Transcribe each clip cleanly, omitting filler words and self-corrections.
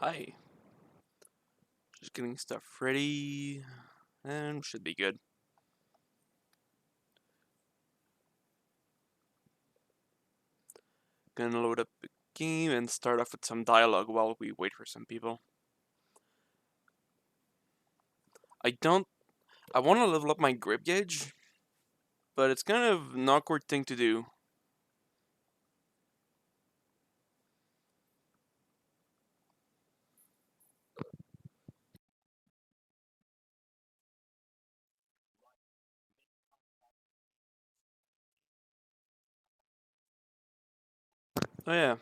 Hi. Just getting stuff ready, and should be good. Gonna load up the game and start off with some dialogue while we wait for some people. I want to level up my grip gauge, but it's kind of an awkward thing to do. Oh yeah.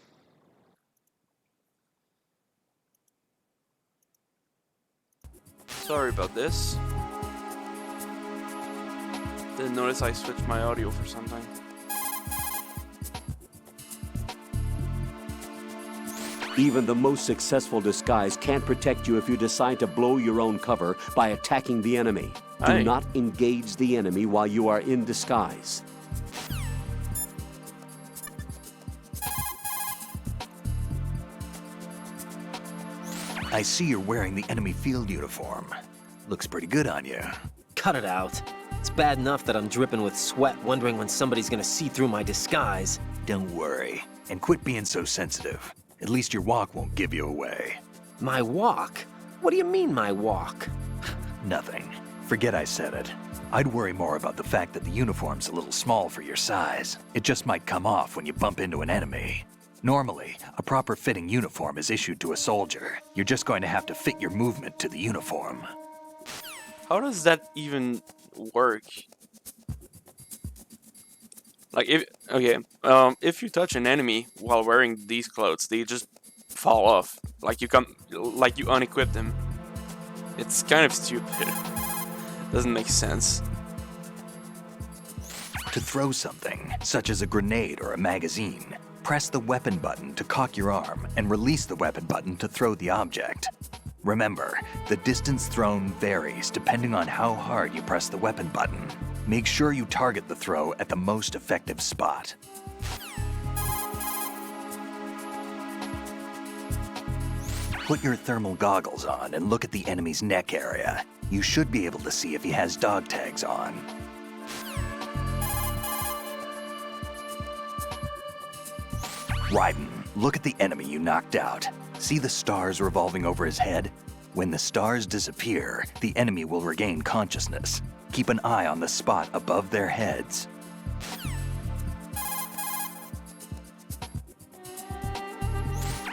Sorry about this. Didn't notice I switched my audio for something. Even the most successful disguise can't protect you if you decide to blow your own cover by attacking the enemy. Do Aye. not engage the enemy while you are in disguise. I see you're wearing the enemy field uniform. Looks pretty good on you. Cut it out. It's bad enough that I'm dripping with sweat wondering when somebody's gonna see through my disguise. Don't worry. And quit being so sensitive. At least your walk won't give you away. My walk? What do you mean, my walk? Nothing. Forget I said it. I'd worry more about the fact that the uniform's a little small for your size. It just might come off when you bump into an enemy. Normally, a proper fitting uniform is issued to a soldier. You're just going to have to fit your movement to the uniform. How does that even work? Like if you touch an enemy while wearing these clothes, they just fall off. Like you unequip them. It's kind of stupid. Doesn't make sense. To throw something, such as a grenade or a magazine, press the weapon button to cock your arm and release the weapon button to throw the object. Remember, the distance thrown varies depending on how hard you press the weapon button. Make sure you target the throw at the most effective spot. Put your thermal goggles on and look at the enemy's neck area. You should be able to see if he has dog tags on. Raiden, look at the enemy you knocked out. See the stars revolving over his head? When the stars disappear, the enemy will regain consciousness. Keep an eye on the spot above their heads.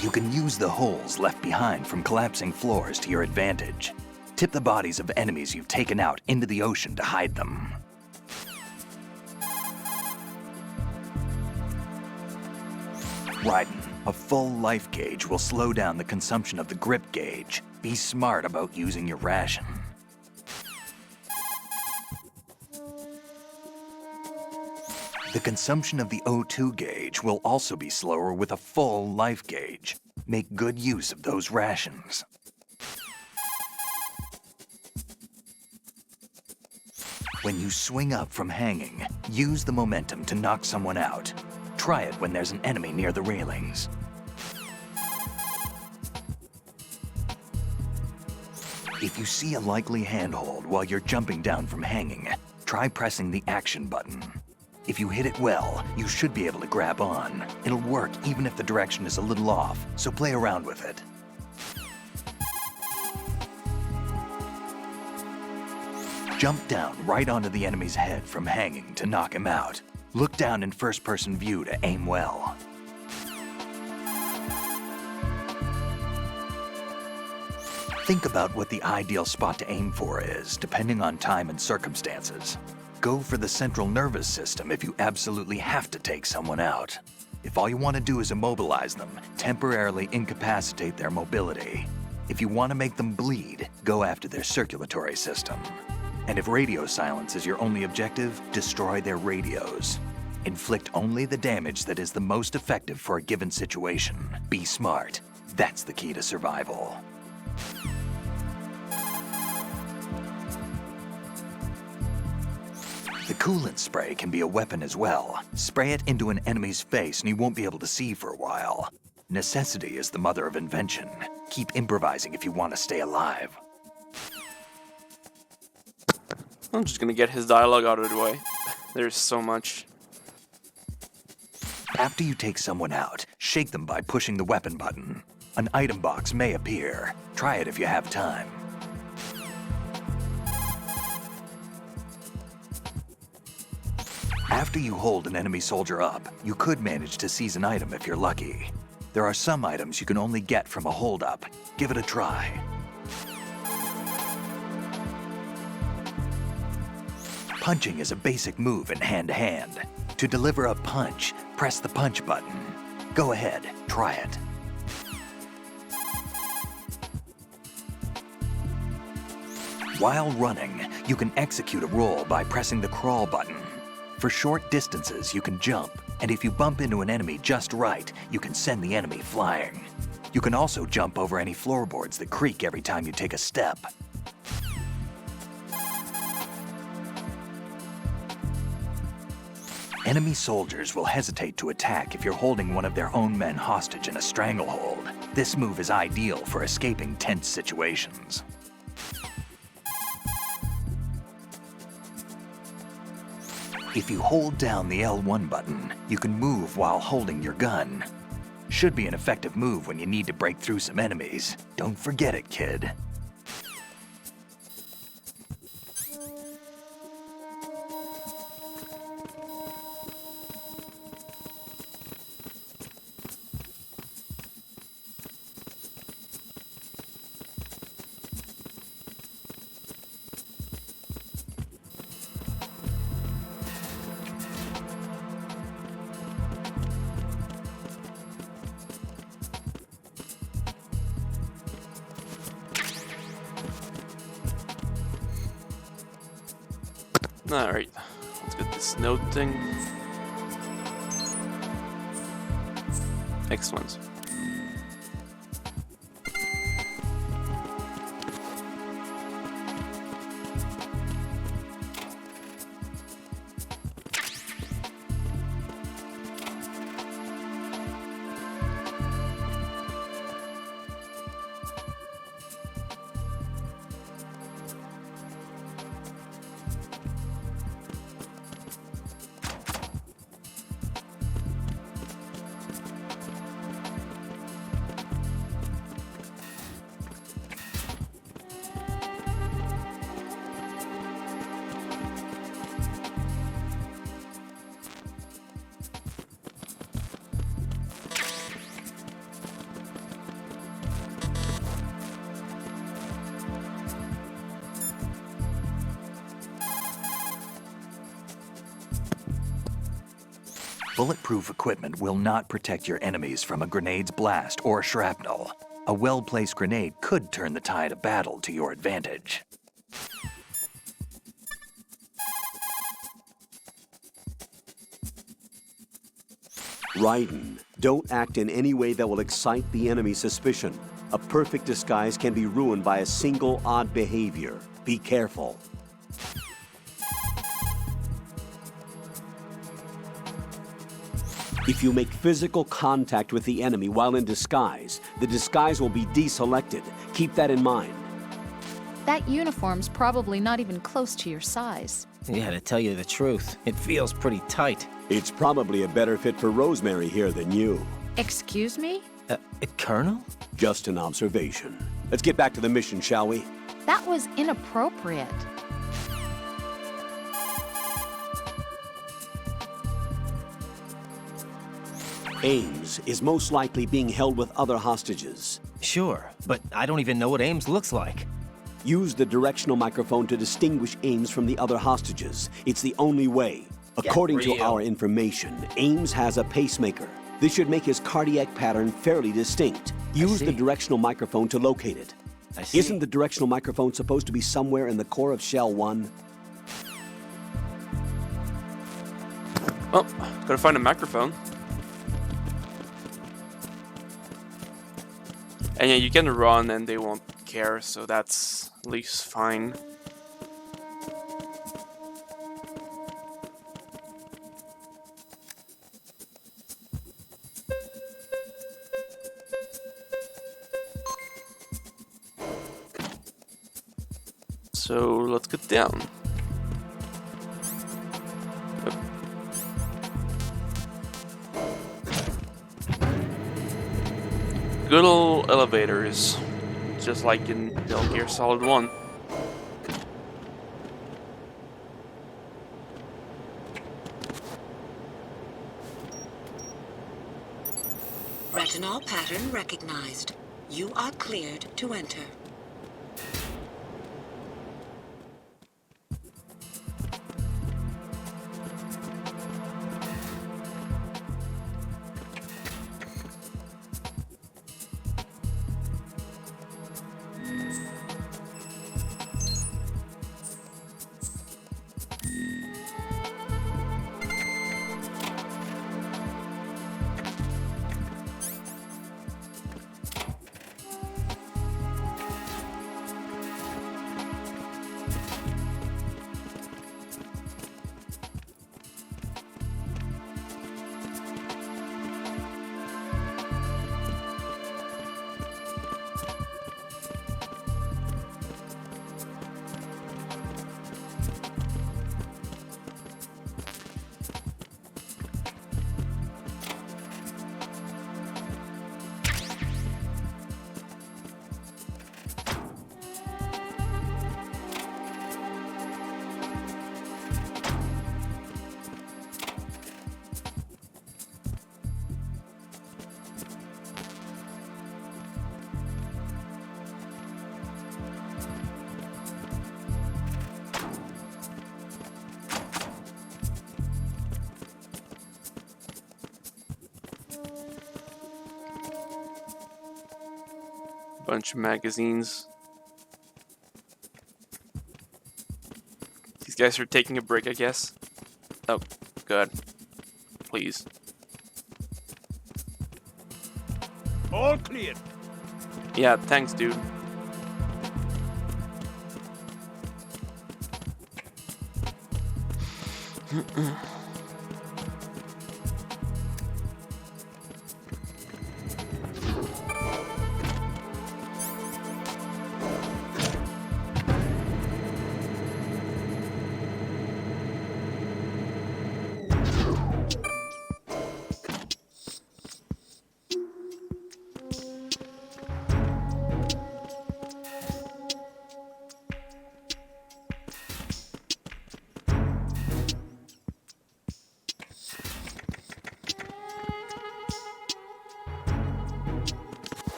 You can use the holes left behind from collapsing floors to your advantage. Tip the bodies of enemies you've taken out into the ocean to hide them. Raiden, a full life gauge will slow down the consumption of the grip gauge. Be smart about using your ration. The consumption of the O2 gauge will also be slower with a full life gauge. Make good use of those rations. When you swing up from hanging, use the momentum to knock someone out. Try it when there's an enemy near the railings. If you see a likely handhold while you're jumping down from hanging, try pressing the action button. If you hit it well, you should be able to grab on. It'll work even if the direction is a little off, so play around with it. Jump down right onto the enemy's head from hanging to knock him out. Look down in first-person view to aim well. Think about what the ideal spot to aim for is, depending on time and circumstances. Go for the central nervous system if you absolutely have to take someone out. If all you want to do is immobilize them, temporarily incapacitate their mobility. If you want to make them bleed, go after their circulatory system. And if radio silence is your only objective, destroy their radios. Inflict only the damage that is the most effective for a given situation. Be smart. That's the key to survival. The coolant spray can be a weapon as well. Spray it into an enemy's face and he won't be able to see for a while. Necessity is the mother of invention. Keep improvising if you want to stay alive. I'm just gonna get his dialogue out of the way. There's so much. After you take someone out, shake them by pushing the weapon button. An item box may appear. Try it if you have time. After you hold an enemy soldier up, you could manage to seize an item if you're lucky. There are some items you can only get from a hold-up. Give it a try. Punching is a basic move in hand-to-hand. To deliver a punch, press the punch button. Go ahead, try it. While running, you can execute a roll by pressing the crawl button. For short distances, you can jump, and if you bump into an enemy just right, you can send the enemy flying. You can also jump over any floorboards that creak every time you take a step. Enemy soldiers will hesitate to attack if you're holding one of their own men hostage in a stranglehold. This move is ideal for escaping tense situations. If you hold down the L1 button, you can move while holding your gun. Should be an effective move when you need to break through some enemies. Don't forget it, kid. Alright, let's get this note thing. Excellent. Bulletproof equipment will not protect your enemies from a grenade's blast or shrapnel. A well-placed grenade could turn the tide of battle to your advantage. Raiden, don't act in any way that will excite the enemy's suspicion. A perfect disguise can be ruined by a single odd behavior. Be careful. If you make physical contact with the enemy while in disguise, the disguise will be deselected. Keep that in mind. That uniform's probably not even close to your size. Yeah, to tell you the truth, it feels pretty tight. It's probably a better fit for Rosemary here than you. Excuse me? Colonel? Just an observation. Let's get back to the mission, shall we? That was inappropriate. Ames is most likely being held with other hostages. Sure, but I don't even know what Ames looks like. Use the directional microphone to distinguish Ames from the other hostages. It's the only way. According to our information, Ames has a pacemaker. This should make his cardiac pattern fairly distinct. Use the directional microphone to locate it. I see. Isn't the directional microphone supposed to be somewhere in the core of Shell 1? Well, gotta find a microphone. And yeah, you can run and they won't care, so that's at least fine. So let's get down. Yep. Good old elevators, just like in Metal Gear Solid 1. Retinol pattern recognized. You are cleared to enter. Bunch of magazines. These guys are taking a break, I guess. Oh, good. Please. All clear. Yeah, thanks, dude.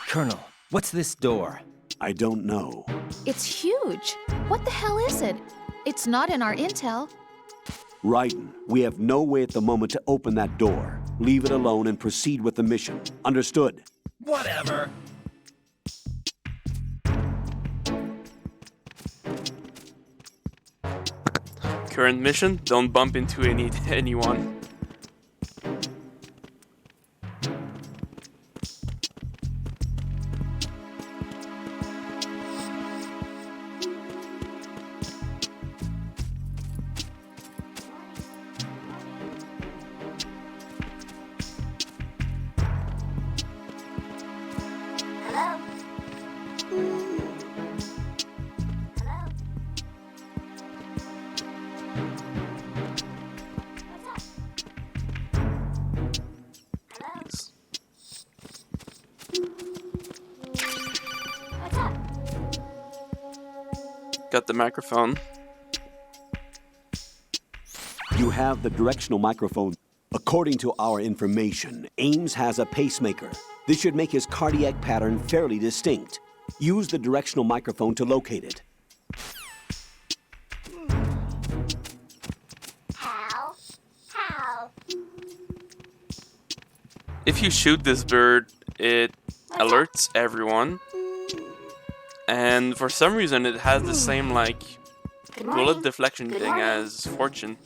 Colonel, what's this door? I don't know. It's huge. What the hell is it? It's not in our intel. Raiden, we have no way at the moment to open that door. Leave it alone and proceed with the mission. Understood? Whatever. Current mission: don't bump into anyone. Please. Got the microphone. You have the directional microphone. According to our information, Ames has a pacemaker. This should make his cardiac pattern fairly distinct. Use the directional microphone to locate it. If you shoot this bird, it alerts everyone. And for some reason, it has the same, like, bullet deflection thing as Fortune.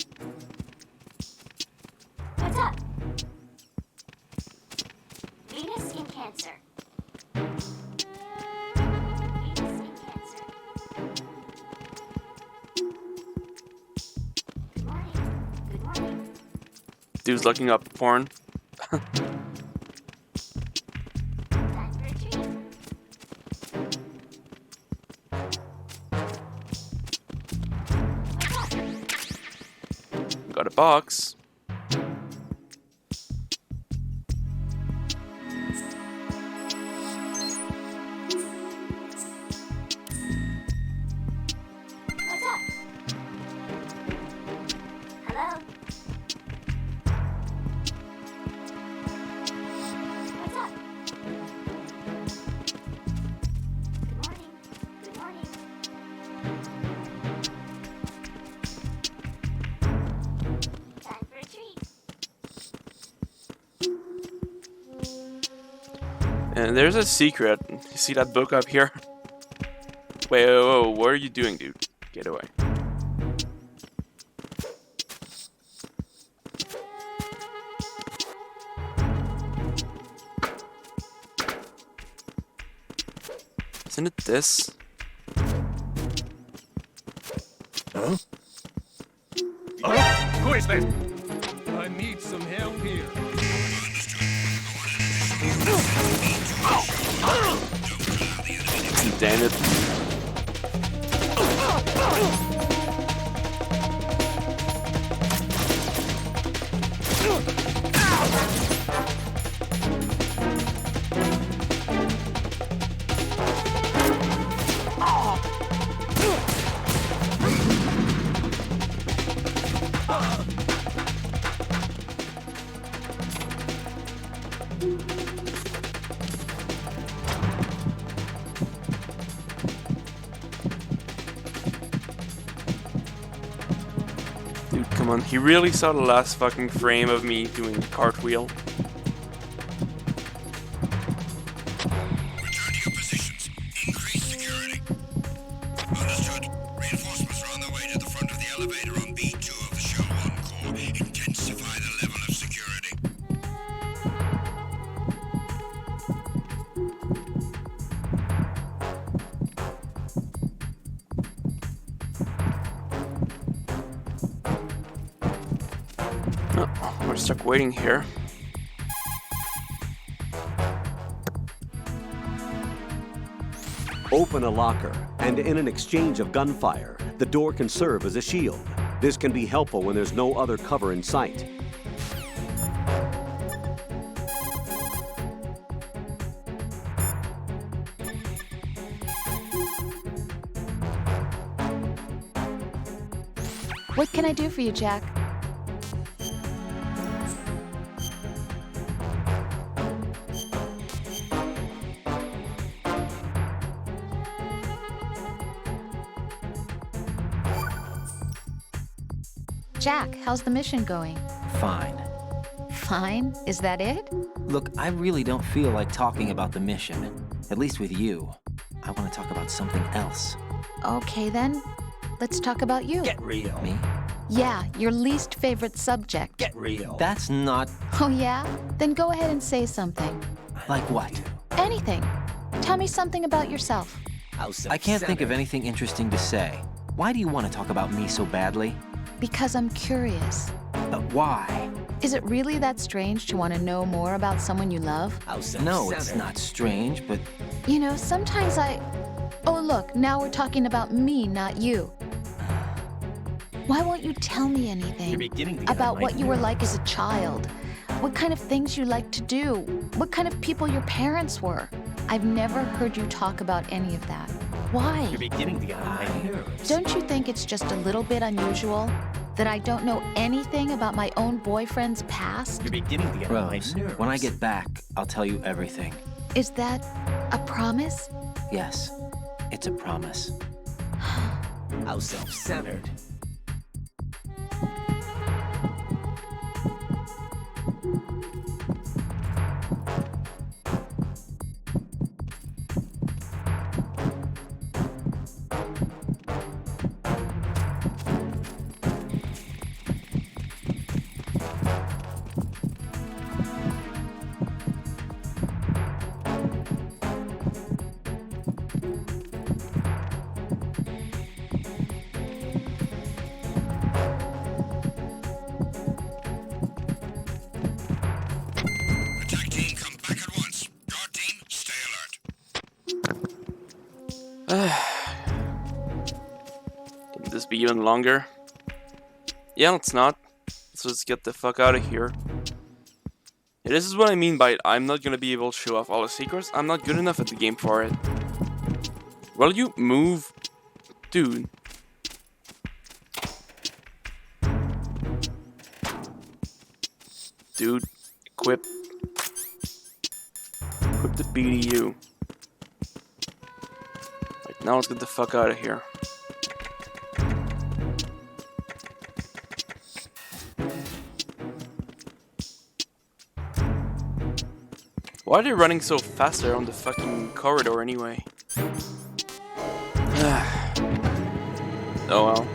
Dude's looking up porn. Got a box. What's up? Hello? What's up? Good morning. Good morning. Time for a treat. And there's a secret. You see that book up here? Wait, whoa, what are you doing, dude? Get away. Isn't it this? Huh? Who is that? I need some help here. Damn it. Dude, come on. He really saw the last fucking frame of me doing a cartwheel. Return to your positions. Increase security. Understood. Reinforcements are on their way to the front of the elevator on B2 of the Show 1 core. Intensify the level of security. Oh, we're stuck waiting here. Open a locker, and in an exchange of gunfire, the door can serve as a shield. This can be helpful when there's no other cover in sight. What can I do for you, Jack? Jack, how's the mission going? Fine. Fine? Is that it? Look, I really don't feel like talking about the mission. At least with you. I want to talk about something else. Okay then. Let's talk about you. Get real. Me? Yeah, your least favorite subject. Get real. That's not... Oh yeah? Then go ahead and say something. Like what? Anything. Tell me something about yourself. I can't think of anything interesting to say. Why do you want to talk about me so badly? Because I'm curious. But why? Is it really that strange to want to know more about someone you love? No, it's not strange, but... You know, sometimes Oh look, now we're talking about me, not you. Why won't you tell me anything You're beginning to get about on what my you were nerves. like as a child? What kind of things you liked to do? What kind of people your parents were? I've never heard you talk about any of that. Why? You're beginning to get on my nerves. Don't you think it's just a little bit unusual that I don't know anything about my own boyfriend's past? You're beginning to get on my Rose, nerves. when I get back, I'll tell you everything. Is that a promise? Yes, it's a promise. How self-centered. Can this be even longer? Yeah, it's not. Let's just get the fuck out of here. Yeah, this is what I mean by I'm not gonna be able to show off all the secrets. I'm not good enough at the game for it. Will you move? Dude. Dude, equip. Equip the BDU. Right, now let's get the fuck out of here. Why are they running so fast there on the fucking corridor anyway? Oh well.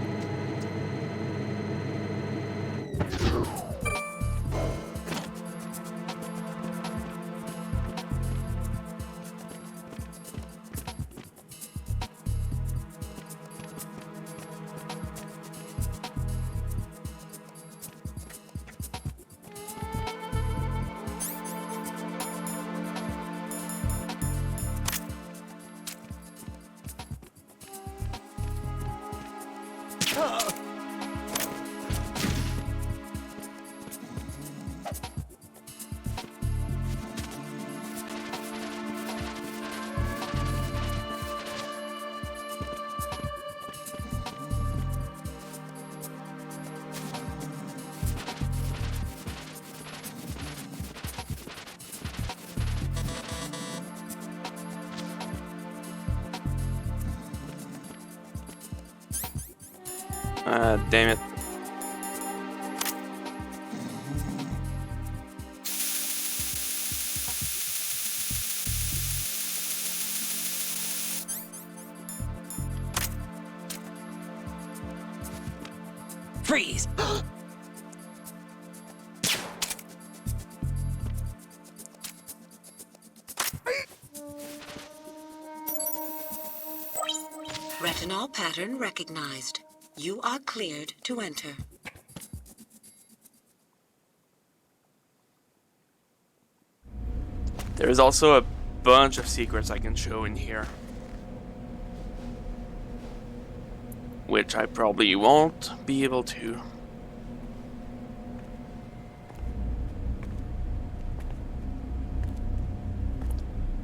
Damn it. Freeze! Retinol pattern recognized. You are cleared to enter. There's also a bunch of secrets I can show in here. Which I probably won't be able to.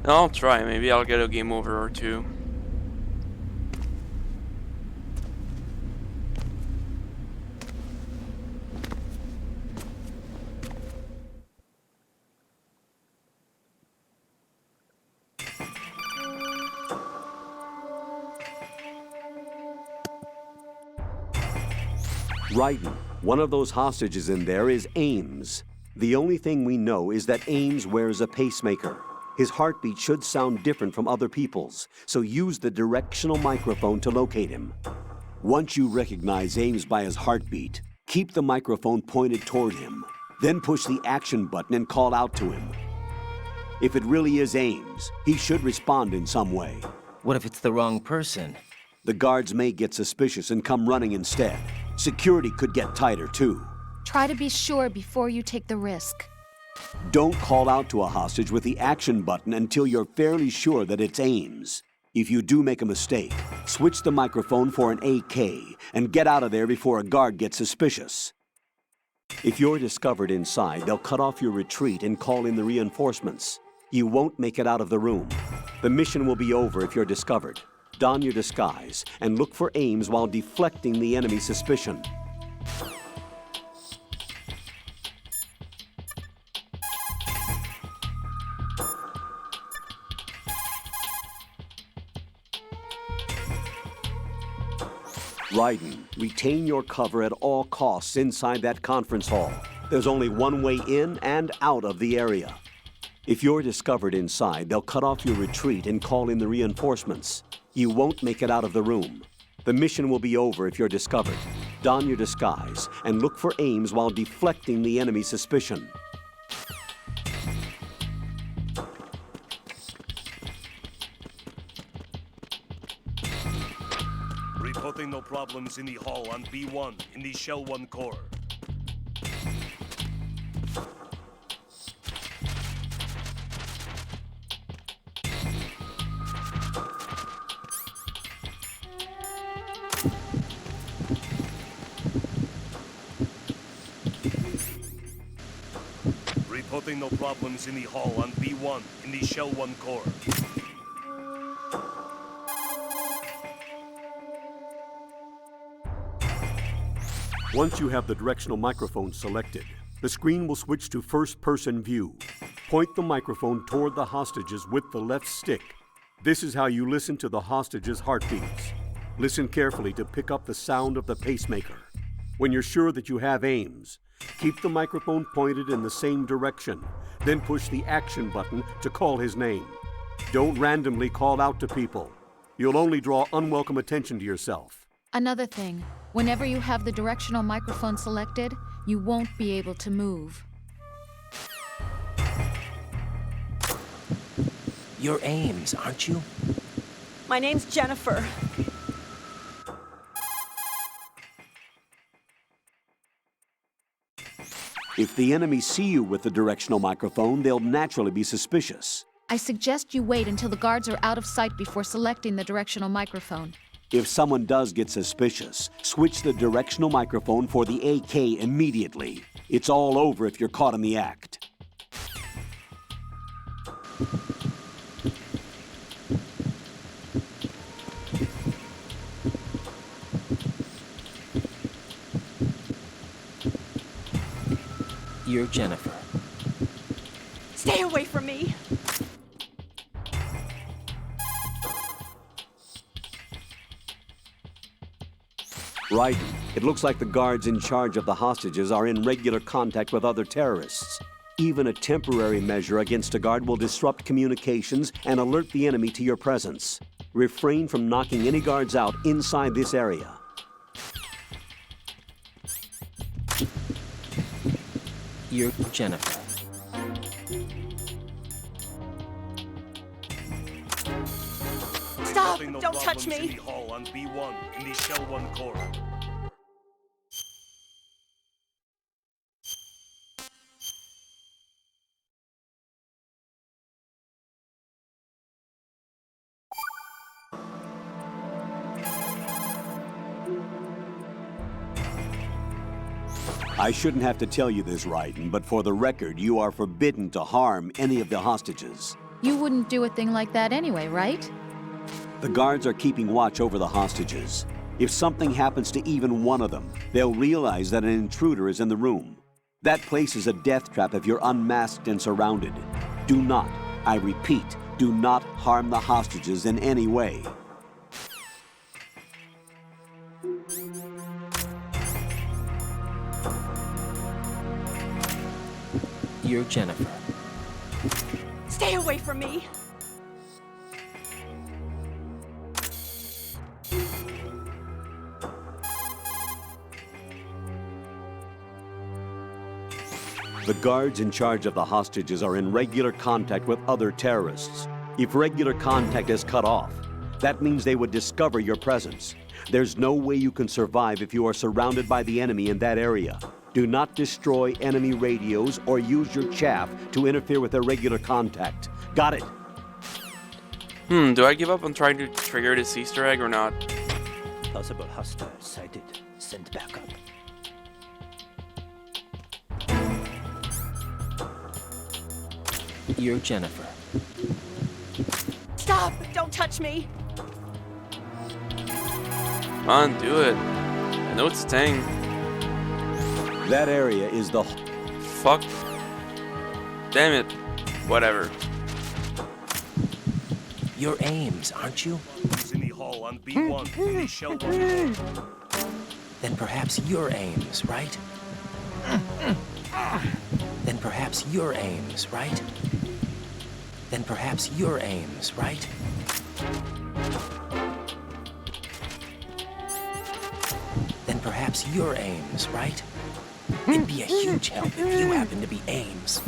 I'll try, maybe I'll get a game over or two. Raiden, one of those hostages in there is Ames. The only thing we know is that Ames wears a pacemaker. His heartbeat should sound different from other people's, so use the directional microphone to locate him. Once you recognize Ames by his heartbeat, keep the microphone pointed toward him. Then push the action button and call out to him. If it really is Ames, he should respond in some way. What if it's the wrong person? The guards may get suspicious and come running instead. Security could get tighter, too. Try to be sure before you take the risk. Don't call out to a hostage with the action button until you're fairly sure that it's Ames. If you do make a mistake, switch the microphone for an AK and get out of there before a guard gets suspicious. If you're discovered inside, they'll cut off your retreat and call in the reinforcements. You won't make it out of the room. The mission will be over if you're discovered. Don your disguise and look for Ames while deflecting the enemy's suspicion. Raiden, retain your cover at all costs inside that conference hall. There's only one way in and out of the area. If you're discovered inside, they'll cut off your retreat and call in the reinforcements. You won't make it out of the room. The mission will be over if you're discovered. Don your disguise and look for Ames while deflecting the enemy's suspicion. Reporting no problems in the hall on B1 in the Shell 1 core. Nothing, no problems in the hall on B1 in the Shell 1 core. Once you have the directional microphone selected, the screen will switch to first-person view. Point the microphone toward the hostages with the left stick. This is how you listen to the hostages' heartbeats. Listen carefully to pick up the sound of the pacemaker. When you're sure that you have aims, keep the microphone pointed in the same direction, then push the action button to call his name. Don't randomly call out to people. You'll only draw unwelcome attention to yourself. Another thing, whenever you have the directional microphone selected, you won't be able to move. You're Ames, aren't you? My name's Jennifer. If the enemy see you with the directional microphone, they'll naturally be suspicious. I suggest you wait until the guards are out of sight before selecting the directional microphone. If someone does get suspicious, switch the directional microphone for the AK immediately. It's all over if you're caught in the act. You're Jennifer. Stay away from me! Right. It looks like the guards in charge of the hostages are in regular contact with other terrorists. Even a temporary measure against a guard will disrupt communications and alert the enemy to your presence. Refrain from knocking any guards out inside this area. You're Jennifer. Stop! Nothing, no Don't touch problems in me! the hall on B1 in the Shell 1 core. I shouldn't have to tell you this, Raiden, but for the record, you are forbidden to harm any of the hostages. You wouldn't do a thing like that anyway, right? The guards are keeping watch over the hostages. If something happens to even one of them, they'll realize that an intruder is in the room. That place is a death trap if you're unmasked and surrounded. Do not, I repeat, do not harm the hostages in any way. You're Jennifer. Stay away from me! The guards in charge of the hostages are in regular contact with other terrorists. If regular contact is cut off, that means they would discover your presence. There's no way you can survive if you are surrounded by the enemy in that area. Do not destroy enemy radios or use your chaff to interfere with their regular contact. Got it? Do I give up on trying to trigger this Easter egg or not? Possible hostile sighted. Send backup. You're Jennifer. Stop! Don't touch me! Come on, do it. I know it's a thing. That area is the... Fuck. Damn it. Whatever. You're Ames, aren't you? He's in the hall on B1 in the Shell 1 core. Then perhaps you're Ames, right? Then perhaps you're Ames, right? Then perhaps you're Ames, right? Then perhaps you're Ames, right? It'd be a huge help if you happen to be Ames.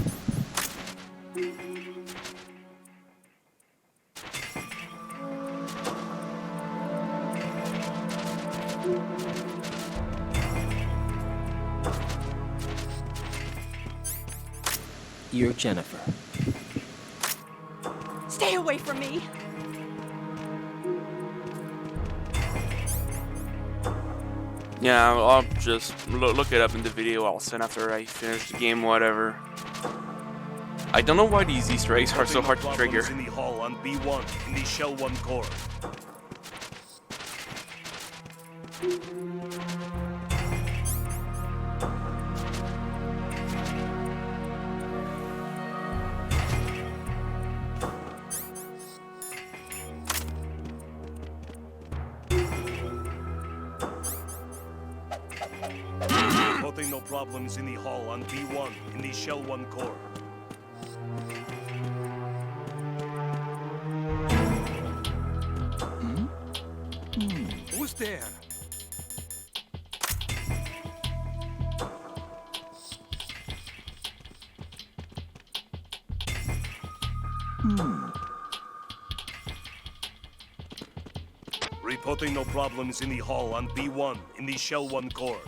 You're Jennifer. Stay away from me! Yeah, I'll just look it up in the video I'll send after I finish the game, whatever. I don't know why these Easter eggs are so hard to trigger. In the hall on B1 in the Shell 1 core. Reporting no problems in the hall on B1 in the Shell 1 core. Who's there? Reporting no problems in the hall on B1 in the Shell 1 core.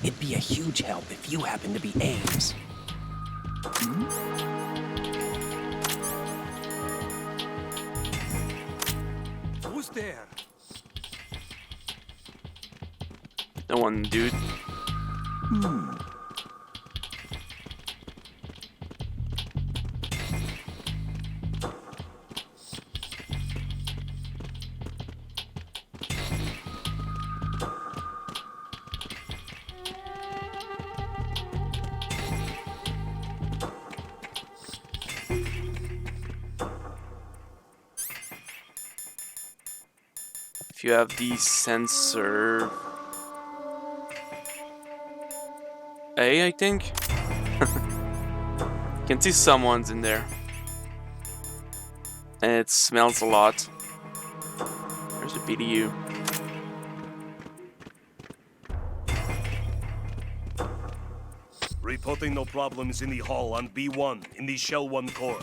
It'd be a huge help if you happen to be Ames. Who's there? No one, dude. If you have the sensor A, I think. You can see someone's in there. And it smells a lot. There's a BDU. Reporting no problems in the hall on B1 in the Shell 1 core.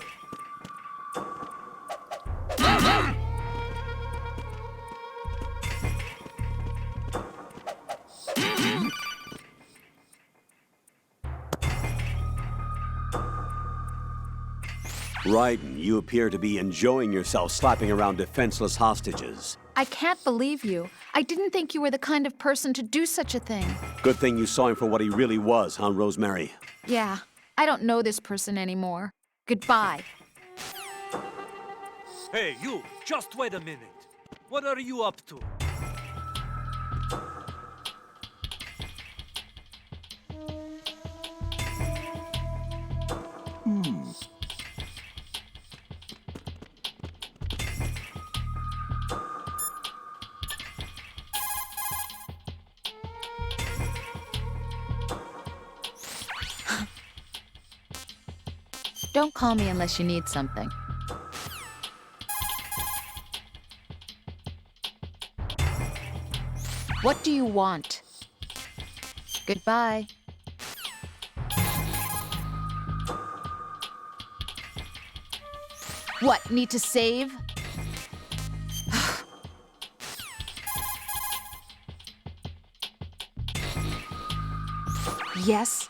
Raiden, you appear to be enjoying yourself slapping around defenseless hostages. I can't believe you. I didn't think you were the kind of person to do such a thing. Good thing you saw him for what he really was, huh, Rosemary? Yeah, I don't know this person anymore. Goodbye. Hey, you! Just wait a minute. What are you up to? Don't call me unless you need something. What do you want? Goodbye. What, need to save? Yes?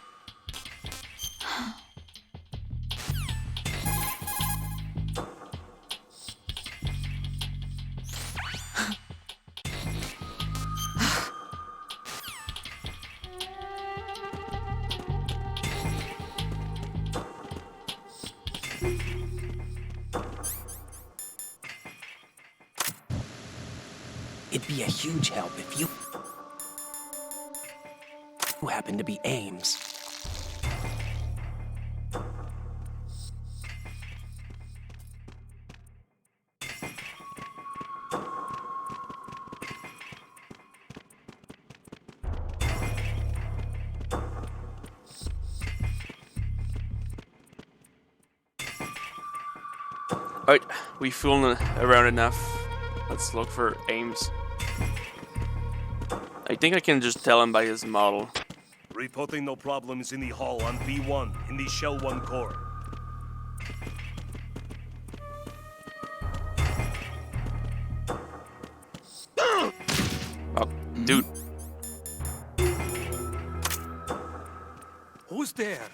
It'd be a huge help if you happen to be Ames. Alright, we've fooling around enough. Let's look for Ames. I think I can just tell him by his model. Reporting no problems in the hall on B1 in the Shell 1 core. Oh, dude. Who's there?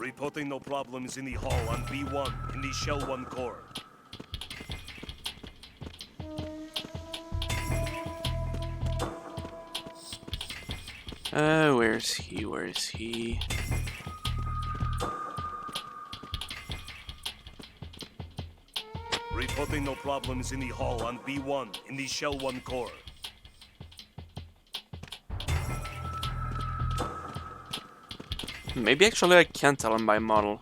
Reporting no problems in the hall on B1 in the Shell 1 core. Where's he? Where is he? Reporting no problems in the hall on B1 in the Shell 1 core. Maybe actually I can tell him by model.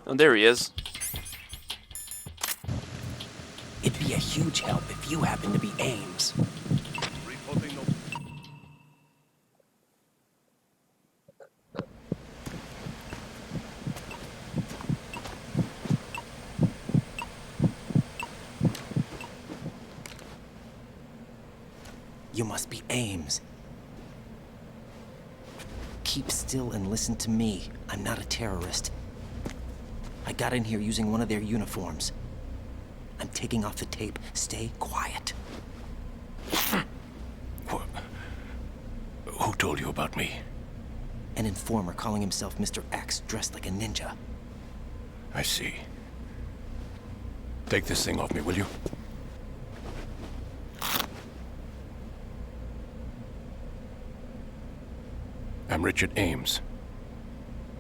Oh, there he is. It'd be a huge help if you happen to be Ames. Reporting no... You must be Ames. Keep still and listen to me. I'm not a terrorist. I got in here using one of their uniforms. I'm taking off the tape. Stay quiet. Who told you about me? An informer calling himself Mr. X, dressed like a ninja. I see. Take this thing off me, will you? I'm Richard Ames.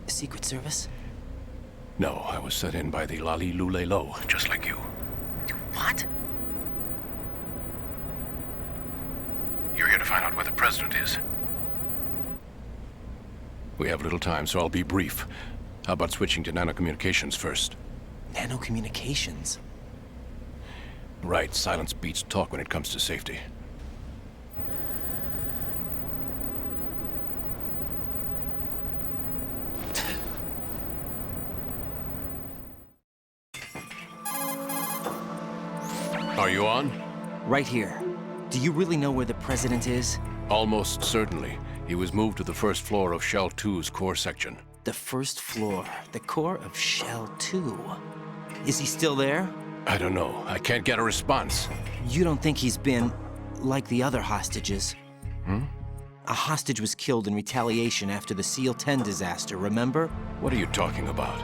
Secret Service? No, I was set in by the Lali Lule Lo, just like you. What? You're here to find out where the president is. We have little time, so I'll be brief. How about switching to nanocommunications first? Nanocommunications? Right, silence beats talk when it comes to safety. Are you on? Right here. Do you really know where the president is? Almost certainly. He was moved to the first floor of Shell 2's core section. The first floor, the core of Shell 2. Is he still there? I don't know. I can't get a response. You don't think he's been like the other hostages? Hmm? A hostage was killed in retaliation after the SEAL 10 disaster, remember? What are you talking about?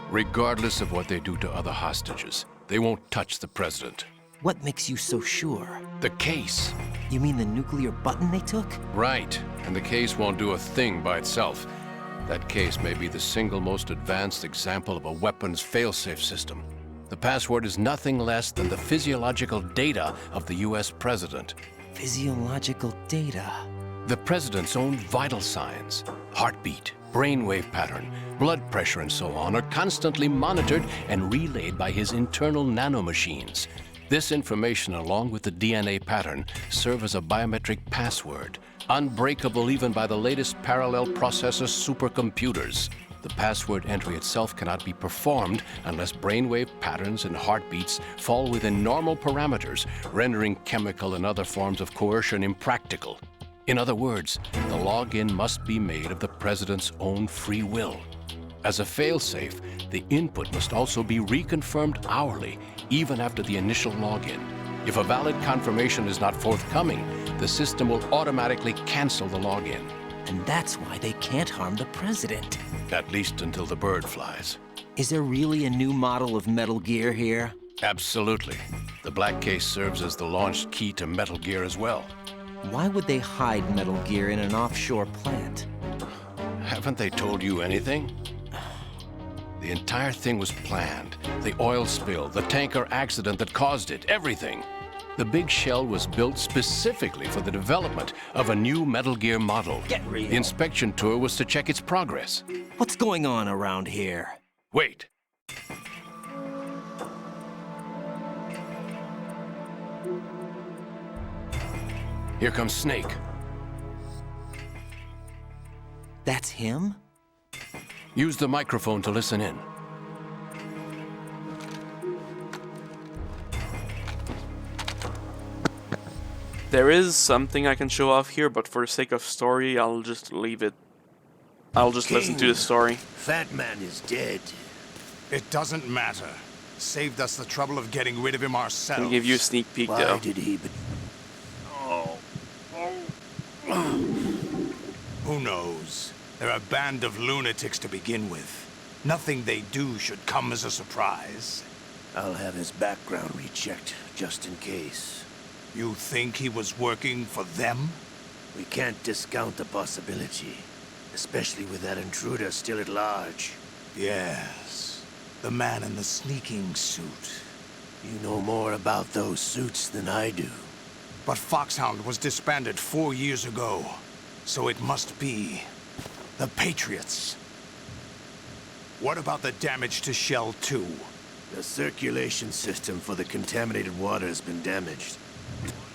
Regardless of what they do to other hostages, they won't touch the president. What makes you so sure? The case. You mean the nuclear button they took? Right. And the case won't do a thing by itself. That case may be the single most advanced example of a weapons failsafe system. The password is nothing less than the physiological data of the US president. Physiological data? The president's own vital signs, heartbeat, brainwave pattern, blood pressure, and so on are constantly monitored and relayed by his internal nanomachines. This information, along with the DNA pattern, serve as a biometric password, unbreakable even by the latest parallel processor supercomputers. The password entry itself cannot be performed unless brainwave patterns and heartbeats fall within normal parameters, rendering chemical and other forms of coercion impractical. In other words, the login must be made of the president's own free will. As a failsafe, the input must also be reconfirmed hourly, even after the initial login. If a valid confirmation is not forthcoming, the system will automatically cancel the login. And that's why they can't harm the president. At least until the bird flies. Is there really a new model of Metal Gear here? Absolutely. The black case serves as the launch key to Metal Gear as well. Why would they hide Metal Gear in an offshore plant? Haven't they told you anything? The entire thing was planned. The oil spill, the tanker accident that caused it, everything. The big shell was built specifically for the development of a new Metal Gear model. Get real. The inspection tour was to check its progress. What's going on around here? Wait. Here comes Snake. That's him? Use the microphone to listen in. There is something I can show off here, but for the sake of story, I'll just leave it I'll just listen to the story. Fat Man is dead. It doesn't matter. Saved us the trouble of getting rid of him ourselves. I'll give you a sneak peek, Why though. did he? Who knows? They're a band of lunatics to begin with. Nothing they do should come as a surprise. I'll have his background rechecked, just in case. You think he was working for them? We can't discount the possibility, especially with that intruder still at large. Yes, the man in the sneaking suit. You know more about those suits than I do. But Foxhound was disbanded 4 years ago, so it must be the Patriots. What about the damage to Shell 2? The circulation system for the contaminated water has been damaged.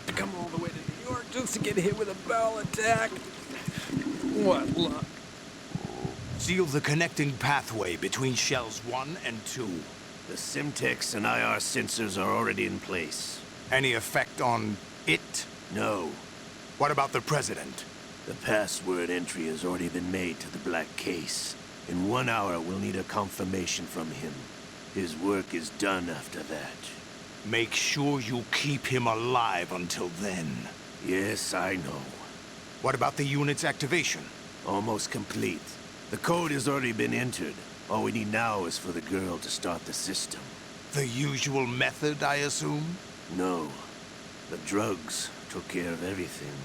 Come all the way to New York just to get hit with a bowel attack. What luck. Seal the connecting pathway between Shells 1 and 2. The Simtex and IR sensors are already in place. Any effect on it? No. What about the President? The password entry has already been made to the black case. In 1 hour, we'll need a confirmation from him. His work is done after that. Make sure you keep him alive until then. Yes, I know. What about the unit's activation? Almost complete. The code has already been entered. All we need now is for the girl to start the system. The usual method, I assume? No. The drugs took care of everything.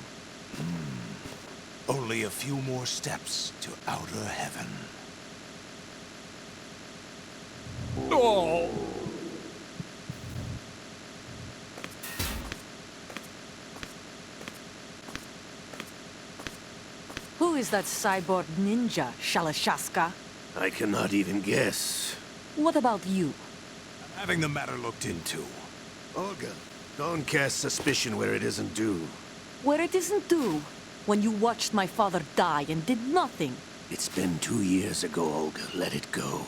Only a few more steps to outer heaven. Oh! Who is that cyborg ninja, Shalashaska? I cannot even guess. What about you? I'm having the matter looked into. Olga, don't cast suspicion where it isn't due. Where it isn't due? When you watched my father die and did nothing. It's been 2 years ago, Olga. Let it go.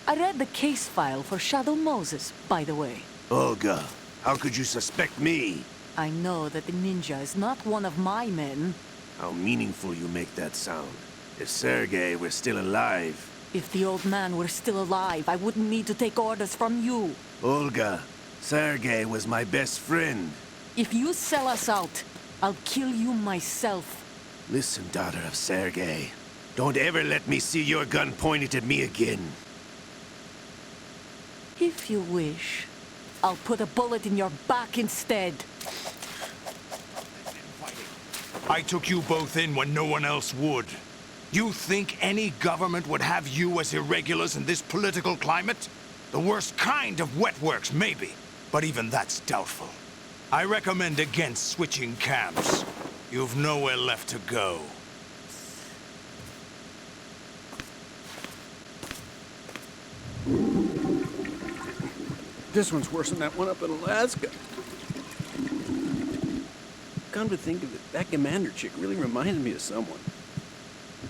I read the case file for Shadow Moses, by the way. Olga, how could you suspect me? I know that the ninja is not one of my men. How meaningful you make that sound. If Sergei were still alive... If the old man were still alive, I wouldn't need to take orders from you. Olga, Sergei was my best friend. If you sell us out, I'll kill you myself. Listen, daughter of Sergei. Don't ever let me see your gun pointed at me again. If you wish, I'll put a bullet in your back instead. I took you both in when no one else would. You think any government would have you as irregulars in this political climate? The worst kind of wet works, maybe. But even that's doubtful. I recommend against switching camps. You've nowhere left to go. This one's worse than that one up in Alaska. Come to think of it, that commander chick really reminds me of someone.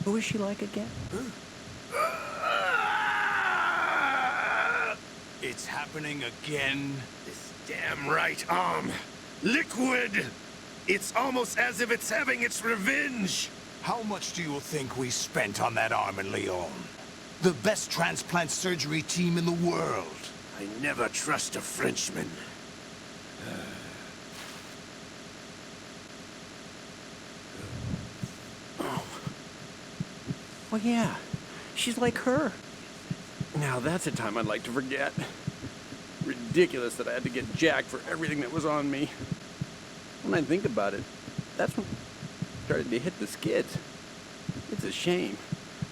Who is she like again? It's happening again. This damn right arm. Liquid! It's almost as if it's having its revenge. How much do you think we spent on that arm in Lyon? The best transplant surgery team in the world. I never trust a Frenchman. Well, yeah, she's like her. Now that's a time I'd like to forget. Ridiculous that I had to get jacked for everything that was on me. When I think about it, that's when I started to hit the skids. It's a shame.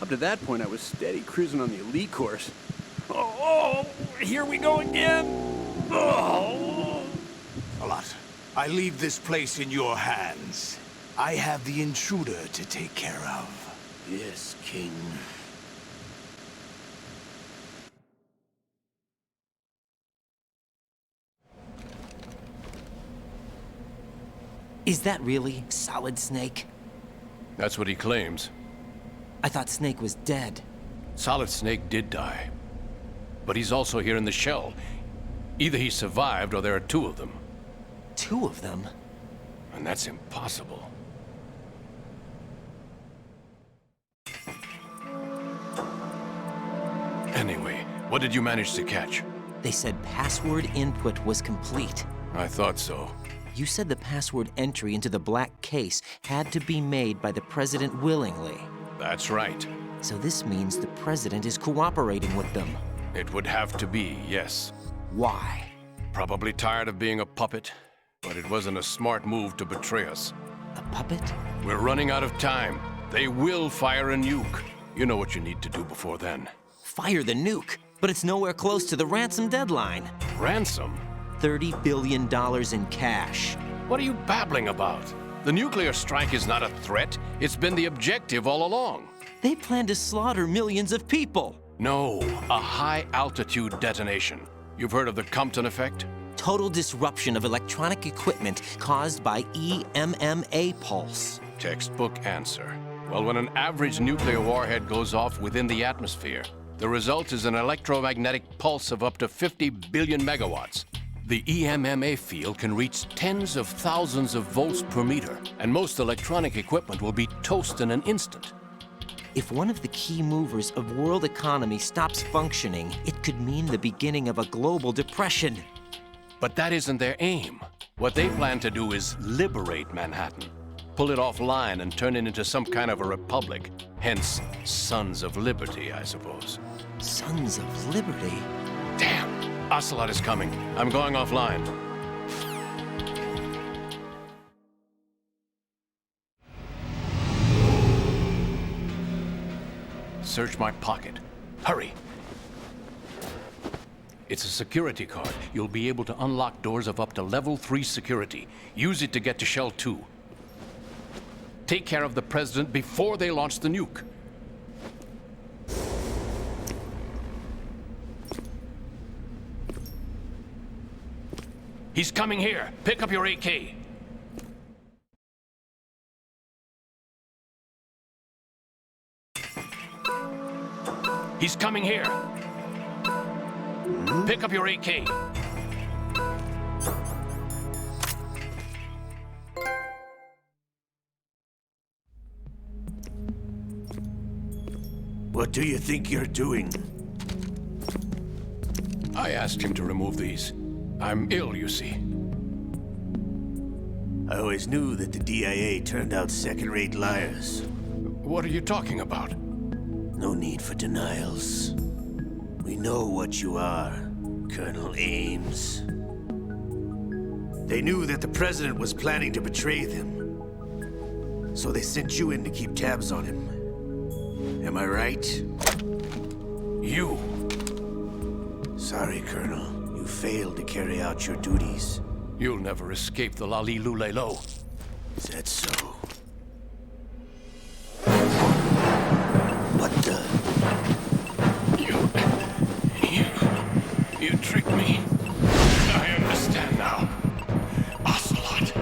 Up to that point, I was steady cruising on the elite course. Oh, here we go again! Oh! Alat, I leave this place in your hands. I have the intruder to take care of. Yes, King. Is that really Solid Snake? That's what he claims. I thought Snake was dead. Solid Snake did die. But he's also here in the shell. Either he survived or there are 2 of them. 2 of them? And that's impossible. What did you manage to catch? They said password input was complete. I thought so. You said the password entry into the black case had to be made by the president willingly. That's right. So this means the president is cooperating with them. It would have to be, yes. Why? Probably tired of being a puppet, but it wasn't a smart move to betray us. A puppet? We're running out of time. They will fire a nuke. You know what you need to do before then. Fire the nuke? But it's nowhere close to the ransom deadline. Ransom? $30 billion in cash. What are you babbling about? The nuclear strike is not a threat. It's been the objective all along. They plan to slaughter millions of people. No, a high-altitude detonation. You've heard of the Compton effect? Total disruption of electronic equipment caused by EMMA pulse. Textbook answer. Well, when an average nuclear warhead goes off within the atmosphere, the result is an electromagnetic pulse of up to 50 billion megawatts. The EMMA field can reach tens of thousands of volts per meter, and most electronic equipment will be toast in an instant. If one of the key movers of world economy stops functioning, it could mean the beginning of a global depression. But that isn't their aim. What they plan to do is liberate Manhattan, pull it offline and turn it into some kind of a republic. Hence, Sons of Liberty, I suppose. Sons of Liberty? Damn! Ocelot is coming. I'm going offline. Search my pocket. Hurry! It's a security card. You'll be able to unlock doors of up to level 3 security. Use it to get to Shell 2. Take care of the president before they launch the nuke. He's coming here. Pick up your AK. He's coming here. Pick up your AK. What do you think you're doing? I asked him to remove these. I'm ill, you see. I always knew that the DIA turned out second-rate liars. What are you talking about? No need for denials. We know what you are, Colonel Ames. They knew that the president was planning to betray them. So they sent you in to keep tabs on him. Am I right? You. Sorry, Colonel. You failed to carry out your duties. You'll never escape the Lali-Lulelo. Is that so? What the? You tricked me. I understand now. Ocelot.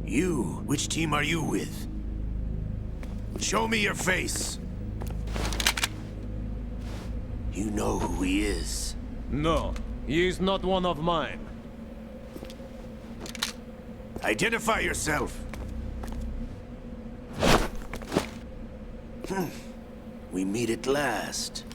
You? Which team are you with? Show me your face. You know who he is. No, he is not one of mine. Identify yourself. We meet at last.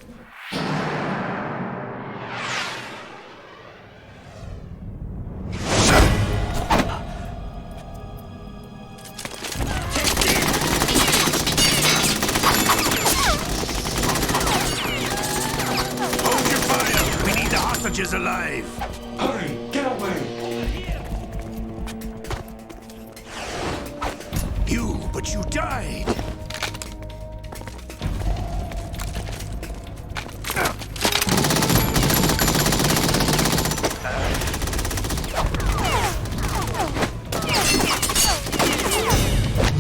Is alive. Hurry, get away. But you died.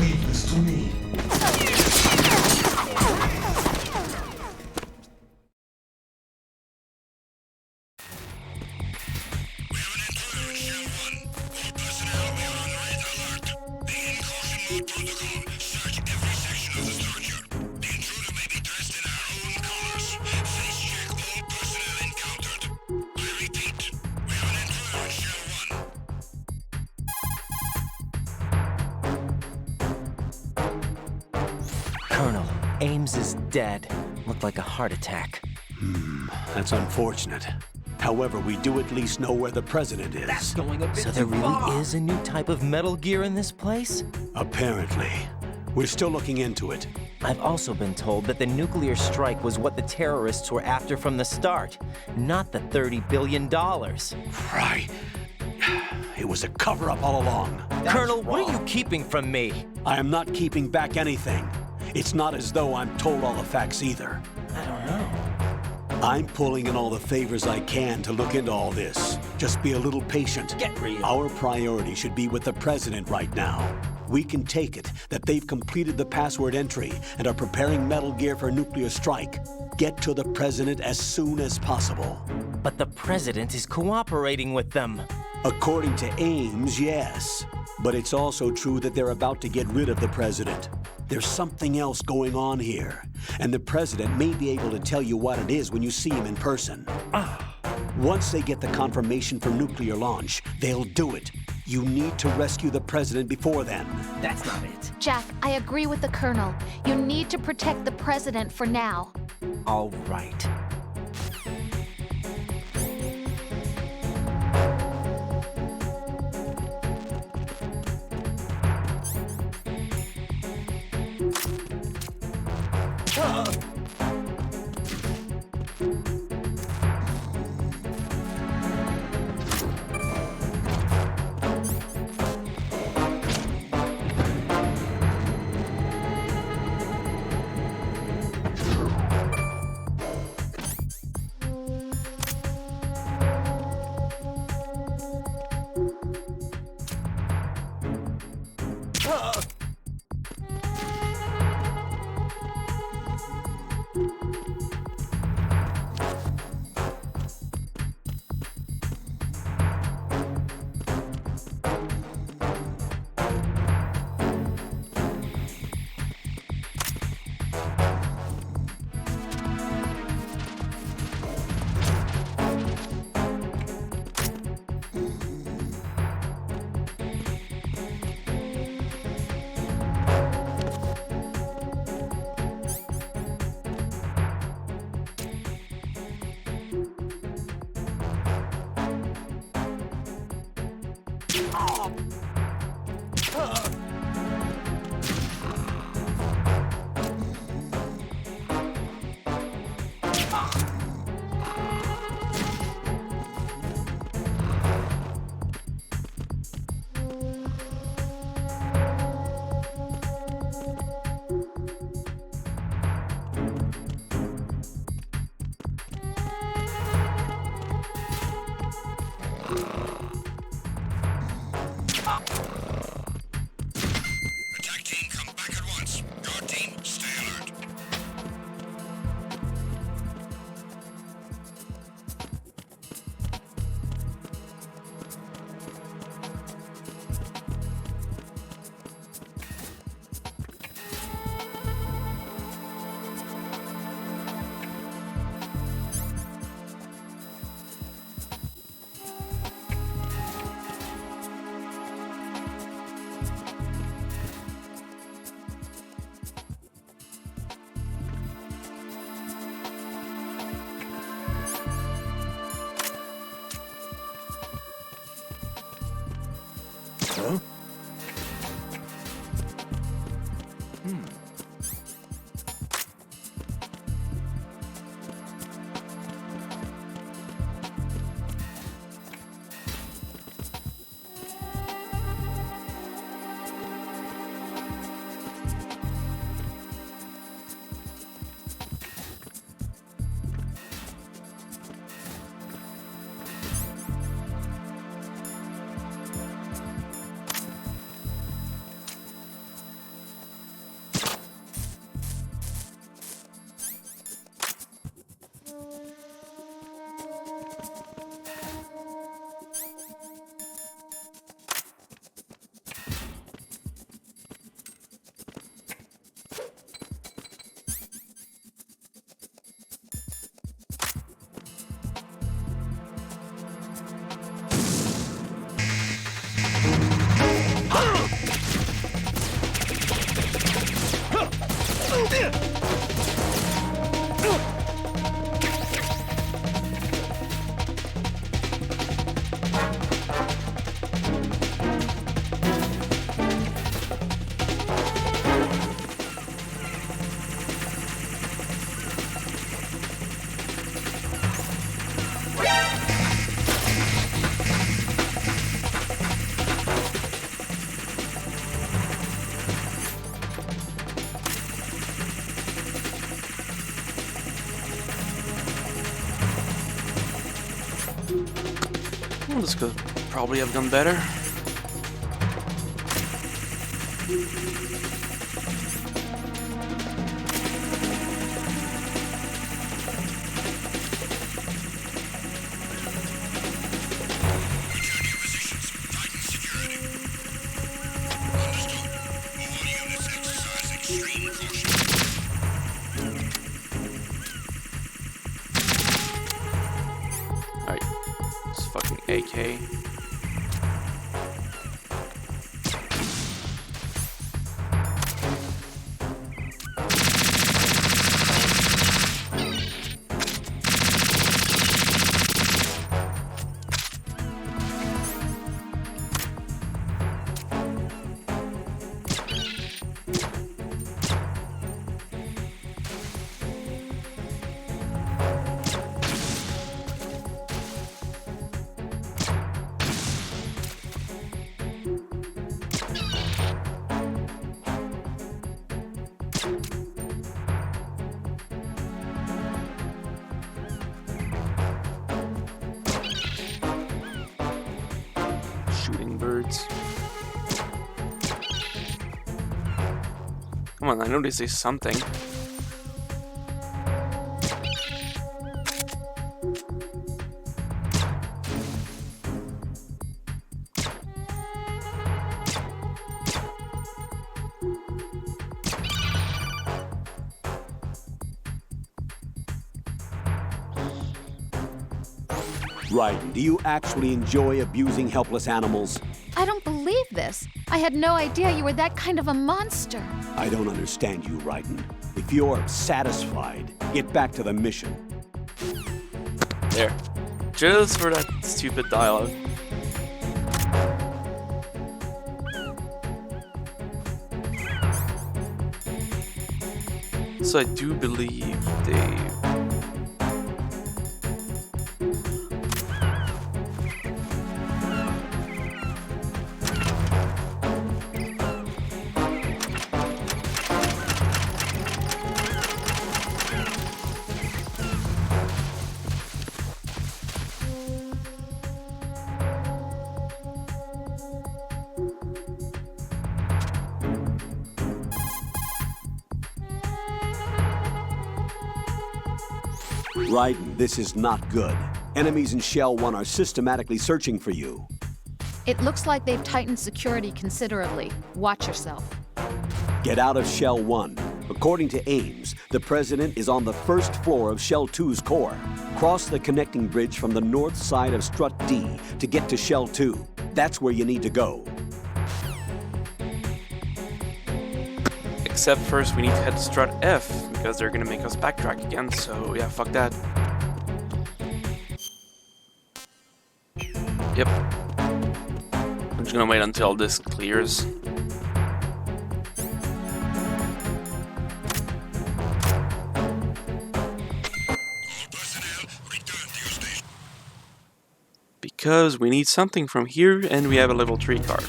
Leave this to me. Face check all personnel encountered. I repeat, we have an intruder in Shell Ames is dead. Looked like a heart attack. That's unfortunate. However, we do at least know where the president is. That's going a bit So there really is a new type of Metal Gear in this place? Apparently. We're still looking into it. I've also been told that the nuclear strike was what the terrorists were after from the start, not the $30 billion. Right. It was a cover-up all along. Colonel, what are you keeping from me? I am not keeping back anything. It's not as though I'm told all the facts either. I don't know. I'm pulling in all the favors I can to look into all this. Just be a little patient. Get real. Our priority should be with the president right now. We can take it that they've completed the password entry and are preparing Metal Gear for nuclear strike. Get to the president as soon as possible. But the president is cooperating with them. According to Ames, yes. But it's also true that they're about to get rid of the president. There's something else going on here, and the president may be able to tell you what it is when you see him in person. Once they get the confirmation for nuclear launch, they'll do it. You need to rescue the president before then. That's not it. Jack, I agree with the Colonel. You need to protect the president for now. All right. Huh? This could probably have gone better. Alright, this fucking AK. Shooting birds. Come on, I know this is something. Raiden, do you actually enjoy abusing helpless animals? I don't believe this. I had no idea you were that kind of a monster. I don't understand you, Raiden. If you're satisfied, get back to the mission. There. Just for that stupid dialogue. So I do believe they... Raiden, this is not good. Enemies in Shell 1 are systematically searching for you. It looks like they've tightened security considerably. Watch yourself. Get out of Shell 1. According to Ames, the President is on the first floor of Shell 2's core. Cross the connecting bridge from the north side of Strut D to get to Shell 2. That's where you need to go. Except first we need to head to Strut F, because they're gonna make us backtrack again, so yeah, fuck that. Yep. I'm just gonna wait until this clears. Because we need something from here, and we have a level 3 card.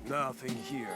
Nothing here.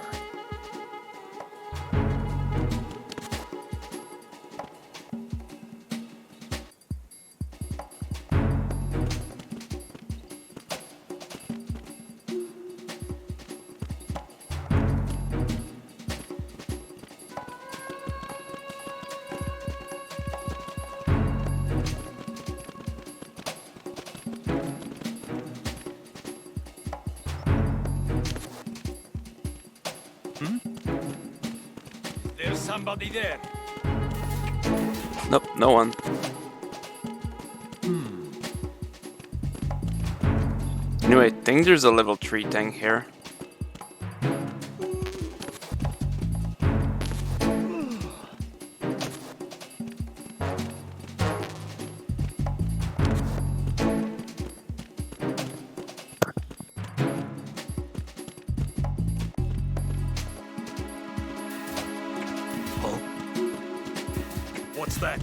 There's somebody there. Nope, no one. Anyway, I think there's a level 3 tank here. What's that?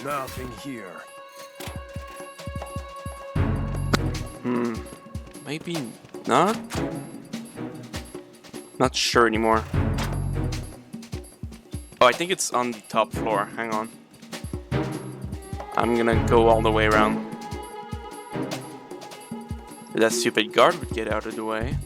Nothing here. Maybe not? Not sure anymore. Oh, I think it's on the top floor. Hang on. I'm gonna go all the way around. That stupid guard would get out of the way.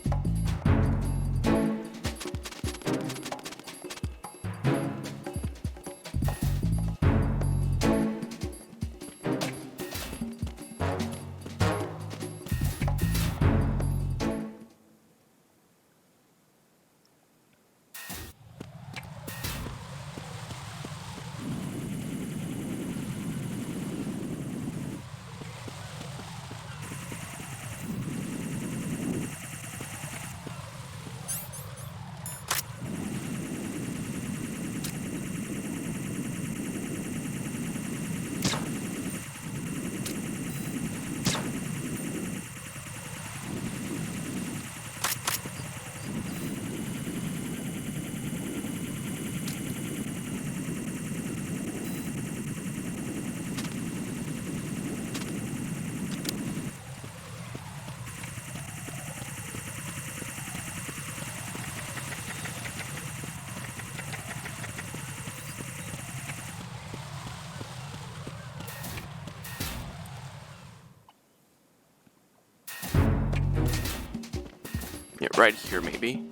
Yeah, right here maybe.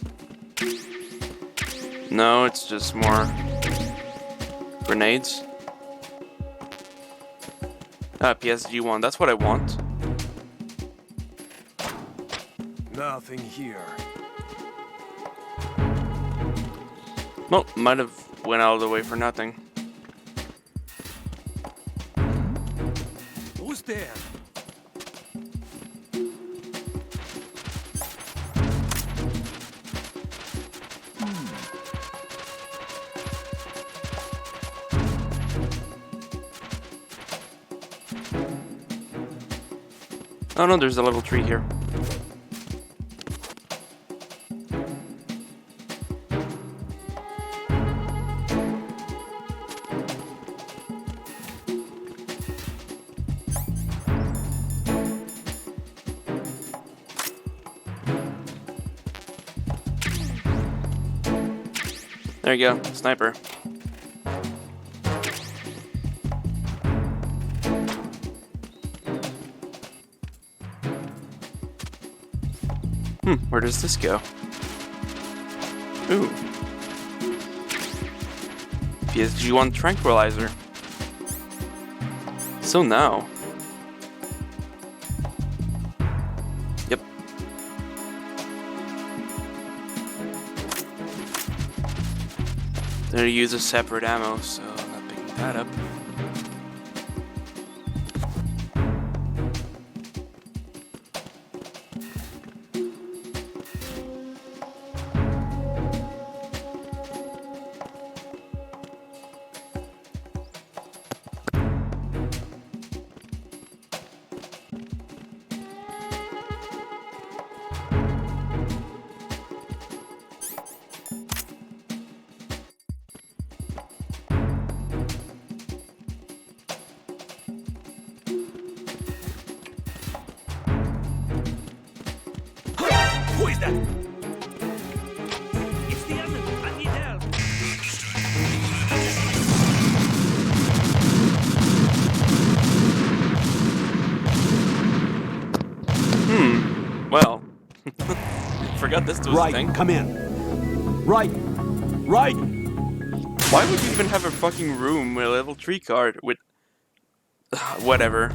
No, it's just more grenades. Ah, PSG-1, that's what I want. Nothing here. Well, might have went all the way for nothing. Who's there? Oh no, there's a level 3 here. There you go, sniper. Where does this go? Ooh. PSG-1 tranquilizer. So now. Yep. They're gonna use a separate ammo, so I'm not picking that up. Who is that? It's the enemy. I need help. Well. Forgot this was a thing. Right, come in. Right. Right. Why would you even have a fucking room with a level 3 card with... whatever.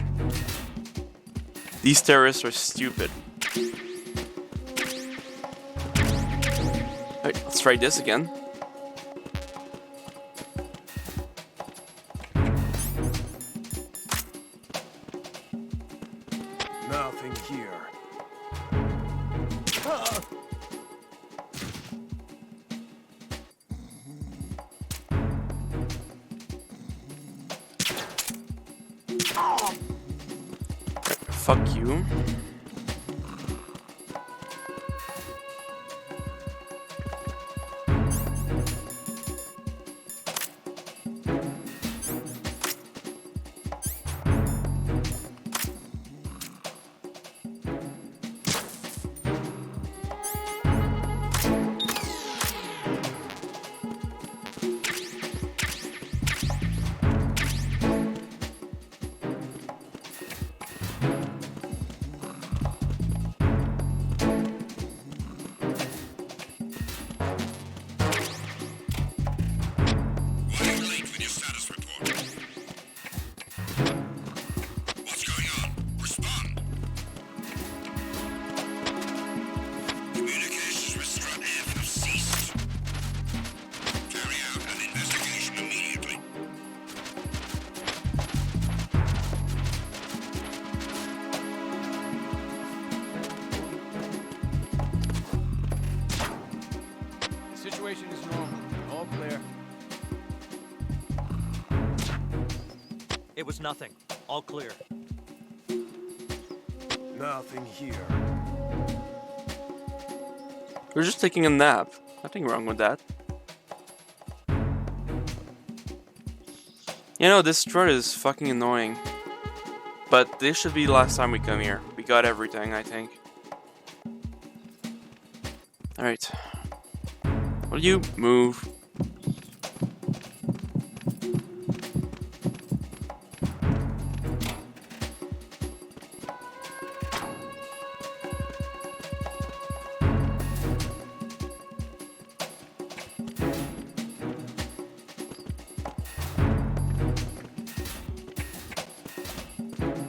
These terrorists are stupid. Alright, let's try this again. Nothing here. Fuck you. It was nothing. All clear. Nothing here. We're just taking a nap. Nothing wrong with that. You know, this strut is fucking annoying. But this should be the last time we come here. We got everything, I think. Alright. Will you move?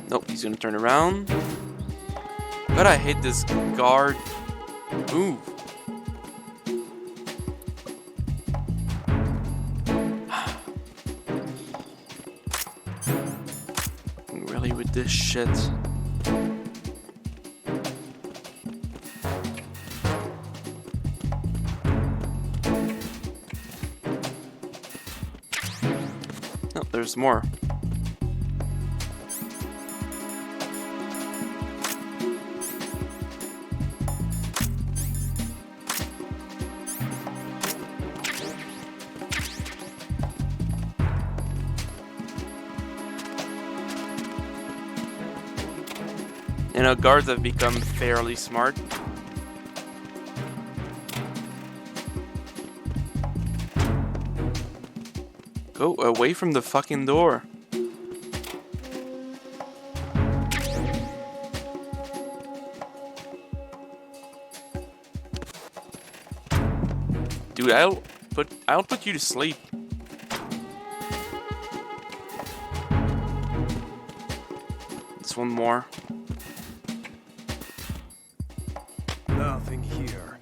Nope, he's gonna turn around. But I hate this guard. Move. Really with this shit. Oh, there's more. You know, guards have become fairly smart. Go away from the fucking door. Dude, I'll put you to sleep. There's one more. Nothing here.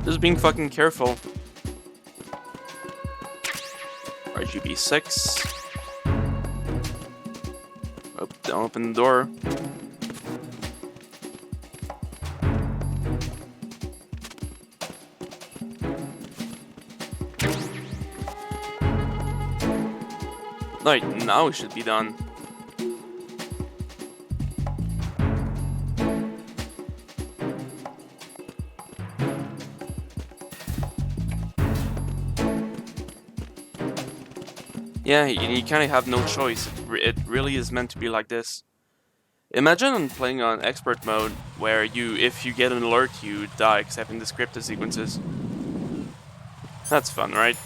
Just being fucking careful. RGB 6. Oh, don't open the door. Right, now it should be done. Yeah, you kind of have no choice. It really is meant to be like this. Imagine playing on expert mode, where if you get an alert, you die accepting the scripted sequences. That's fun, right?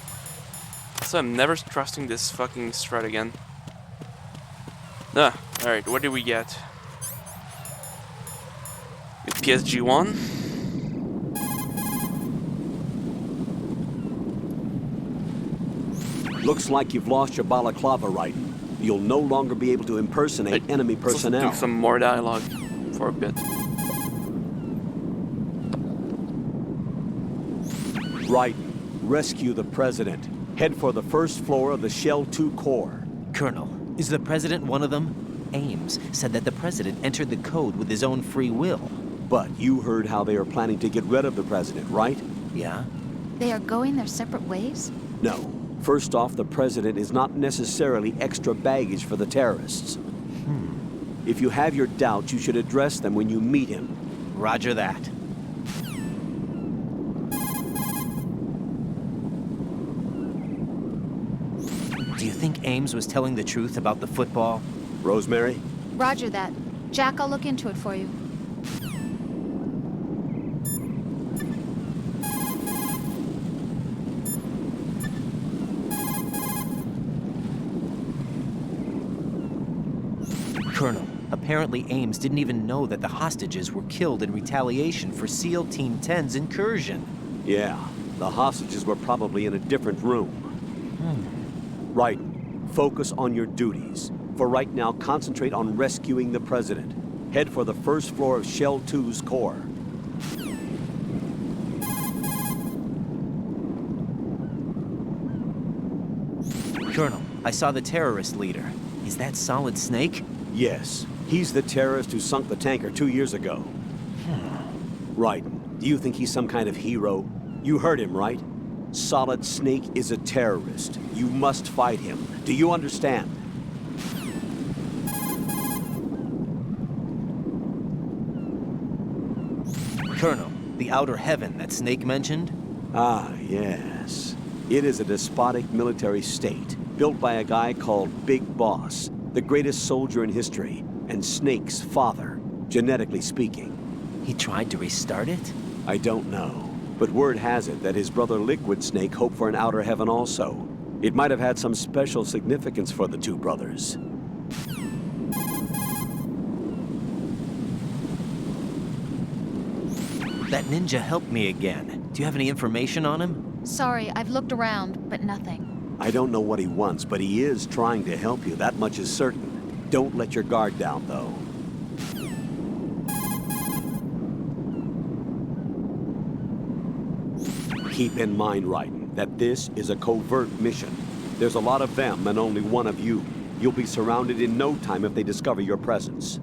So I'm never trusting this fucking strut again. Alright, what do we get? PSG-1? Looks like you've lost your balaclava, Raiden. You'll no longer be able to impersonate enemy personnel. Let's do some more dialogue for a bit. Raiden, rescue the President. Head for the first floor of the Shell 2 core. Colonel, is the President one of them? Ames said that the President entered the code with his own free will. But you heard how they are planning to get rid of the President, right? Yeah? They are going their separate ways? No. First off, the President is not necessarily extra baggage for the terrorists. If you have your doubts, you should address them when you meet him. Roger that. Do you think Ames was telling the truth about the football? Rosemary? Roger that. Jack, I'll look into it for you. Colonel, apparently Ames didn't even know that the hostages were killed in retaliation for SEAL Team 10's incursion. Yeah, the hostages were probably in a different room. Right. Focus on your duties. For right now, concentrate on rescuing the President. Head for the first floor of Shell 2's core. Colonel, I saw the terrorist leader. Is that Solid Snake? Yes. He's the terrorist who sunk the tanker 2 years ago. Right. Do you think he's some kind of hero? You heard him, right? Solid Snake is a terrorist. You must fight him. Do you understand? Colonel, the outer heaven that Snake mentioned? Ah, yes. It is a despotic military state built by a guy called Big Boss, the greatest soldier in history, and Snake's father, genetically speaking. He tried to restart it? I don't know, but word has it that his brother Liquid Snake hoped for an outer heaven also. It might have had some special significance for the two brothers. That ninja helped me again. Do you have any information on him? Sorry, I've looked around, but nothing. I don't know what he wants, but he is trying to help you. That much is certain. Don't let your guard down, though. Keep in mind, Raiden, that this is a covert mission. There's a lot of them and only one of you. You'll be surrounded in no time if they discover your presence.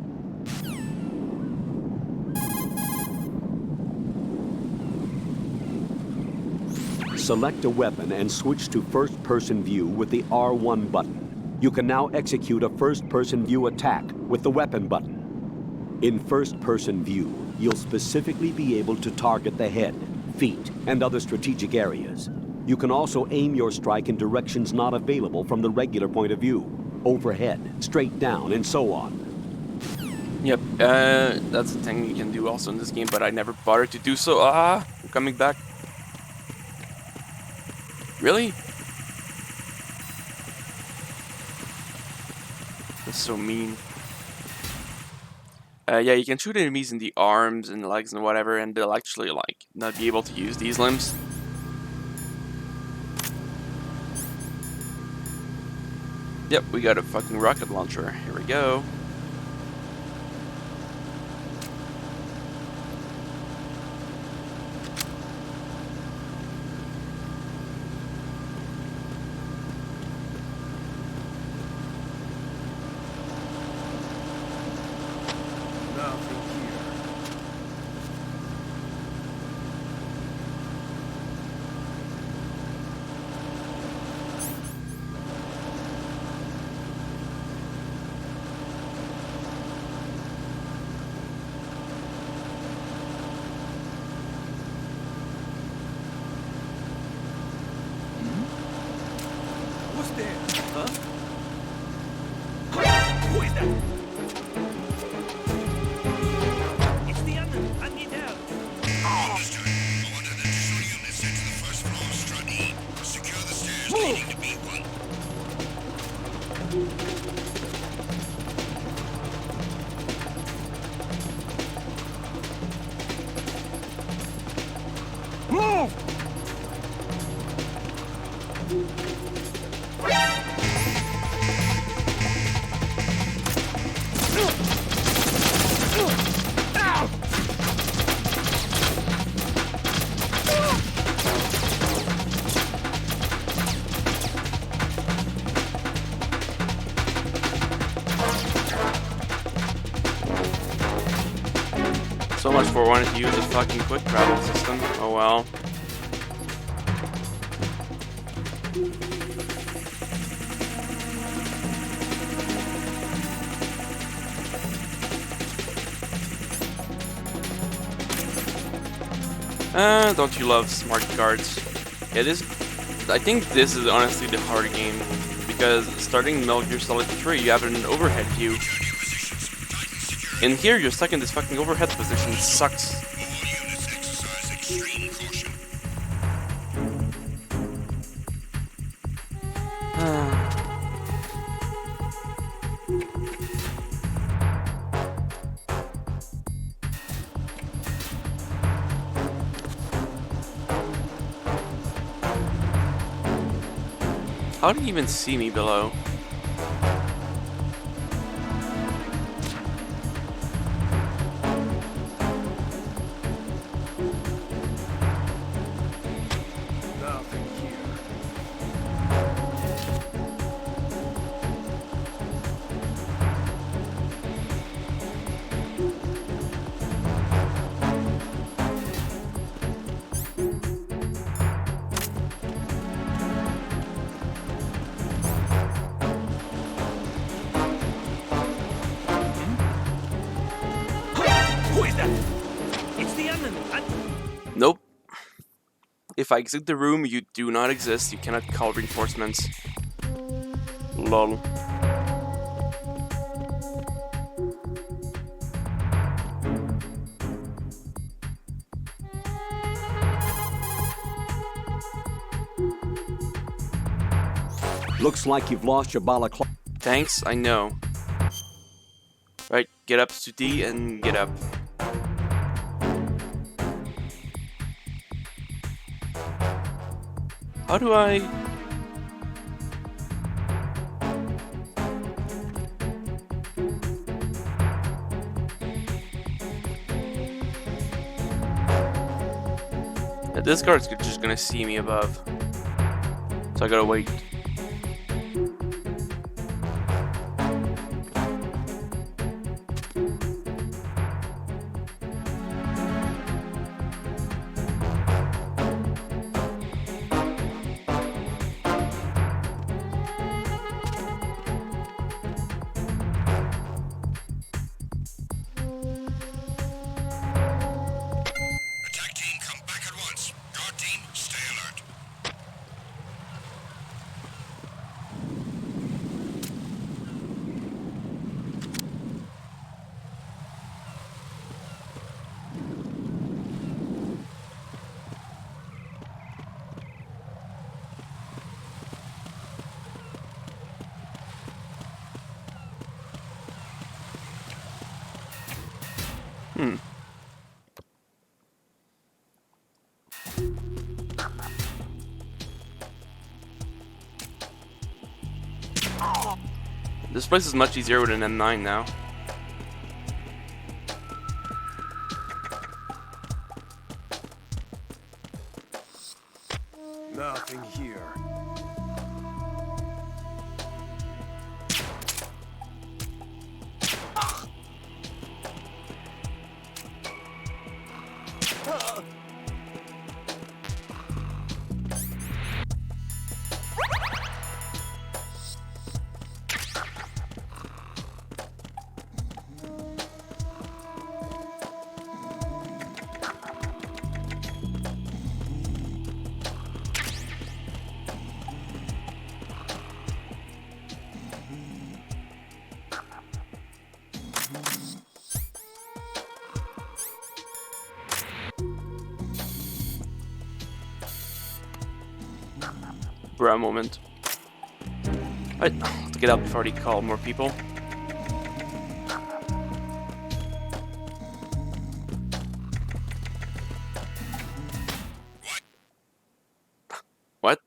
Select a weapon and switch to first-person view with the R1 button. You can now execute a first-person view attack with the weapon button. In first-person view, you'll specifically be able to target the head, feet, and other strategic areas. You can also aim your strike in directions not available from the regular point of view. Overhead, straight down, and so on. Yep, that's a thing you can do also in this game, but I never bothered to do so. I'm coming back. Really? That's so mean. Yeah, you can shoot enemies in the arms and legs and whatever, and they'll actually, like, not be able to use these limbs. Yep, we got a fucking rocket launcher. Here we go. So much for wanting to use a fucking quick travel system. Oh well. Don't you love smart cards? Yeah, I think this is honestly the hard game, because starting Metal Gear Solid 3, you have an overhead view. And here, you're stuck in this fucking overhead position. It sucks. How do you even see me below? if I exit the room, you do not exist. You cannot call reinforcements. Lol. Looks like you've lost your balaclava. Thanks, I know. Right, get up to D and get up. How do I... Yeah, this guard's just gonna see me above. So I gotta wait. This place is much easier with an M9 now. Nothing here. For a moment. I have to get up before they call more people. What?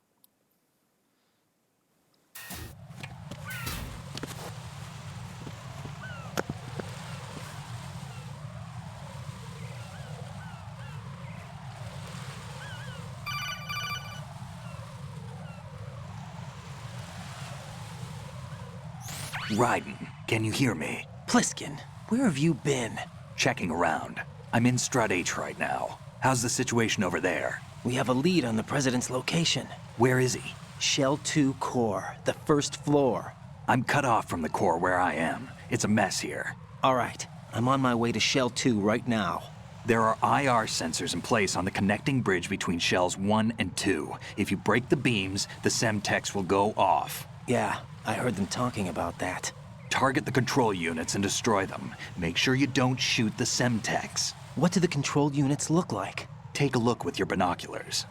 Raiden, can you hear me? Pliskin, where have you been? Checking around. I'm in Strut H right now. How's the situation over there? We have a lead on the President's location. Where is he? Shell 2 core, the first floor. I'm cut off from the core where I am. It's a mess here. All right, I'm on my way to Shell 2 right now. There are IR sensors in place on the connecting bridge between Shells 1 and 2. If you break the beams, the Semtex will go off. Yeah, I heard them talking about that. Target the control units and destroy them. Make sure you don't shoot the Semtex. What do the control units look like? Take a look with your binoculars.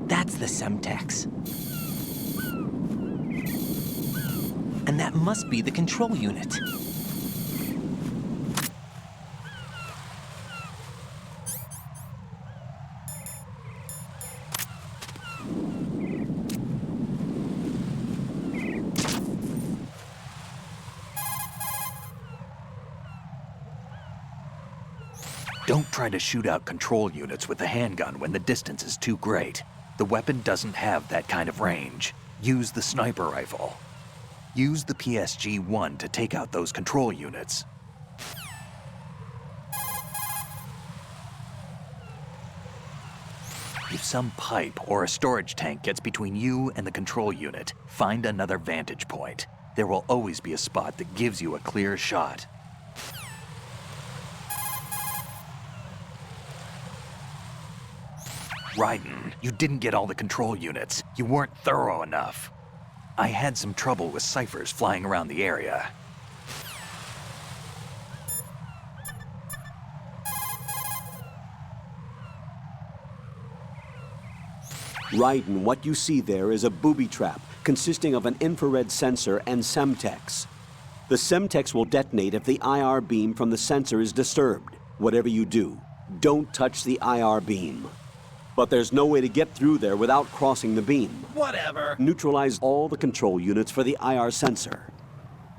That's the Semtex. And that must be the control unit. Don't try to shoot out control units with the handgun when the distance is too great. The weapon doesn't have that kind of range. Use the sniper rifle. Use the PSG-1 to take out those control units. If some pipe or a storage tank gets between you and the control unit, find another vantage point. There will always be a spot that gives you a clear shot. Raiden, you didn't get all the control units. You weren't thorough enough. I had some trouble with ciphers flying around the area. Raiden, what you see there is a booby trap consisting of an infrared sensor and Semtex. The Semtex will detonate if the IR beam from the sensor is disturbed. Whatever you do, don't touch the IR beam. But there's no way to get through there without crossing the beam. Whatever. Neutralize all the control units for the IR sensor.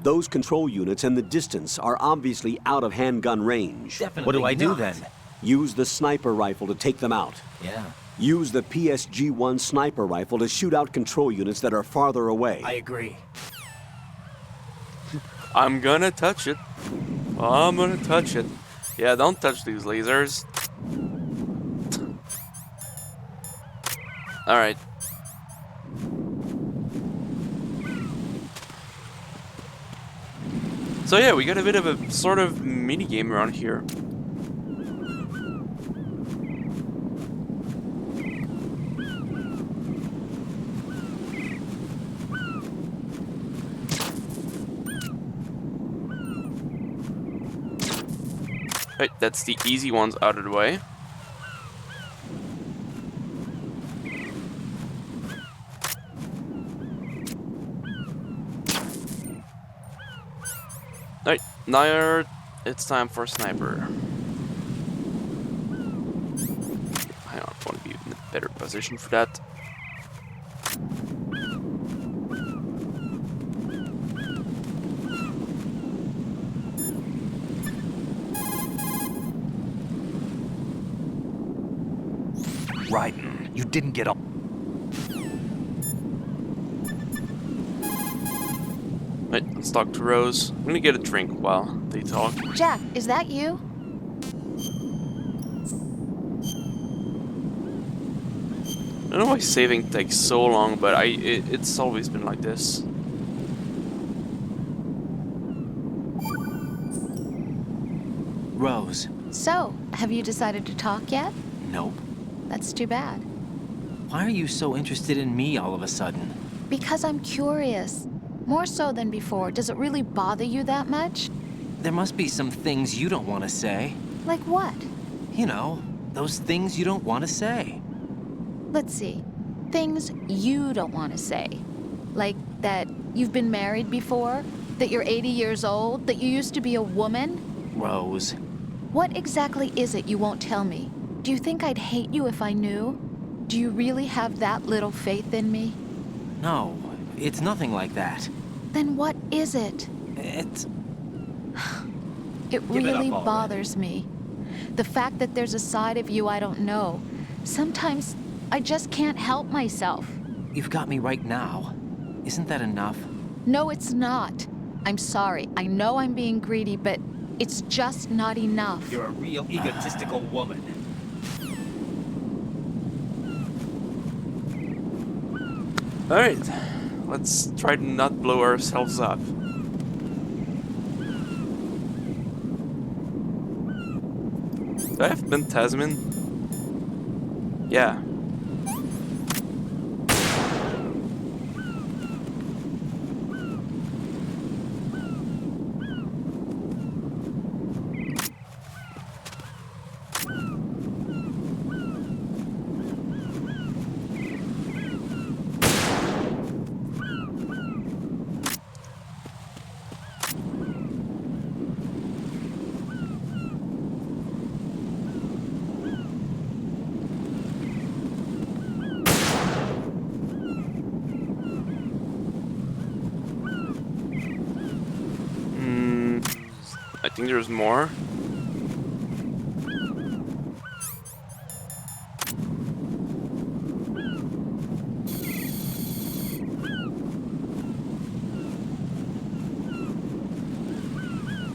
Those control units and the distance are obviously out of handgun range. Definitely what do I do then? Use the sniper rifle to take them out. Yeah. Use the PSG-1 sniper rifle to shoot out control units that are farther away. I agree. I'm gonna touch it. I'm gonna touch it. Yeah, don't touch these lasers. Alright. So yeah, we got a bit of a sort of mini game around here. Right, that's the easy ones out of the way. Alright, now it's time for sniper. Hang on, I want to be in a better position for that. Raiden, you didn't get all... Right, let's talk to Rose. I'm gonna get a drink while they talk. Jack, is that you? I don't know why saving takes so long, but it's always been like this. Rose. So, have you decided to talk yet? Nope. That's too bad. Why are you so interested in me all of a sudden? Because I'm curious. More so than before. Does it really bother you that much? There must be some things you don't want to say. Like what? You know, those things you don't want to say. Let's see. Things you don't want to say. Like that you've been married before? That you're 80 years old? That you used to be a woman? Rose. What exactly is it you won't tell me? Do you think I'd hate you if I knew? Do you really have that little faith in me? No, it's nothing like that. Then what is it? It really bothers me. The fact that there's a side of you I don't know. Sometimes I just can't help myself. You've got me right now. Isn't that enough? No, it's not. I'm sorry. I know I'm being greedy, but it's just not enough. You're a real egotistical woman. Alright, let's try to not blow ourselves up. Do I have been Tasman? Yeah. I think there's more.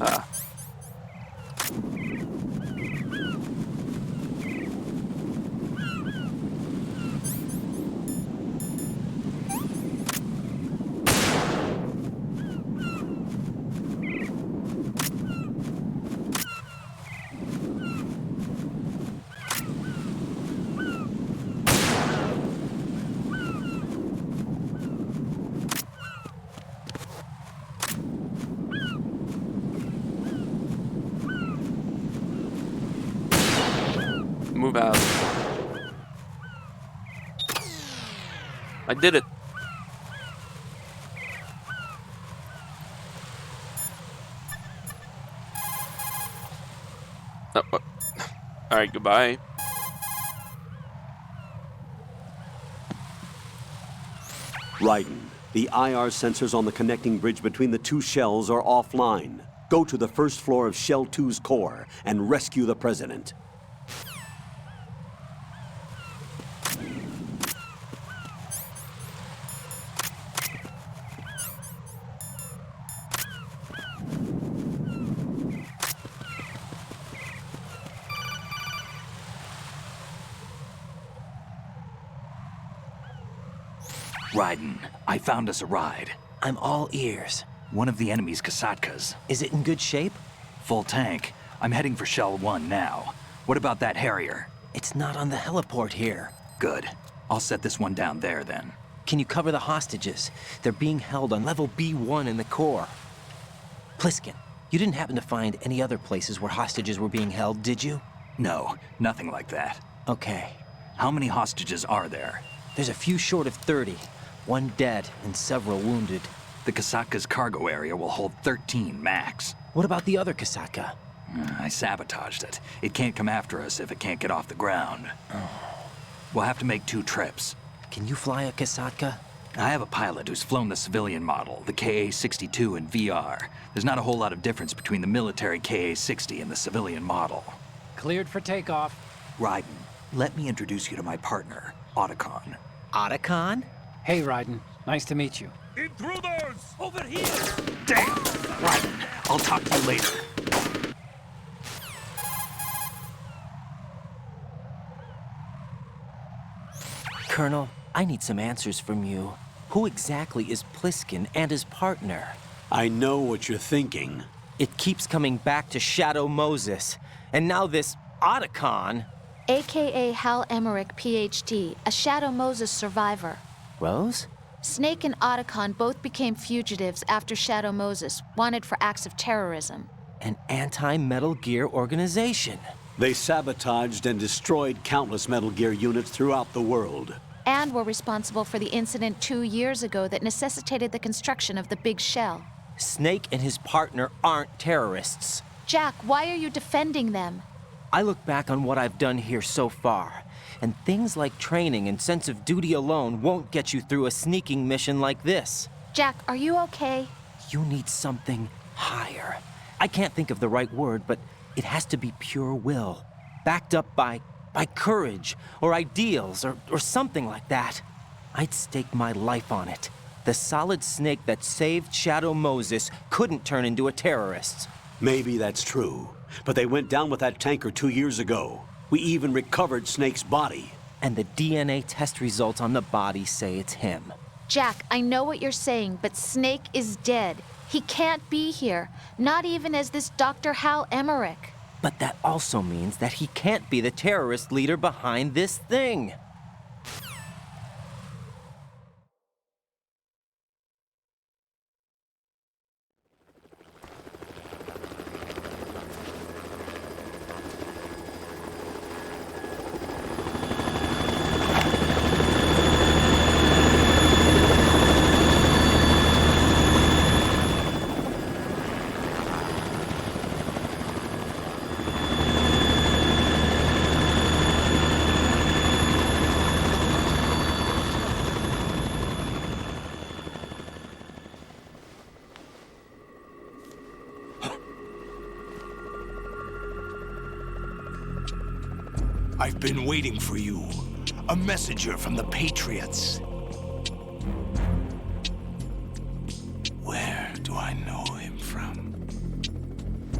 Ah. Move out. I did it. Oh, alright, goodbye. Raiden, the IR sensors on the connecting bridge between the two shells are offline. Go to the first floor of Shell 2's core and rescue the President. Raiden, I found us a ride. I'm all ears. One of the enemy's Kasatkas. Is it in good shape? Full tank. I'm heading for Shell 1 now. What about that Harrier? It's not on the heliport here. Good. I'll set this one down there then. Can you cover the hostages? They're being held on level B1 in the core. Pliskin, you didn't happen to find any other places where hostages were being held, did you? No, nothing like that. Okay. How many hostages are there? There's a few short of 30. One dead and several wounded. The Kasatka's cargo area will hold 13 max. What about the other Kasaka? I sabotaged it. It can't come after us if it can't get off the ground. We'll have to make 2 trips. Can you fly a Kasaka? I have a pilot who's flown the civilian model, the KA-62 in VR. There's not a whole lot of difference between the military KA-60 and the civilian model. Cleared for takeoff. Raiden, let me introduce you to my partner, Otacon. Otacon? Hey, Raiden. Nice to meet you. Intruders! Over here! Damn! Raiden, I'll talk to you later. Colonel, I need some answers from you. Who exactly is Pliskin and his partner? I know what you're thinking. It keeps coming back to Shadow Moses. And now this Otacon. AKA Hal Emmerich, PhD, a Shadow Moses survivor. Rose? Snake and Otacon both became fugitives after Shadow Moses, wanted for acts of terrorism. An anti-Metal Gear organization. They sabotaged and destroyed countless Metal Gear units throughout the world. And were responsible for the incident 2 years ago that necessitated the construction of the Big Shell. Snake and his partner aren't terrorists. Jack, why are you defending them? I look back on what I've done here so far, and things like training and sense of duty alone won't get you through a sneaking mission like this. Jack, are you okay? You need something higher. I can't think of the right word, but it has to be pure will, backed up by courage or ideals or something like that. I'd stake my life on it. The solid snake that saved Shadow Moses couldn't turn into a terrorist. Maybe that's true, but they went down with that tanker 2 years ago. We even recovered Snake's body. And the DNA test results on the body say it's him. Jack, I know what you're saying, but Snake is dead. He can't be here, not even as this Dr. Hal Emmerich. But that also means that he can't be the terrorist leader behind this thing. I've been waiting for you. A messenger from the Patriots. Where do I know him from?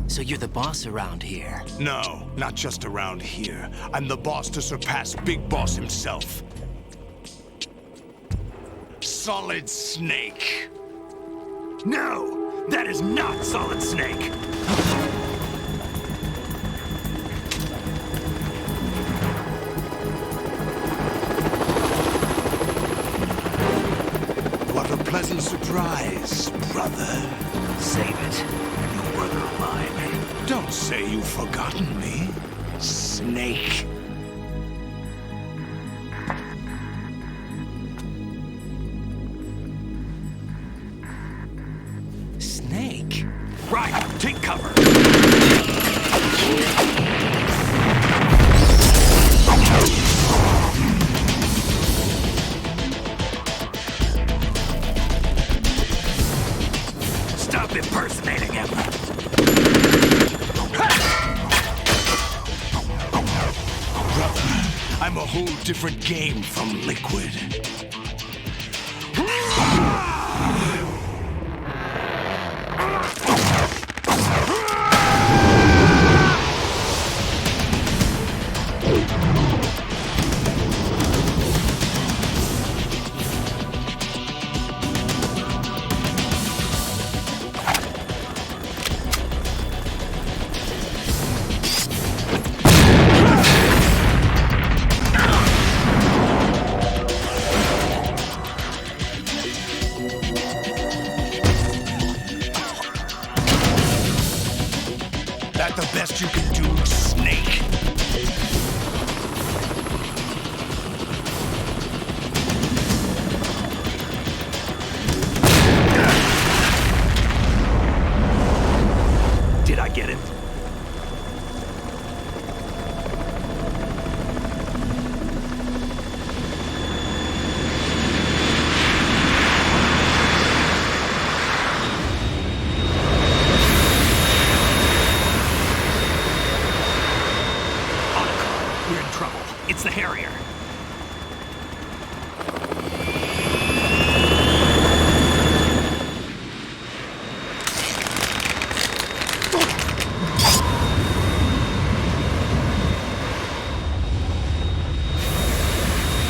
So you're the boss around here? No, not just around here. I'm the boss to surpass Big Boss himself. Solid Snake. No, that is not Solid Snake. Pleasant surprise, brother. Save it. You brother of mine. Don't say you've forgotten me, Snake. whole different game from Liquid. That the best you can do, Snake? Did I get it? We're in trouble. It's the Harrier.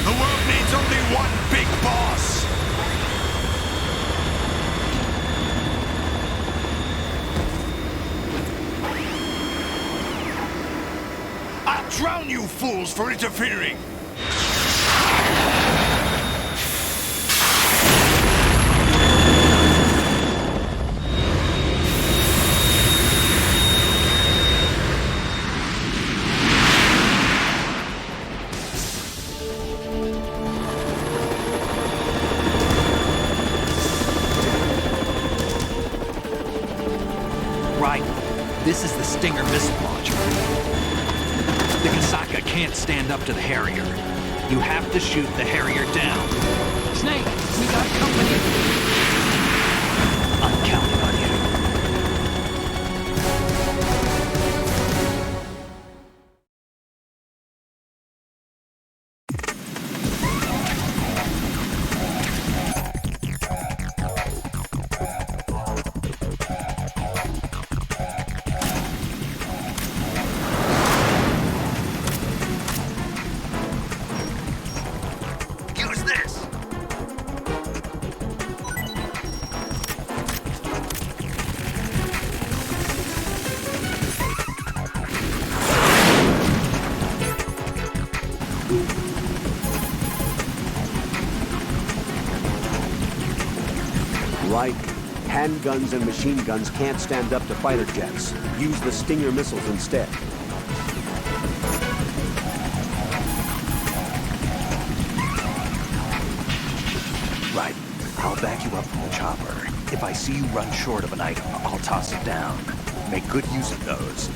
The world needs only one big boss. I'll drown you fools for interfering. Right. This is the Stinger missile launcher. The Kasaka can't stand up to the Harrier. You have to shoot the Harrier down. Snake, we got company. I'm counting on you. Use this! Right. Handguns and machine guns can't stand up to fighter jets. Use the Stinger missiles instead. Right. I'll back you up from the chopper. If I see you run short of an item, I'll toss it down. Make good use of those.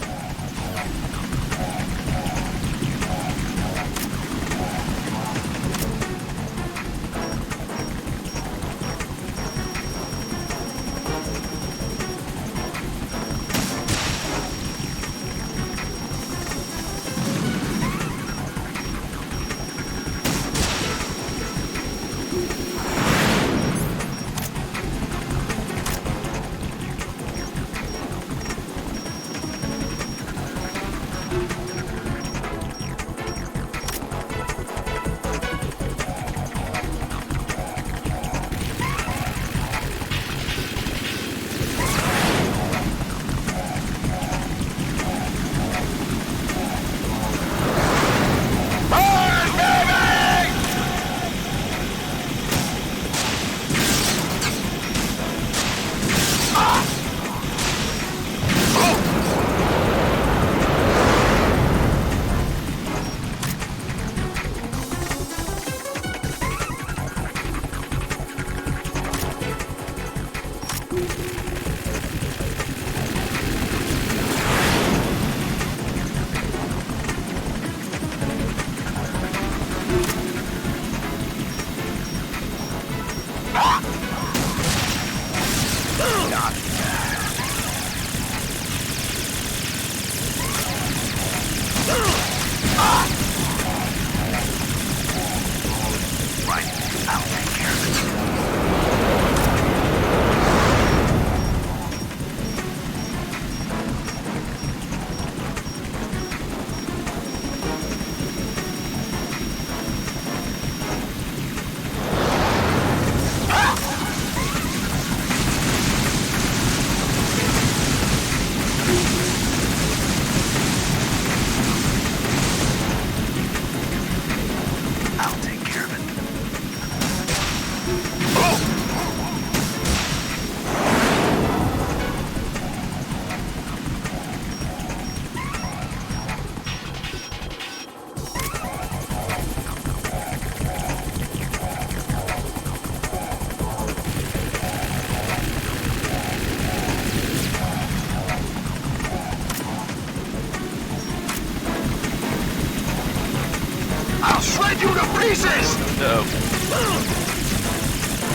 shred you to pieces! Uh-oh.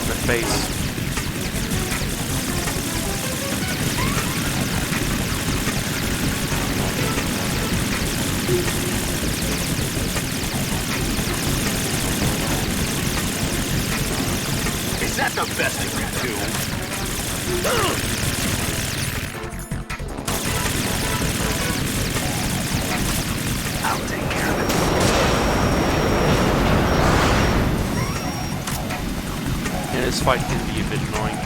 The face. Is that the best you can do? I'll take care of it. Yeah, this fight can be a bit annoying.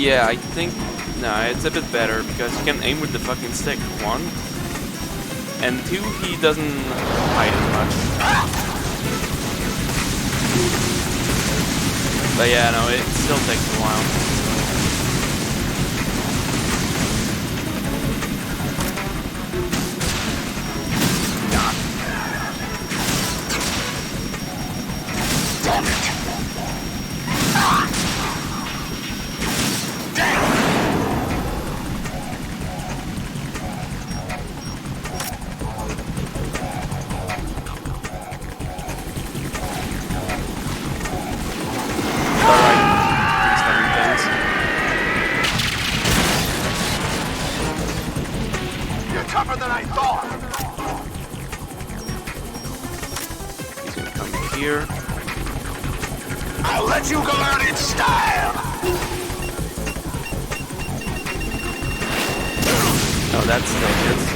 Yeah, I think... Nah, it's a bit better because you can aim with the fucking stick, 1. And 2, he doesn't hide as much. But yeah, no, it still takes a while. Damn it! Tougher than I thought. He's gonna come here. I'll let you go out in style. Oh, that still hits.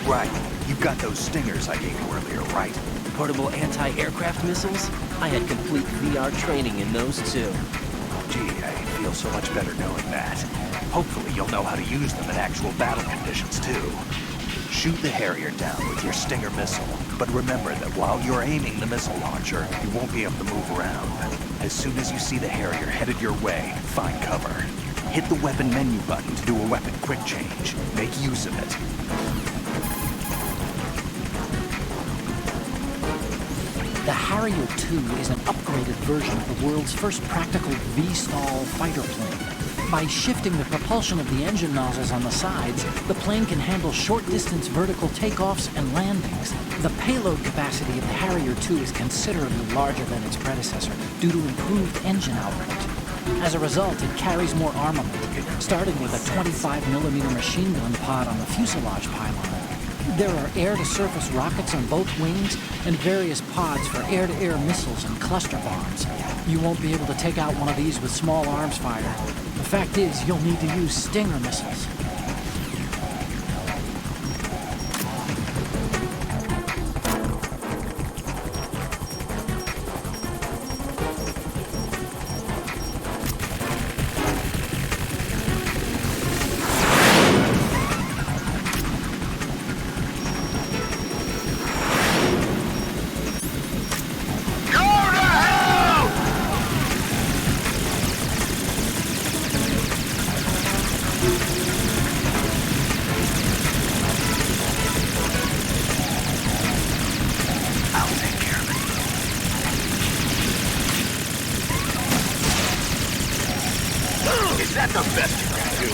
Right. You've got those stingers I gave you earlier, right? Portable anti-aircraft missiles? I had complete VR training in those too. Gee, I feel so much better knowing that. Hopefully you'll know how to use them in actual battle conditions too. Shoot the Harrier down with your Stinger missile, but remember that while you're aiming the missile launcher, you won't be able to move around. As soon as you see the Harrier headed your way, find cover. Hit the weapon menu button to do a weapon quick change. Make use of it. The Harrier 2 is an upgraded version of the world's first practical V-stall fighter plane. By shifting the propulsion of the engine nozzles on the sides, the plane can handle short-distance vertical takeoffs and landings. The payload capacity of the Harrier 2 is considerably larger than its predecessor due to improved engine output. As a result, it carries more armament, starting with a 25mm machine gun pod on the fuselage pylon. There are air-to-surface rockets on both wings and various pods for air-to-air missiles and cluster bombs. You won't be able to take out one of these with small arms fire. The fact is, you'll need to use Stinger missiles. Is that the best you can do?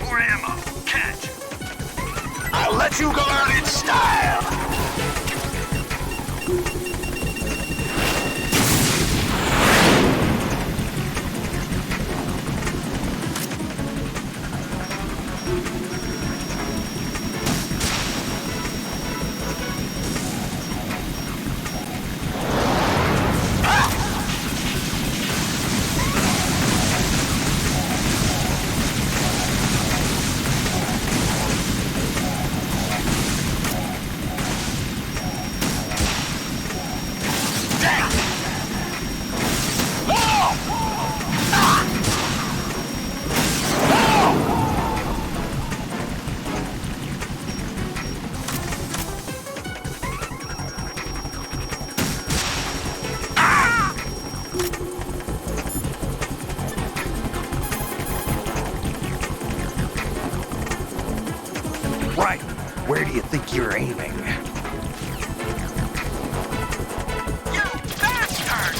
More ammo. Catch. I'll let you go out in style. Right. Where do you think you're aiming? You bastard!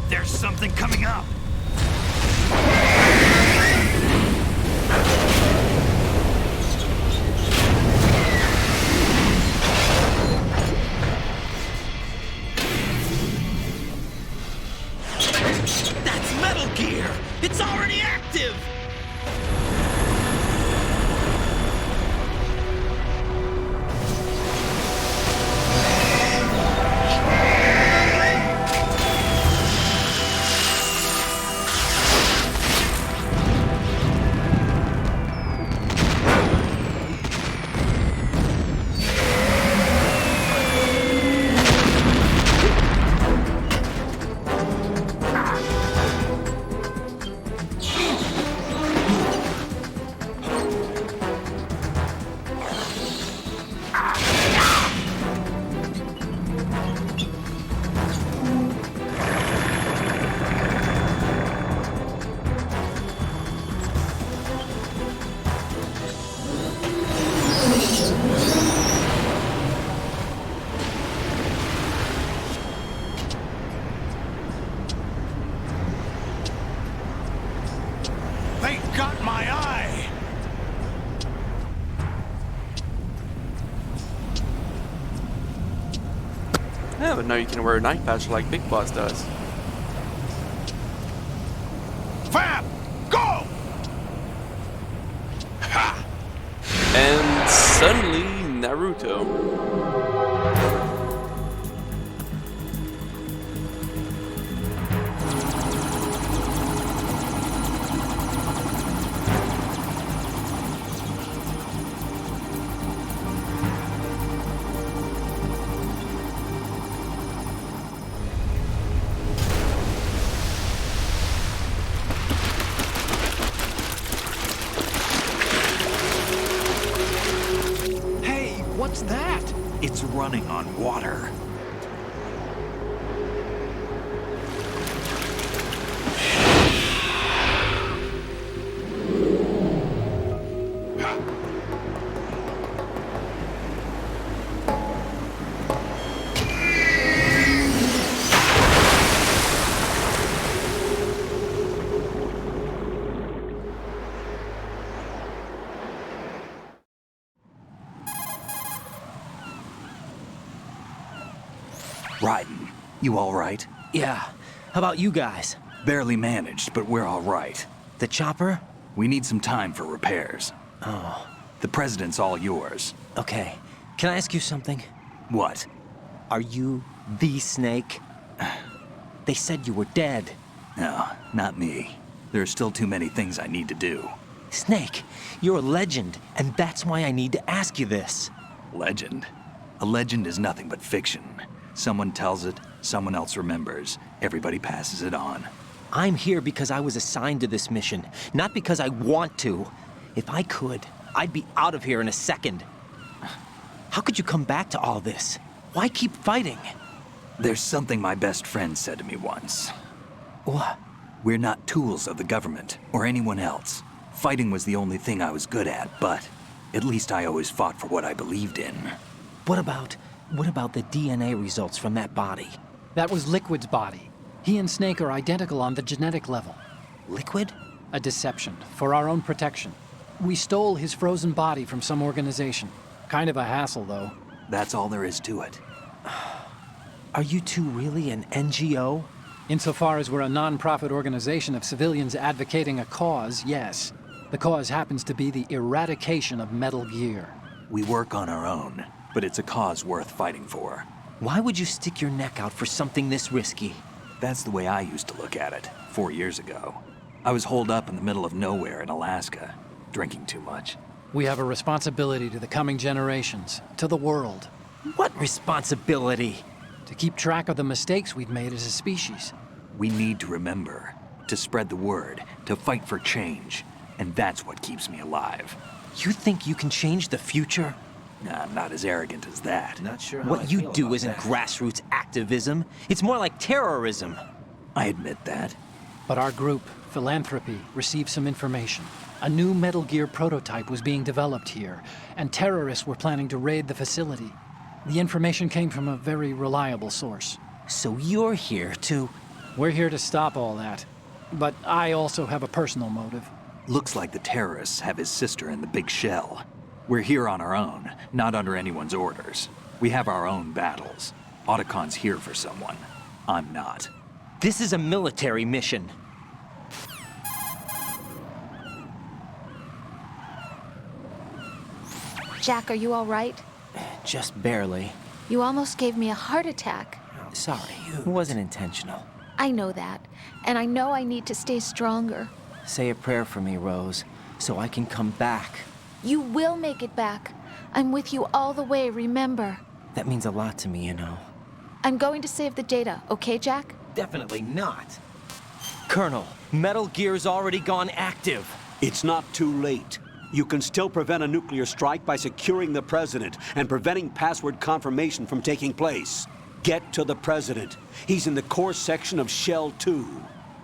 There's something coming up. That's Metal Gear! It's already active! They got my eye! Yeah, but now you can wear a night patch like Big Boss does. Fab! Go! Ha! And suddenly, Naruto. What's that? It's running on water. Raiden, you all right? Yeah. How about you guys? Barely managed, but we're all right. The chopper? We need some time for repairs. Oh. The president's all yours. Okay. Can I ask you something? What? Are you the Snake? They said you were dead. No, not me. There are still too many things I need to do. Snake, you're a legend, and that's why I need to ask you this. Legend? A legend is nothing but fiction. Someone tells it, someone else remembers. Everybody passes it on. I'm here because I was assigned to this mission, not because I want to. If I could, I'd be out of here in a second. How could you come back to all this? Why keep fighting? There's something my best friend said to me once. What? We're not tools of the government or anyone else. Fighting was the only thing I was good at, but at least I always fought for what I believed in. What about the DNA results from that body? That was Liquid's body. He and Snake are identical on the genetic level. Liquid? A deception, for our own protection. We stole his frozen body from some organization. Kind of a hassle, though. That's all there is to it. Are you two really an NGO? Insofar as we're a non-profit organization of civilians advocating a cause, yes. The cause happens to be the eradication of Metal Gear. We work on our own, but it's a cause worth fighting for. Why would you stick your neck out for something this risky? That's the way I used to look at it 4 years ago. I was holed up in the middle of nowhere in Alaska, drinking too much. We have a responsibility to the coming generations, to the world. What responsibility? To keep track of the mistakes we've made as a species. We need to remember, to spread the word, to fight for change. And that's what keeps me alive. You think you can change the future? Nah, I'm not as arrogant as that. Not sure how What you do isn't grassroots activism. It's more like terrorism. I admit that. But our group, Philanthropy, received some information. A new Metal Gear prototype was being developed here, and terrorists were planning to raid the facility. The information came from a very reliable source. So you're here to... We're here to stop all that. But I also have a personal motive. Looks like the terrorists have his sister in the big shell. We're here on our own, not under anyone's orders. We have our own battles. Otacon's here for someone. I'm not. This is a military mission. Jack, are you all right? Just barely. You almost gave me a heart attack. Sorry, it wasn't intentional. I know that, and I know I need to stay stronger. Say a prayer for me, Rose, so I can come back. You will make it back. I'm with you all the way, remember? That means a lot to me, you know. I'm going to save the data, okay, Jack? Definitely not. Colonel, Metal Gear's already gone active. It's not too late. You can still prevent a nuclear strike by securing the President and preventing password confirmation from taking place. Get to the President. He's in the core section of Shell 2.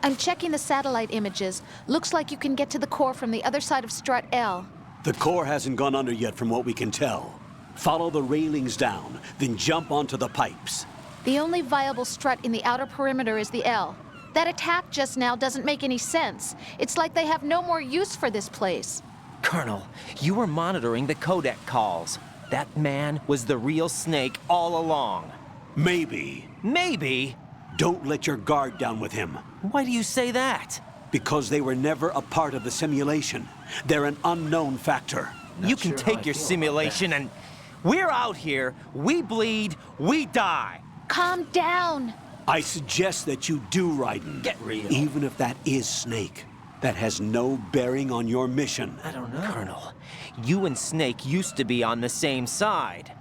I'm checking the satellite images. Looks like you can get to the core from the other side of Strut L. The core hasn't gone under yet from what we can tell. Follow the railings down, then jump onto the pipes. The only viable strut in the outer perimeter is the L. That attack just now doesn't make any sense. It's like they have no more use for this place. Colonel, you were monitoring the codec calls. That man was the real Snake all along. Maybe. Maybe? Don't let your guard down with him. Why do you say that? Because they were never a part of the simulation. They're an unknown factor. You can take your simulation and... We're out here, we bleed, we die. Calm down. I suggest that you do, Raiden. Get real. Even if that is Snake. That has no bearing on your mission. I don't know. Colonel, you and Snake used to be on the same side.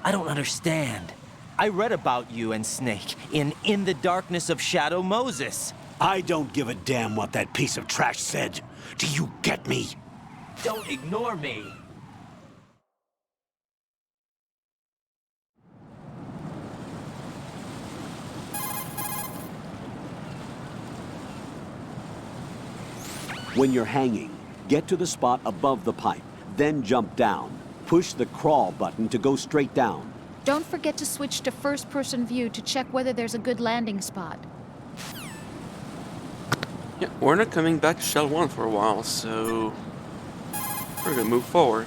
I don't understand. I read about you and Snake in the Darkness of Shadow Moses. I don't give a damn what that piece of trash said. Do you get me? Don't ignore me. When you're hanging, get to the spot above the pipe, then jump down. Push the crawl button to go straight down. Don't forget to switch to first-person view to check whether there's a good landing spot. Yeah, we're not coming back to Shell 1 for a while, so we're gonna move forward.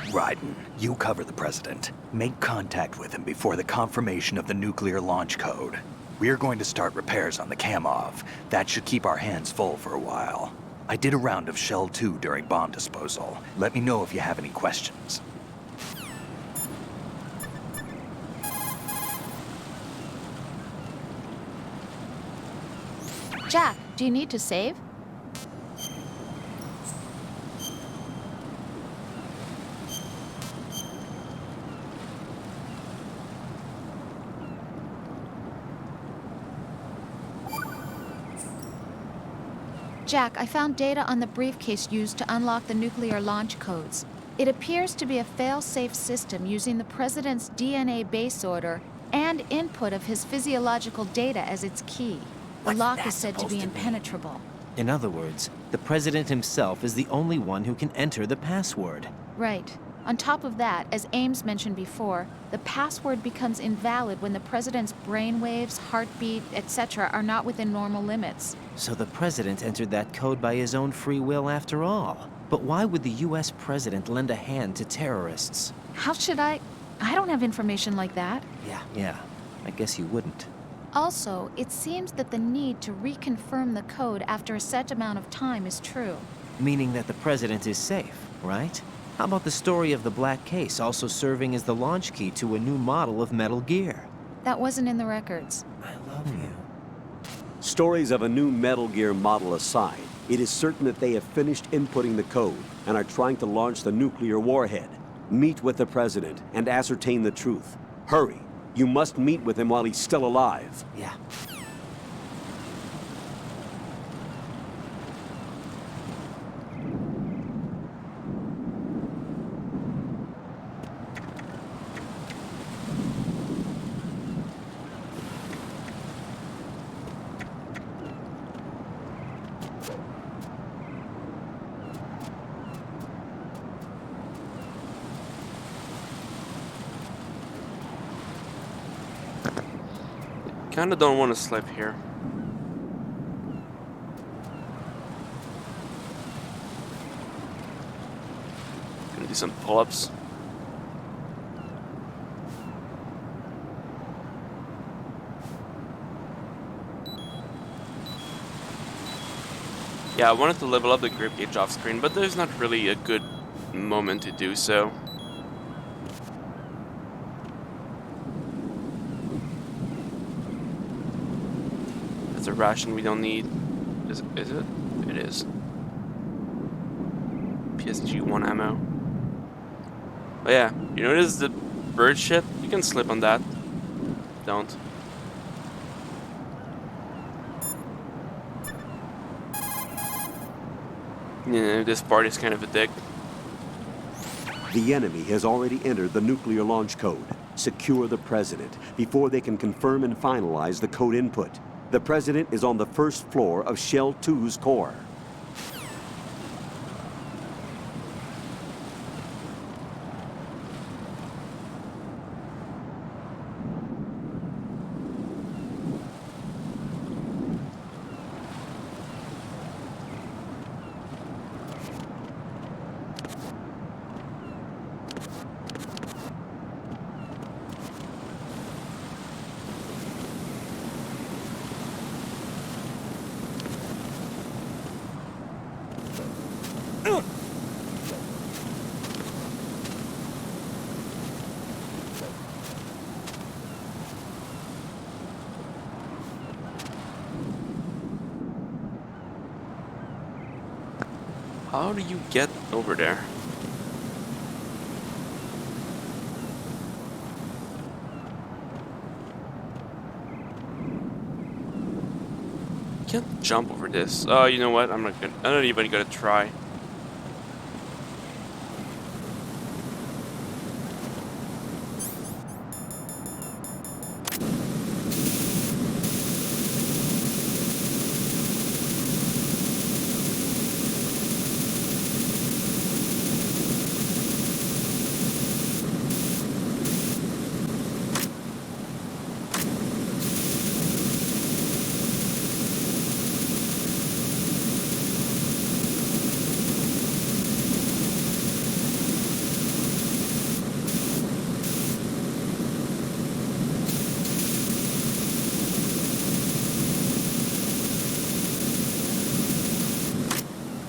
Raiden, you cover the President. Make contact with him before the confirmation of the nuclear launch code. We're going to start repairs on the Kamov. That should keep our hands full for a while. I did a round of Shell 2 during bomb disposal. Let me know if you have any questions. Jack, do you need to save? Jack, I found data on the briefcase used to unlock the nuclear launch codes. It appears to be a fail-safe system using the President's DNA base order and input of his physiological data as its key. The lock is said to be impenetrable. In other words, the President himself is the only one who can enter the password. Right. On top of that, as Ames mentioned before, the password becomes invalid when the President's brainwaves, heartbeat, etc. are not within normal limits. So the President entered that code by his own free will after all. But why would the US President lend a hand to terrorists? How should I don't have information like that. Yeah, I guess you wouldn't. Also, it seems that the need to reconfirm the code after a set amount of time is true. Meaning that the President is safe, right? How about the story of the black case also serving as the launch key to a new model of Metal Gear? That wasn't in the records. I love you. Stories of a new Metal Gear model aside, it is certain that they have finished inputting the code and are trying to launch the nuclear warhead. Meet with the president and ascertain the truth. Hurry. You must meet with him while he's still alive. Yeah. Kinda don't want to slip here. Gonna do some pull-ups. Yeah, I wanted to level up the grip gauge off screen, but there's not really a good moment to do so. That's a ration we don't need. Is it? It is. PSG-1 ammo. But yeah, you notice the bird shit? You can slip on that. Don't. Yeah, this part is kind of a dick. The enemy has already entered the nuclear launch code. Secure the president before they can confirm and finalize the code input. The president is on the first floor of Shell 2's core. How do you get over there? Can't jump over this. Oh, you know what? I'm not even gonna try.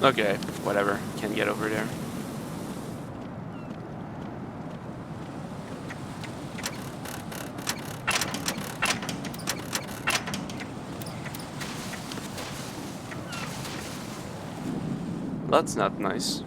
Okay, whatever. Can't get over there. That's not nice.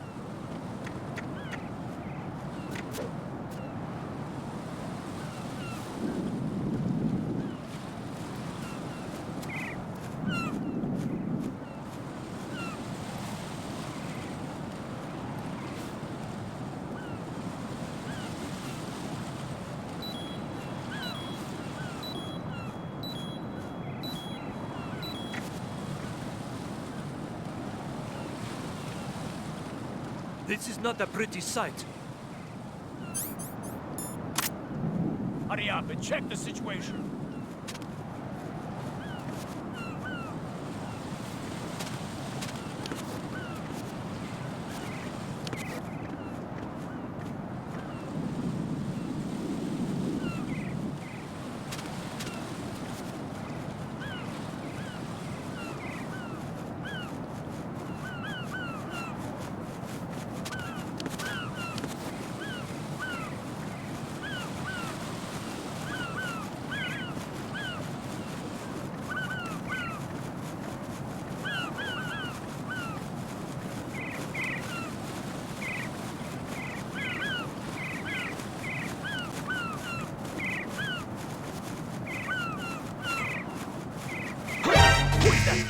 This is not a pretty sight. Hurry up and check the situation.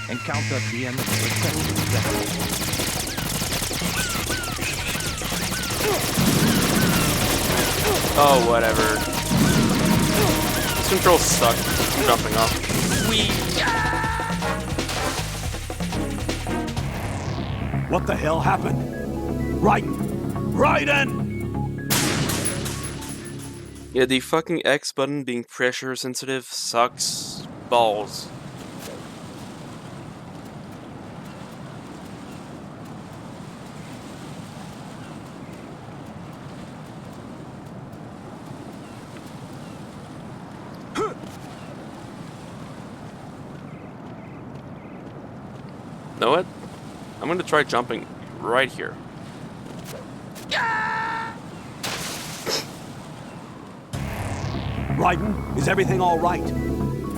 Encounter DM successful. Oh, whatever. This controls suck. I'm jumping off. Whee! What the hell happened? Raiden! Yeah, the fucking X button being pressure sensitive sucks balls. Know what? I'm gonna try jumping right here. Raiden, is everything all right?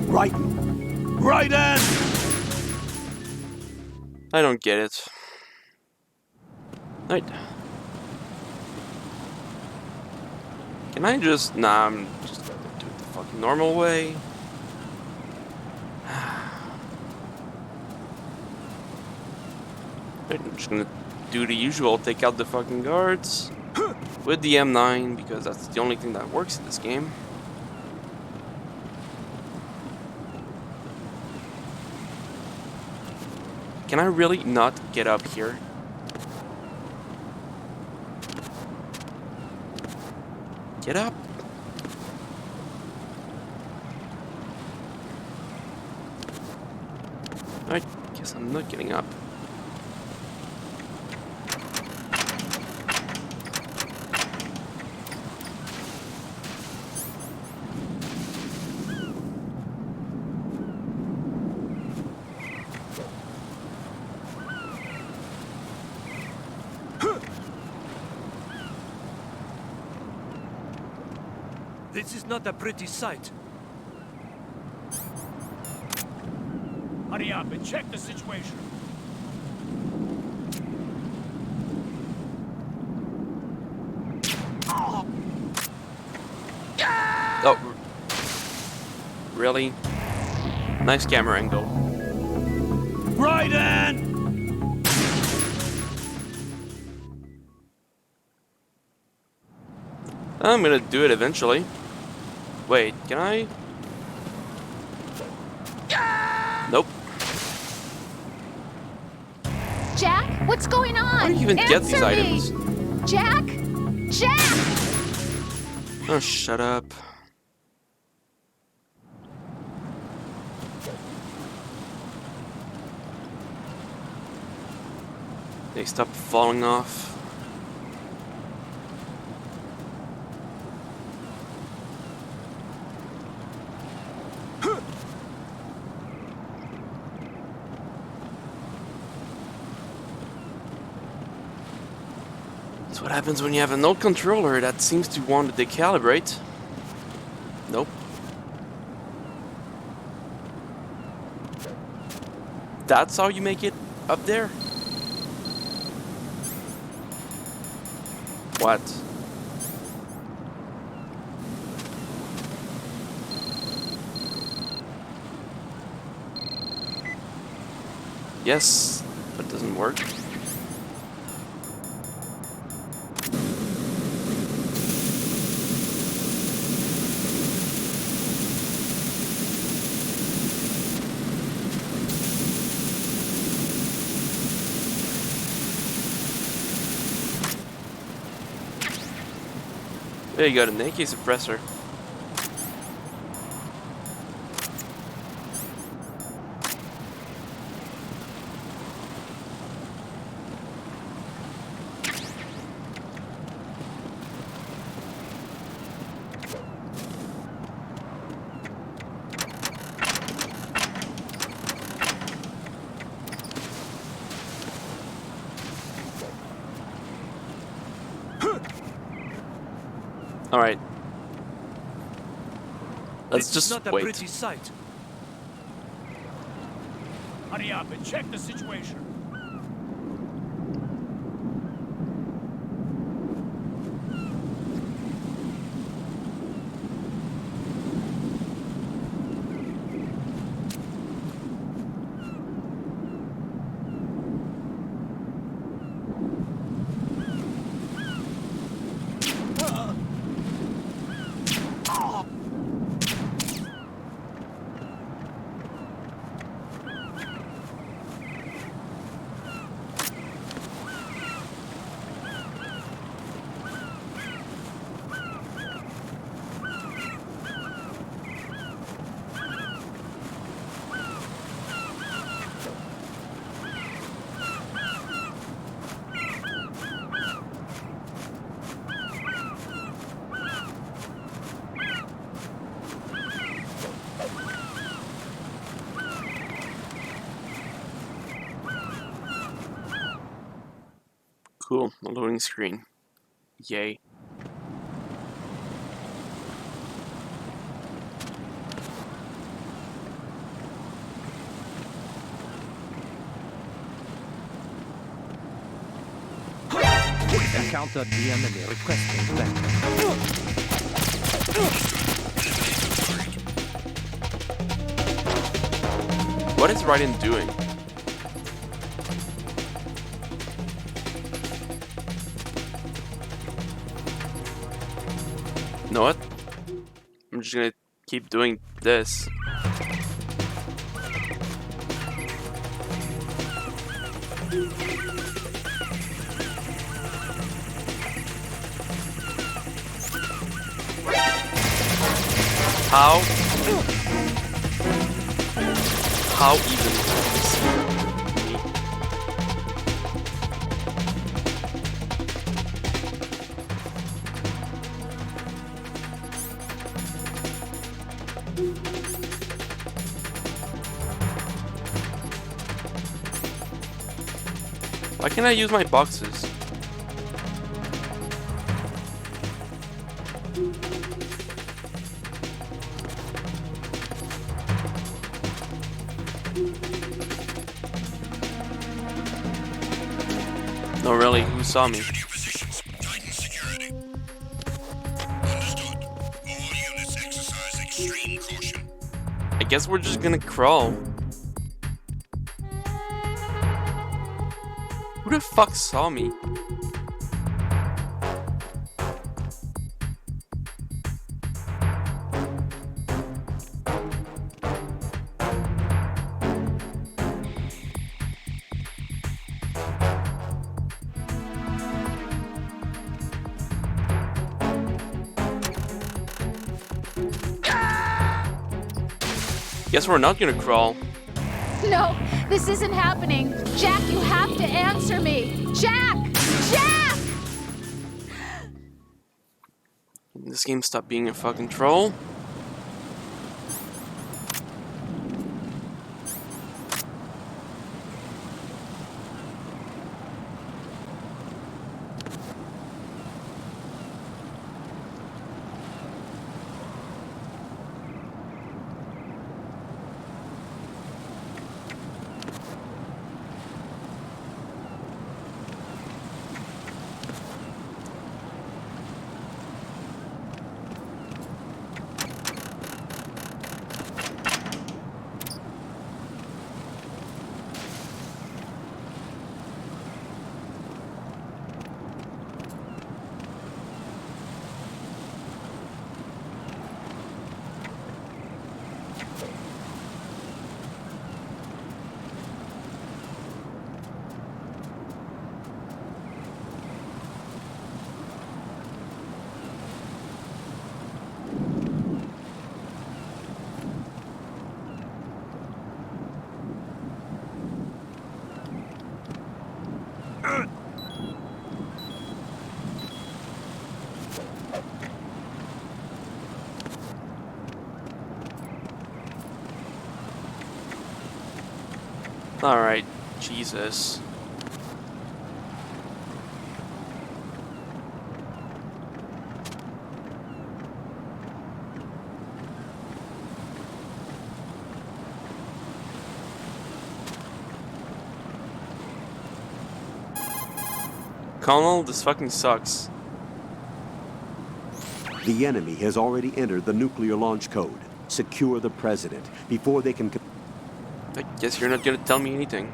Raiden! Raiden! I don't get it. Right. Can I just... Nah, I'm just gonna do it the fucking normal way. Right, I'm just gonna do the usual, take out the fucking guards with the M9, because that's the only thing that works in this game. Can I really not get up here? Get up! I guess I'm not getting up. This is not a pretty sight. Hurry up and check the situation. Oh. Really? Nice camera angle. Raiden! I'm gonna do it eventually. Wait, can I? Nope. Jack, what's going on? How do you even get these Answer me! items? Jack? Jack! Oh, shut up. They stop falling off. That's what happens when you have an old controller that seems to want to decalibrate. Nope. That's how you make it up there? What? Yes, but it doesn't work. There you go, the AK suppressor. All right. Let's just not a wait. pretty sight. Hurry up and check the situation. Cool, a loading screen. Yay. Encountered the enemy requesting backup. What is Raiden doing? You know what? I'm just gonna keep doing this. How even is me? Why can't I use my boxes? No, really, who saw me? I guess we're just gonna crawl. Who the fuck saw me? Guess we're not gonna crawl. No, this isn't happening. Jack, you have to answer me. Jack! Jack! This game stopped being a fucking troll. Alright, Jesus. Colonel, this fucking sucks. The enemy has already entered the nuclear launch code. Secure the president before they can... I guess you're not gonna tell me anything.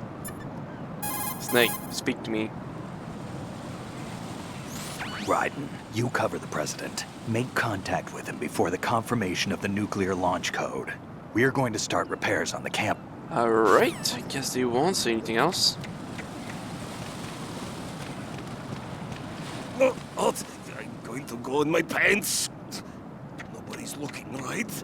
Snake, speak to me. Raiden, you cover the president. Make contact with him before the confirmation of the nuclear launch code. We are going to start repairs on the camp. Alright, I guess they won't say anything else. Oh, I'm going to go in my pants. Nobody's looking, right?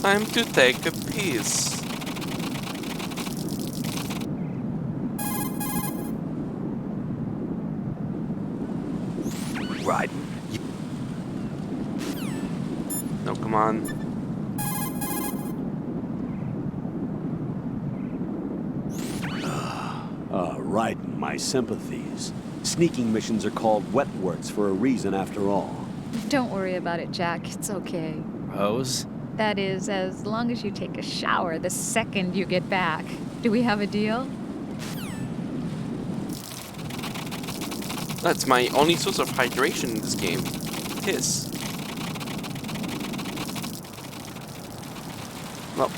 Time to take a piss. Raiden. No, come on. my sympathies. Sneaking missions are called wet works for a reason after all. Don't worry about it, Jack. It's okay. Rose? That is, as long as you take a shower the second you get back. Do we have a deal? That's my only source of hydration in this game. Piss. Well.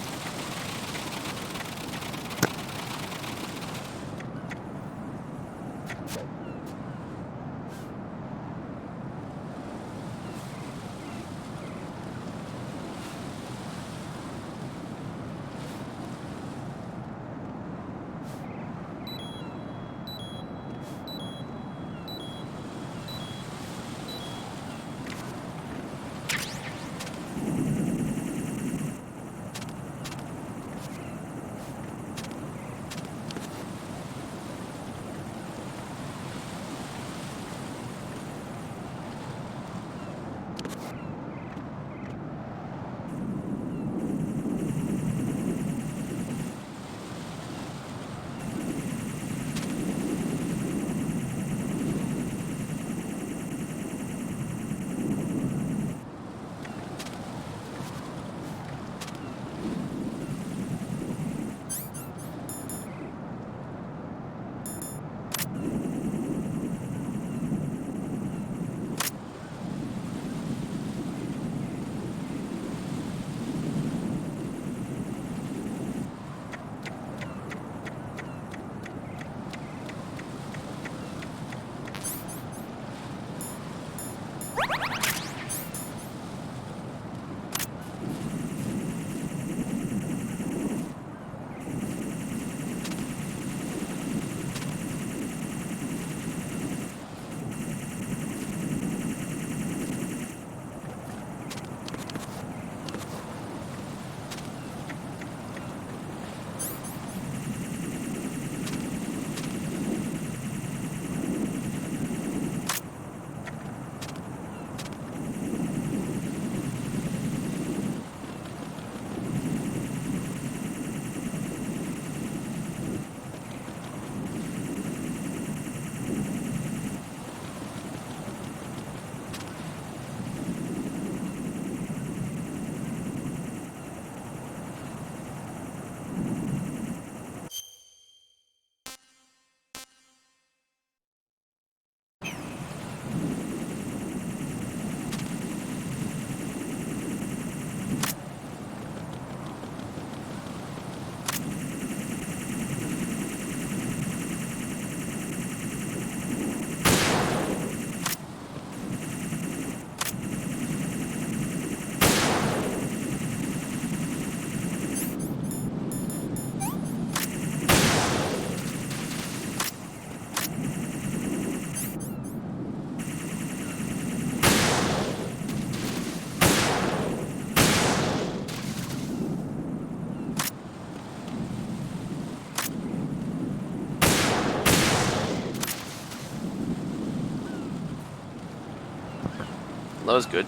That was good.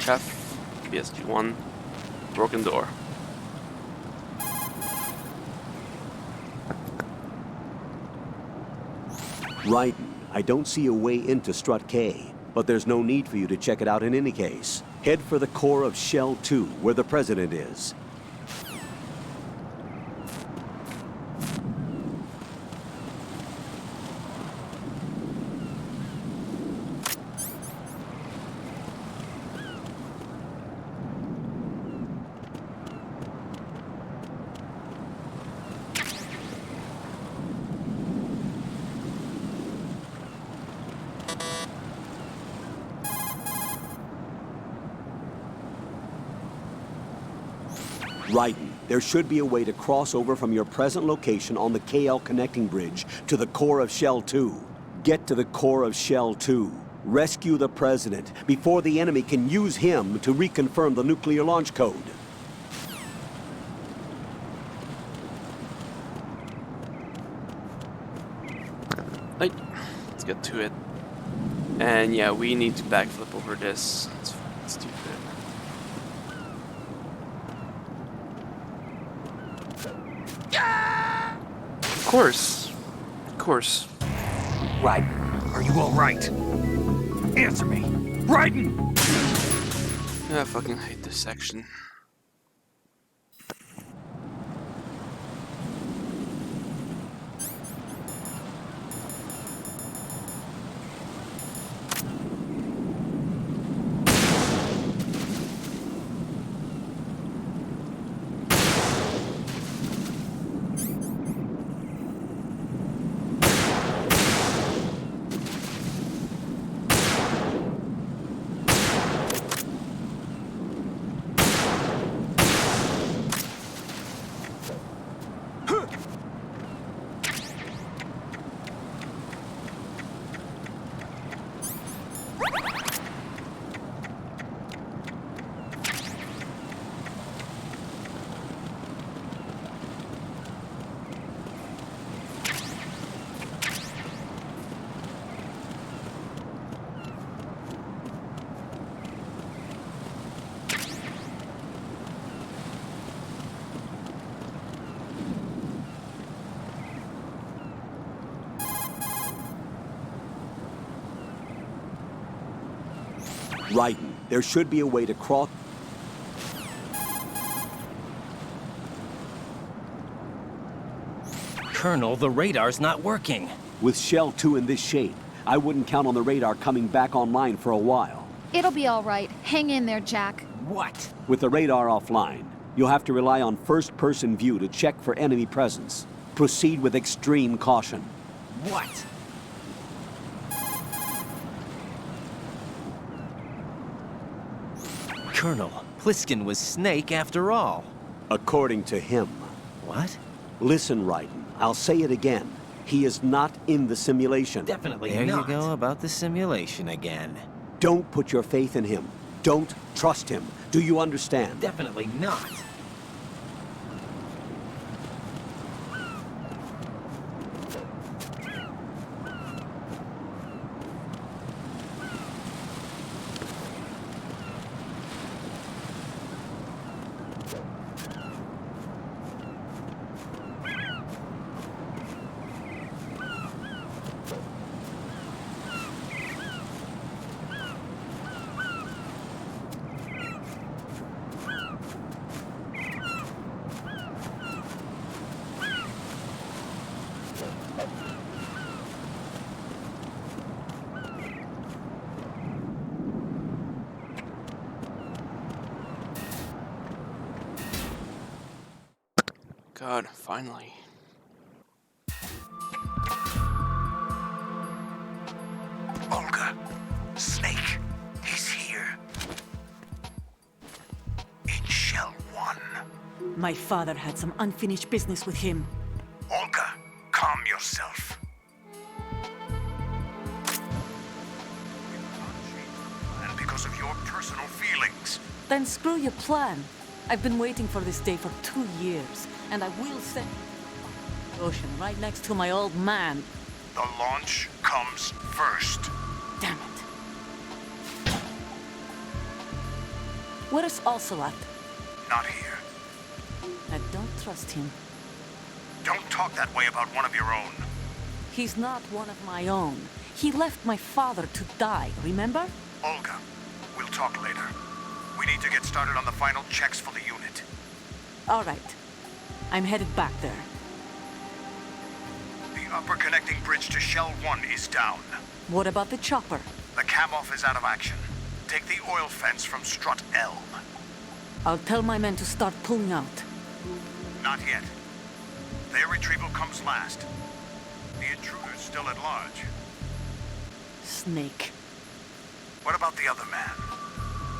Chef, MGS2 broken door. Right. I don't see a way into Strut K, but there's no need for you to check it out in any case. Head for the core of Shell 2, where the President is. Right. There should be a way to cross over from your present location on the KL connecting bridge to the core of Shell 2. Get to the core of Shell 2. Rescue the President before the enemy can use him to reconfirm the nuclear launch code. Right. Let's get to it. And yeah, we need to backflip over this. It's fucking stupid. Ah! course. Of course. Right. Are you all right? Answer me. Raiden! I fucking hate this section. Raiden, there should be a way to cross... Colonel, the radar's not working. With Shell 2 in this shape, I wouldn't count on the radar coming back online for a while. It'll be all right. Hang in there, Jack. What? With the radar offline, you'll have to rely on first-person view to check for enemy presence. Proceed with extreme caution. What? Colonel, Pliskin was Snake after all. According to him. What? Listen, Raiden, I'll say it again. He is not in the simulation. Definitely not. There you go about the simulation again. Don't put your faith in him. Don't trust him. Do you understand? Definitely not. God, finally. Olga, Snake, he's here. In Shell 1. My father had some unfinished business with him. Olga, calm yourself. And because of your personal feelings. Then screw your plan. I've been waiting for this day for 2 years, and I will set ocean right next to my old man. The launch comes first. Damn it. Where's Ocelot? Not here. I don't trust him. Don't talk that way about one of your own. He's not one of my own. He left my father to die, remember? Olga, we'll talk later. We need to get started on the final checks for the unit. All right. I'm headed back there. The upper connecting bridge to Shell 1 is down. What about the chopper? The cam-off is out of action. Take the oil fence from strut L. I'll tell my men to start pulling out. Not yet. Their retrieval comes last. The intruder's still at large. Snake. What about the other man?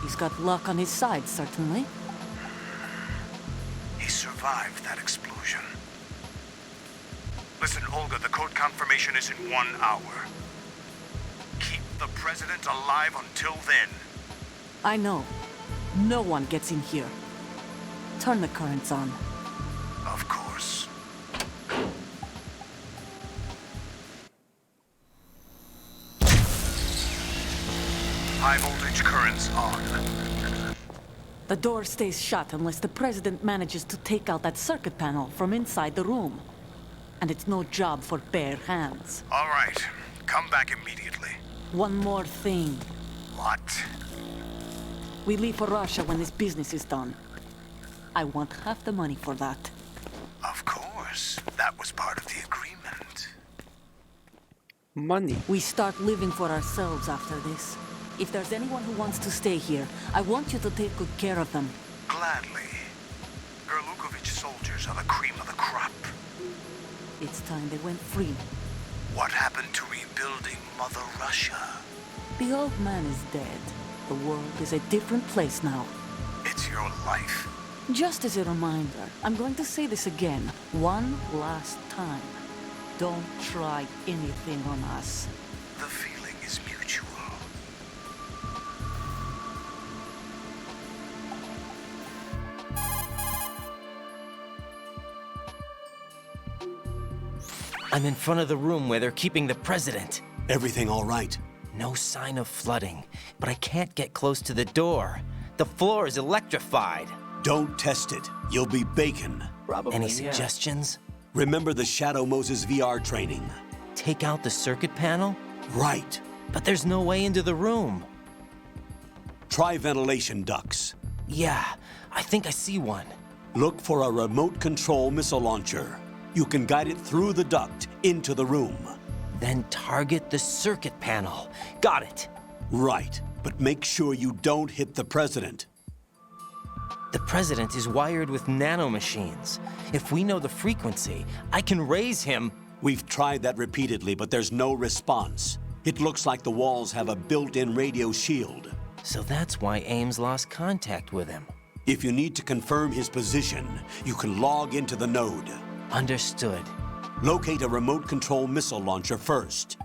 He's got luck on his side, certainly. He survived that explosion. Listen, Olga, the code confirmation is in 1 hour. Keep the president alive until then. I know. No one gets in here. Turn the currents on. Of course. High voltage currents on. The door stays shut unless the president manages to take out that circuit panel from inside the room. and it's no job for bare hands. All right. Come back immediately. One more thing. What? We leave for Russia when this business is done. I want half the money for that. Of course. That was part of the agreement. Money. We start living for ourselves after this. If there's anyone who wants to stay here, I want you to take good care of them. Gladly. Gerlukovich soldiers are the cream of the crop. It's time they went free. What happened to rebuilding Mother Russia? The old man is dead. The world is a different place now. It's your life. Just as a reminder, I'm going to say this again, one last time. Don't try anything on us. The feeling is mutual. I'm in front of the room where they're keeping the president. Everything all right? No sign of flooding, but I can't get close to the door. The floor is electrified. Don't test it. You'll be bacon. Any suggestions? Remember the Shadow Moses VR training. Take out the circuit panel? Right. But there's no way into the room. Try ventilation ducts. Yeah, I think I see one. Look for a remote control missile launcher. You can guide it through the duct into the room. Then target the circuit panel. Got it. Right, but make sure you don't hit the president. The president is wired with nanomachines. If we know the frequency, I can raise him. We've tried that repeatedly, but there's no response. It looks like the walls have a built-in radio shield. So that's why Ames lost contact with him. If you need to confirm his position, you can log into the node. Understood. Locate a remote control missile launcher first.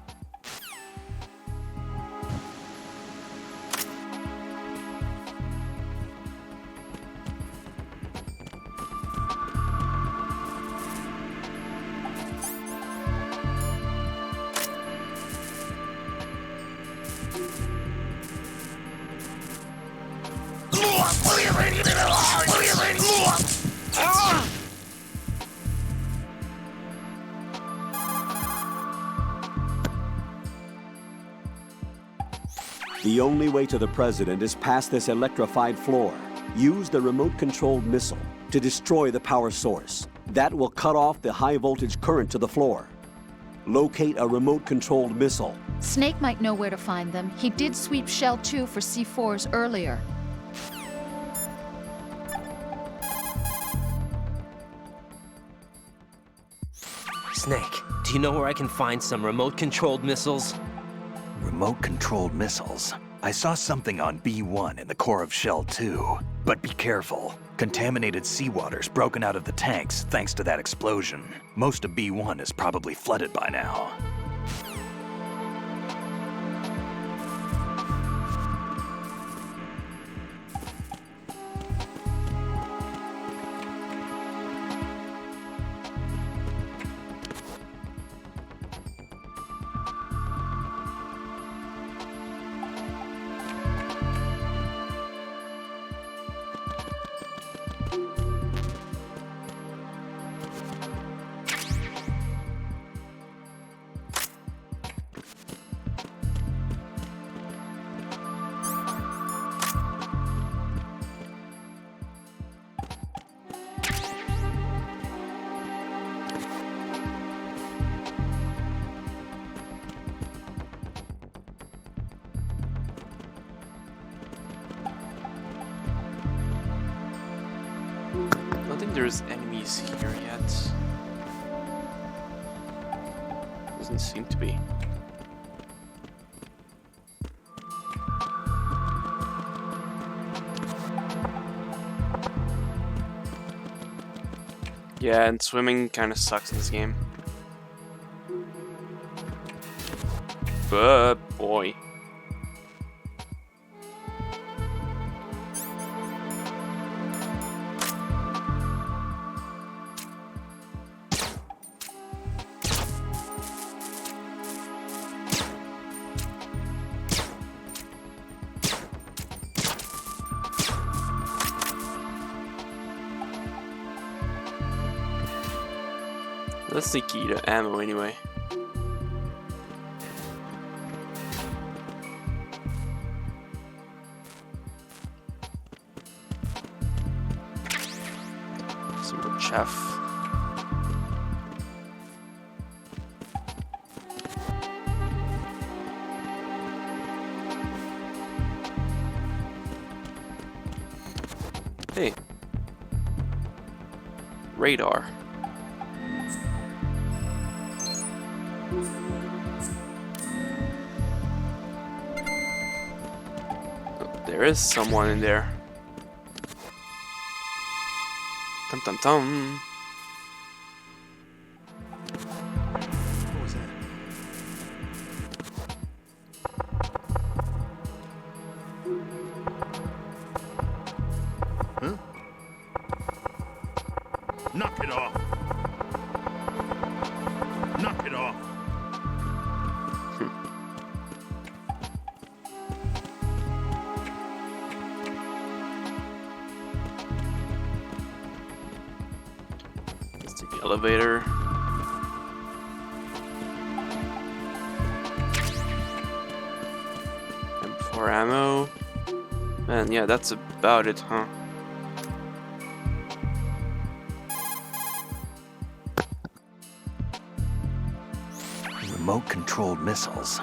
The only way to the president is past this electrified floor. Use the remote-controlled missile to destroy the power source. That will cut off the high-voltage current to the floor. Locate a remote-controlled missile. Snake might know where to find them. He did sweep Shell 2 for C4s earlier. Snake, do you know where I can find some remote-controlled missiles? Remote-controlled missiles. I saw something on B1 in the core of Shell 2. But be careful. Contaminated seawater's broken out of the tanks thanks to that explosion. Most of B1 is probably flooded by now. I don't think there's enemies here yet. Doesn't seem to be. Yeah, and swimming kind of sucks in this game. But boy. That's the key to ammo anyway. Some more chaff. Hey. Radar. Oh, there is someone in there. Tum tum tum. What was that? Huh? Knock it off. Knock it off. Let's take the elevator. M4 ammo. Man, yeah, that's about it, huh? Remote-controlled missiles.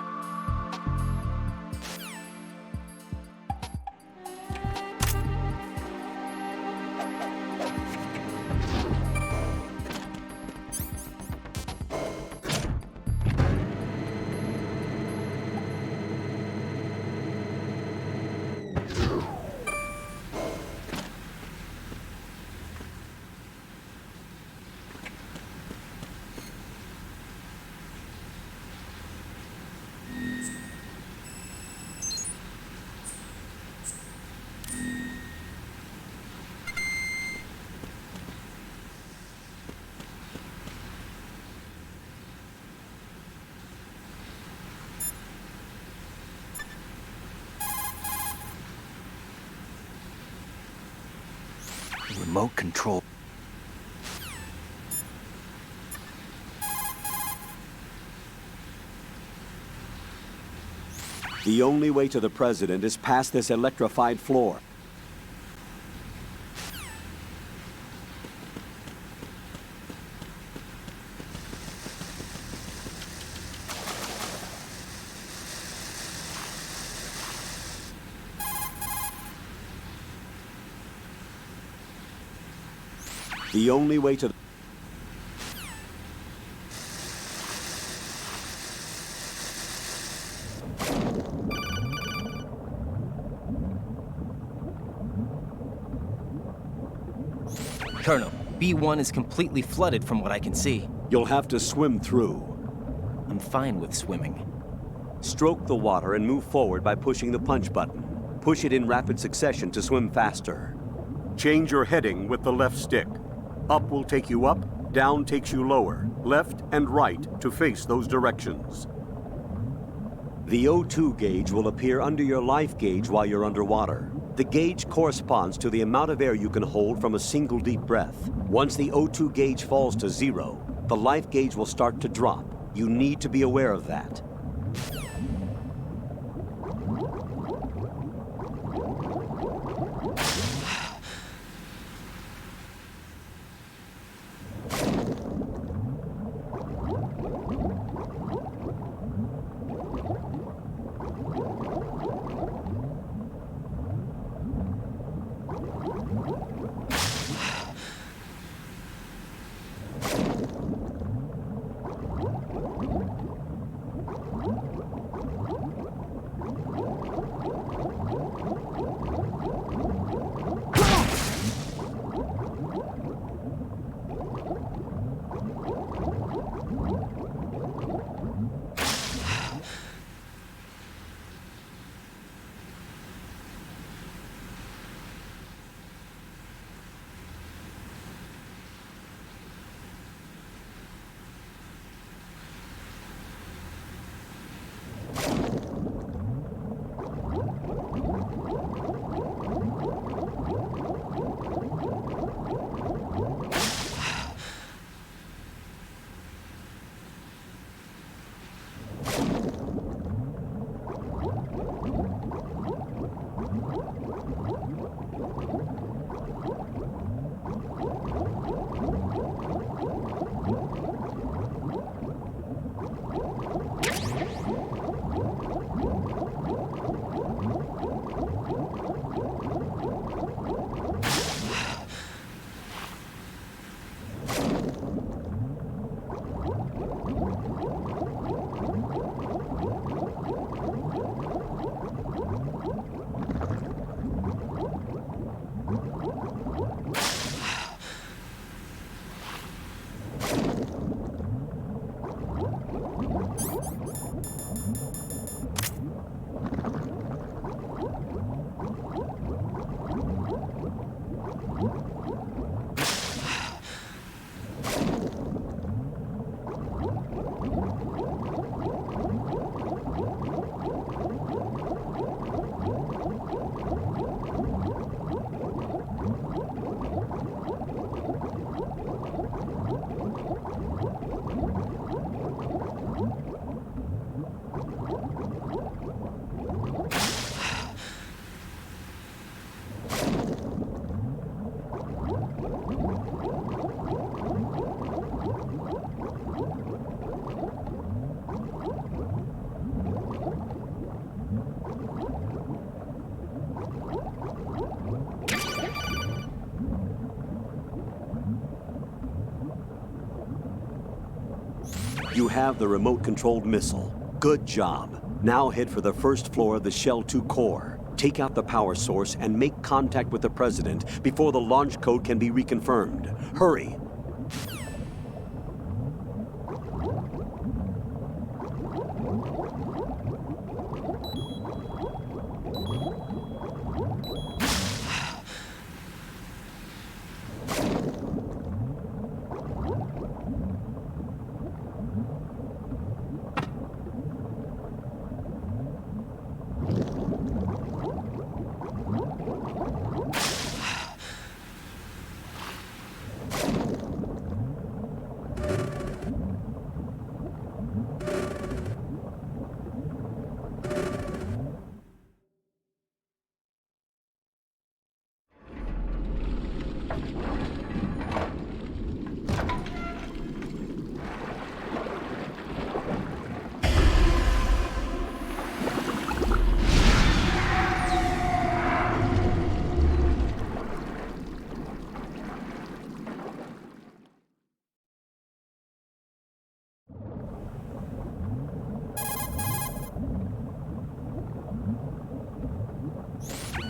Remote control. The only way to the president is past this electrified floor. The only way to... Colonel, B1 is completely flooded from what I can see. You'll have to swim through. I'm fine with swimming. Stroke the water and move forward by pushing the punch button. Push it in rapid succession to swim faster. Change your heading with the left stick. Up will take you up, down takes you lower, left and right to face those directions. The O2 gauge will appear under your life gauge while you're underwater. The gauge corresponds to the amount of air you can hold from a single deep breath. Once the O2 gauge falls to 0, the life gauge will start to drop. You need to be aware of that. You have the remote-controlled missile. Good job. Now head for the first floor of the Shell 2 core. Take out the power source and make contact with the President before the launch code can be reconfirmed. Hurry.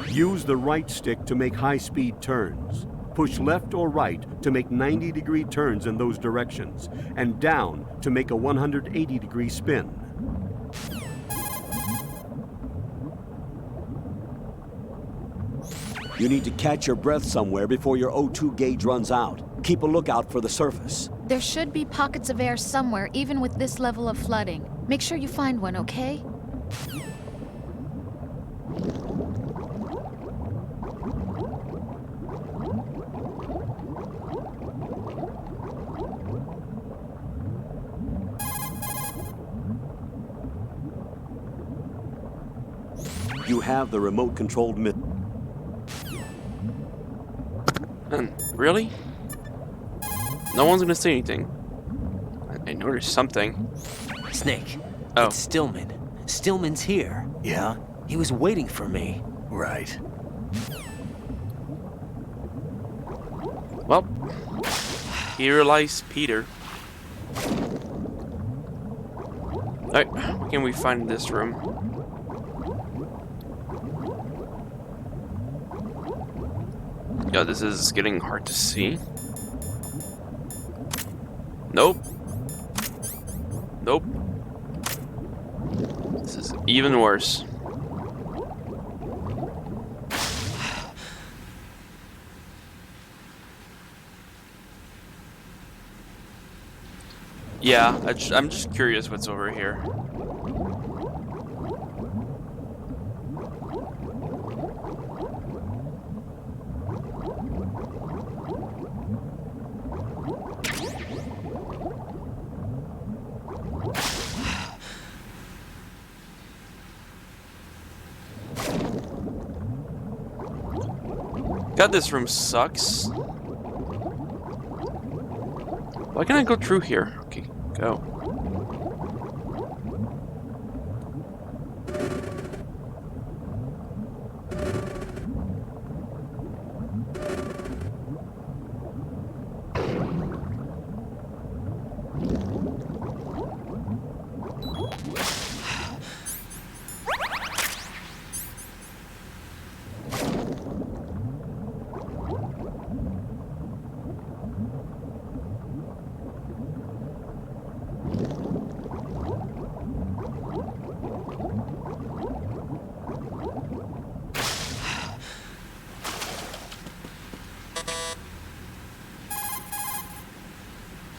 Use the right stick to make high-speed turns. Push left or right to make 90-degree turns in those directions, and down to make a 180-degree spin. You need to catch your breath somewhere before your O2 gauge runs out. Keep a lookout for the surface. There should be pockets of air somewhere, even with this level of flooding. Make sure you find one, okay? You have the remote-controlled Really? No one's gonna say anything. I noticed something. Snake. Oh. It's Stillman. Stillman's here. Yeah? He was waiting for me. Right. Well, here lies Peter. Alright, what can we find in this room? Yeah, this is getting hard to see. Nope. Nope. This is even worse. Yeah, I'm just curious what's over here. God, this room sucks. Why can't I go through here? Okay, go.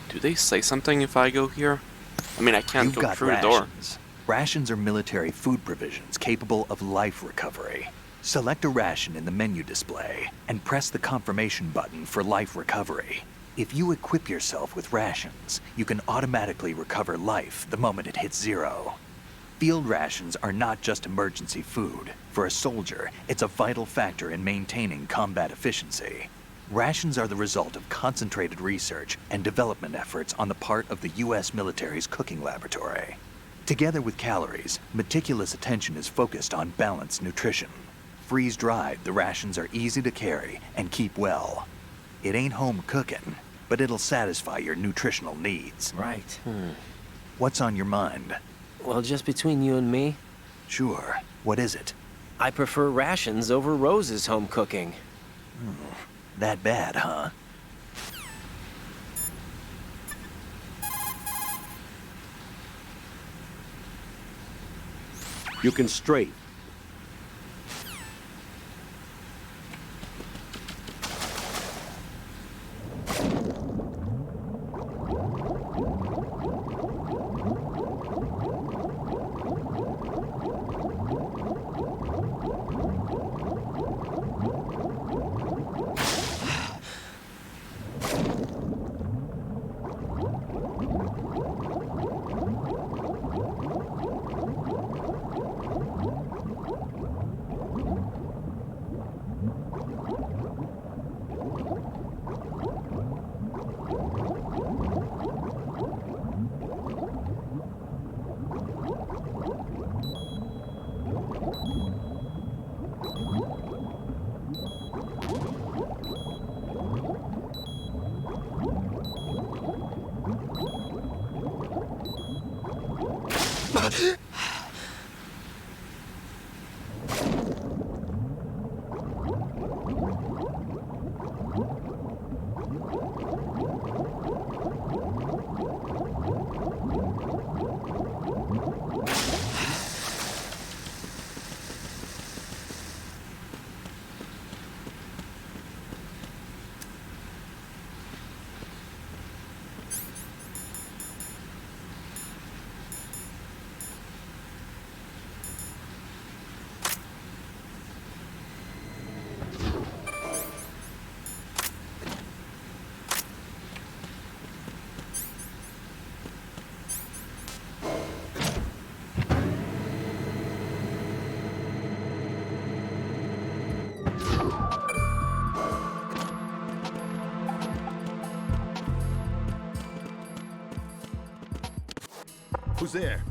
Do they say something if I go here? I mean, I can't go through the door. Rations are military food provisions capable of life recovery. Select a ration in the menu display and press the confirmation button for life recovery. If you equip yourself with rations, you can automatically recover life the moment it hits 0. Field rations are not just emergency food. For a soldier, it's a vital factor in maintaining combat efficiency. Rations are the result of concentrated research and development efforts on the part of the U.S. military's cooking laboratory. Together with calories, meticulous attention is focused on balanced nutrition. Freeze-dried, the rations are easy to carry and keep well. It ain't home cooking, but it'll satisfy your nutritional needs. Right. What's on your mind? Well, just between you and me, Sure. What is it? I prefer rations over Rose's home cooking. That bad, huh? You can straight. Who's there?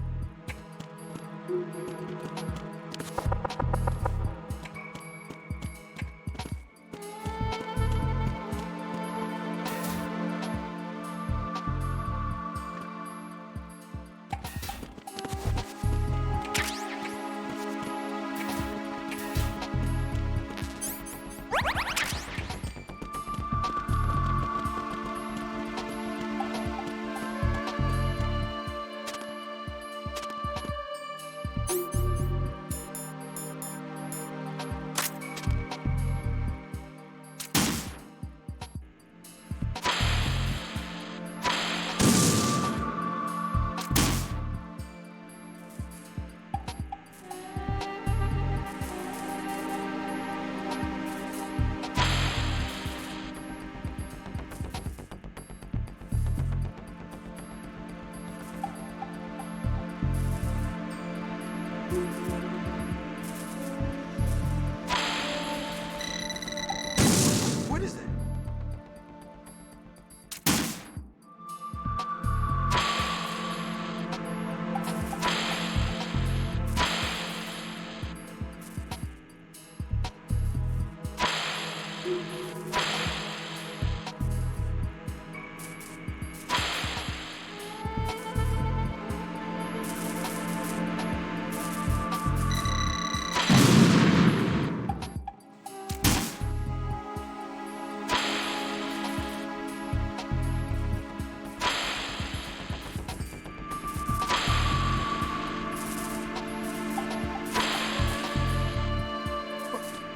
What is that?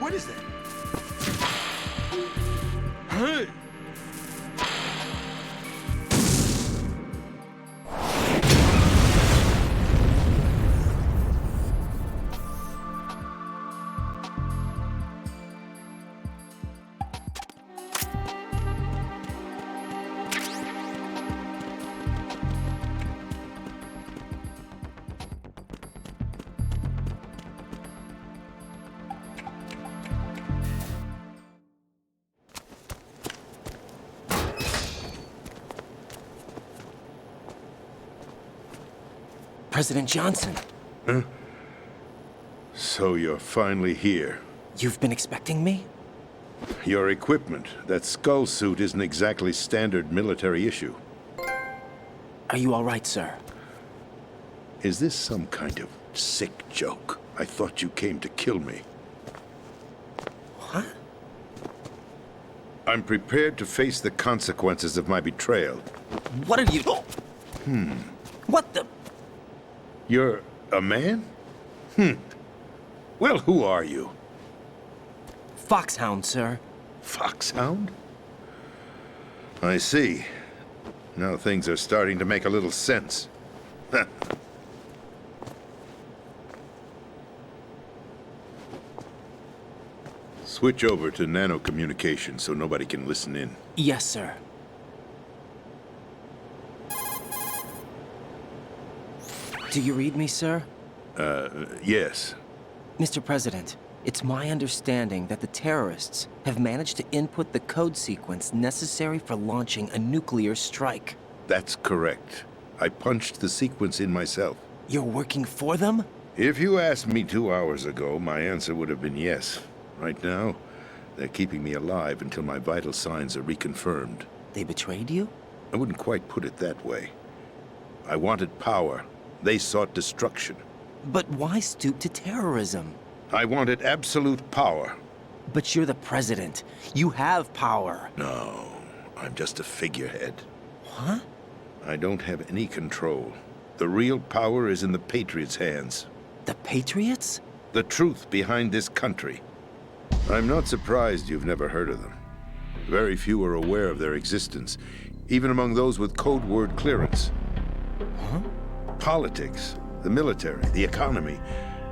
What is that? Hey! President Johnson. Huh? So you're finally here. You've been expecting me? Your equipment, that skull suit, isn't exactly standard military issue. Are you all right, sir? Is this some kind of sick joke? I thought you came to kill me. What? I'm prepared to face the consequences of my betrayal. What are you... What the... You're a man? Well, who are you? Foxhound, sir. Foxhound? I see. Now things are starting to make a little sense. Switch over to nano-communication so nobody can listen in. Yes, sir. Do you read me, sir? Yes. Mr. President, it's my understanding that the terrorists have managed to input the code sequence necessary for launching a nuclear strike. That's correct. I punched the sequence in myself. You're working for them? If you asked me 2 hours ago, my answer would have been yes. Right now, they're keeping me alive until my vital signs are reconfirmed. They betrayed you? I wouldn't quite put it that way. I wanted power. They sought destruction. But why stoop to terrorism? I wanted absolute power. But you're the president. You have power. No, I'm just a figurehead. What? I don't have any control. The real power is in the Patriots' hands. The Patriots? The truth behind this country. I'm not surprised you've never heard of them. Very few are aware of their existence, even among those with code word clearance. Huh? Politics, the military, the economy,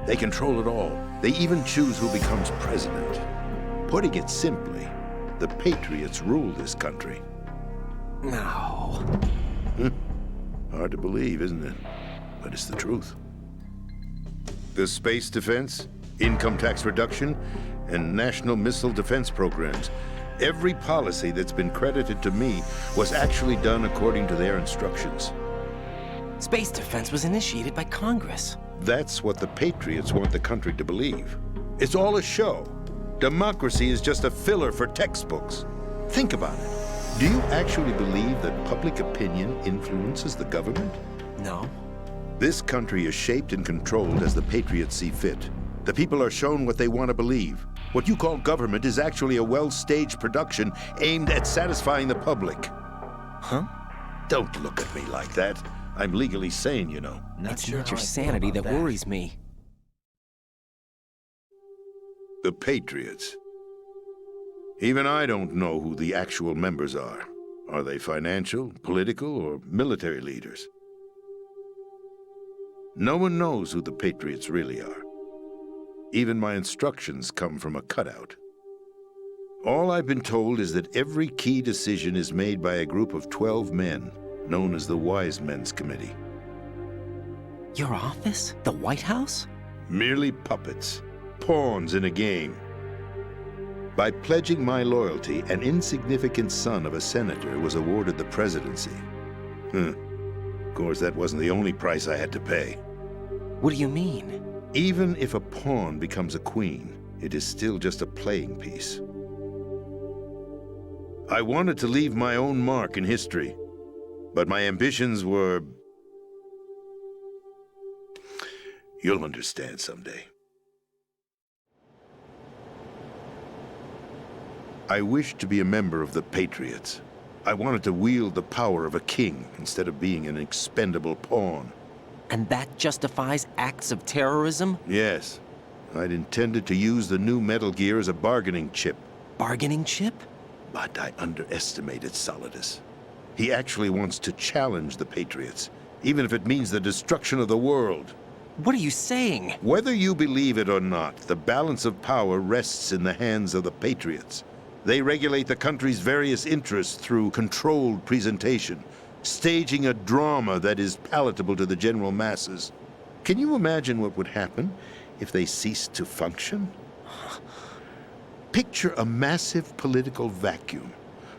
they control it all. They even choose who becomes president. Putting it simply, the Patriots rule this country. No. Hard to believe, isn't it? But it's the truth. The space defense, income tax reduction, and national missile defense programs. Every policy that's been credited to me was actually done according to their instructions. Space defense was initiated by Congress. That's what the Patriots want the country to believe. It's all a show. Democracy is just a filler for textbooks. Think about it. Do you actually believe that public opinion influences the government? No. This country is shaped and controlled as the Patriots see fit. The people are shown what they want to believe. What you call government is actually a well-staged production aimed at satisfying the public. Huh? Don't look at me like that. I'm legally sane, you know. It's not your sanity that worries me. The Patriots. Even I don't know who the actual members are. Are they financial, political, or military leaders? No one knows who the Patriots really are. Even my instructions come from a cutout. All I've been told is that every key decision is made by a group of 12 men, known as the Wise Men's Committee. Your office? The White House? Merely puppets, pawns in a game. By pledging my loyalty, an insignificant son of a senator was awarded the presidency. Of course, that wasn't the only price I had to pay. What do you mean? Even if a pawn becomes a queen, it is still just a playing piece. I wanted to leave my own mark in history, but my ambitions were... You'll understand someday. I wished to be a member of the Patriots. I wanted to wield the power of a king instead of being an expendable pawn. And that justifies acts of terrorism? Yes. I'd intended to use the new Metal Gear as a bargaining chip. Bargaining chip? But I underestimated Solidus. He actually wants to challenge the Patriots, even if it means the destruction of the world. What are you saying? Whether you believe it or not, the balance of power rests in the hands of the Patriots. They regulate the country's various interests through controlled presentation, staging a drama that is palatable to the general masses. Can you imagine what would happen if they ceased to function? Picture a massive political vacuum,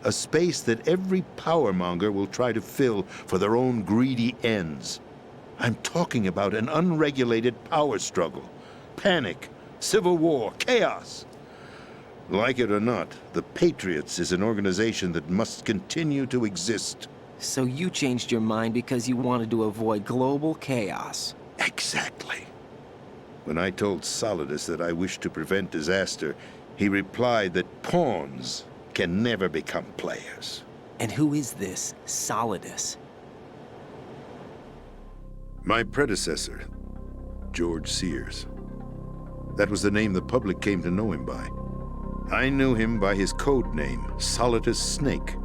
a space that every powermonger will try to fill for their own greedy ends. I'm talking about an unregulated power struggle, panic, civil war, chaos. Like it or not, the Patriots is an organization that must continue to exist. So you changed your mind because you wanted to avoid global chaos. Exactly. When I told Solidus that I wished to prevent disaster, he replied that pawns can never become players. And who is this Solidus? My predecessor, George Sears. That was the name the public came to know him by. I knew him by his code name, Solidus Snake.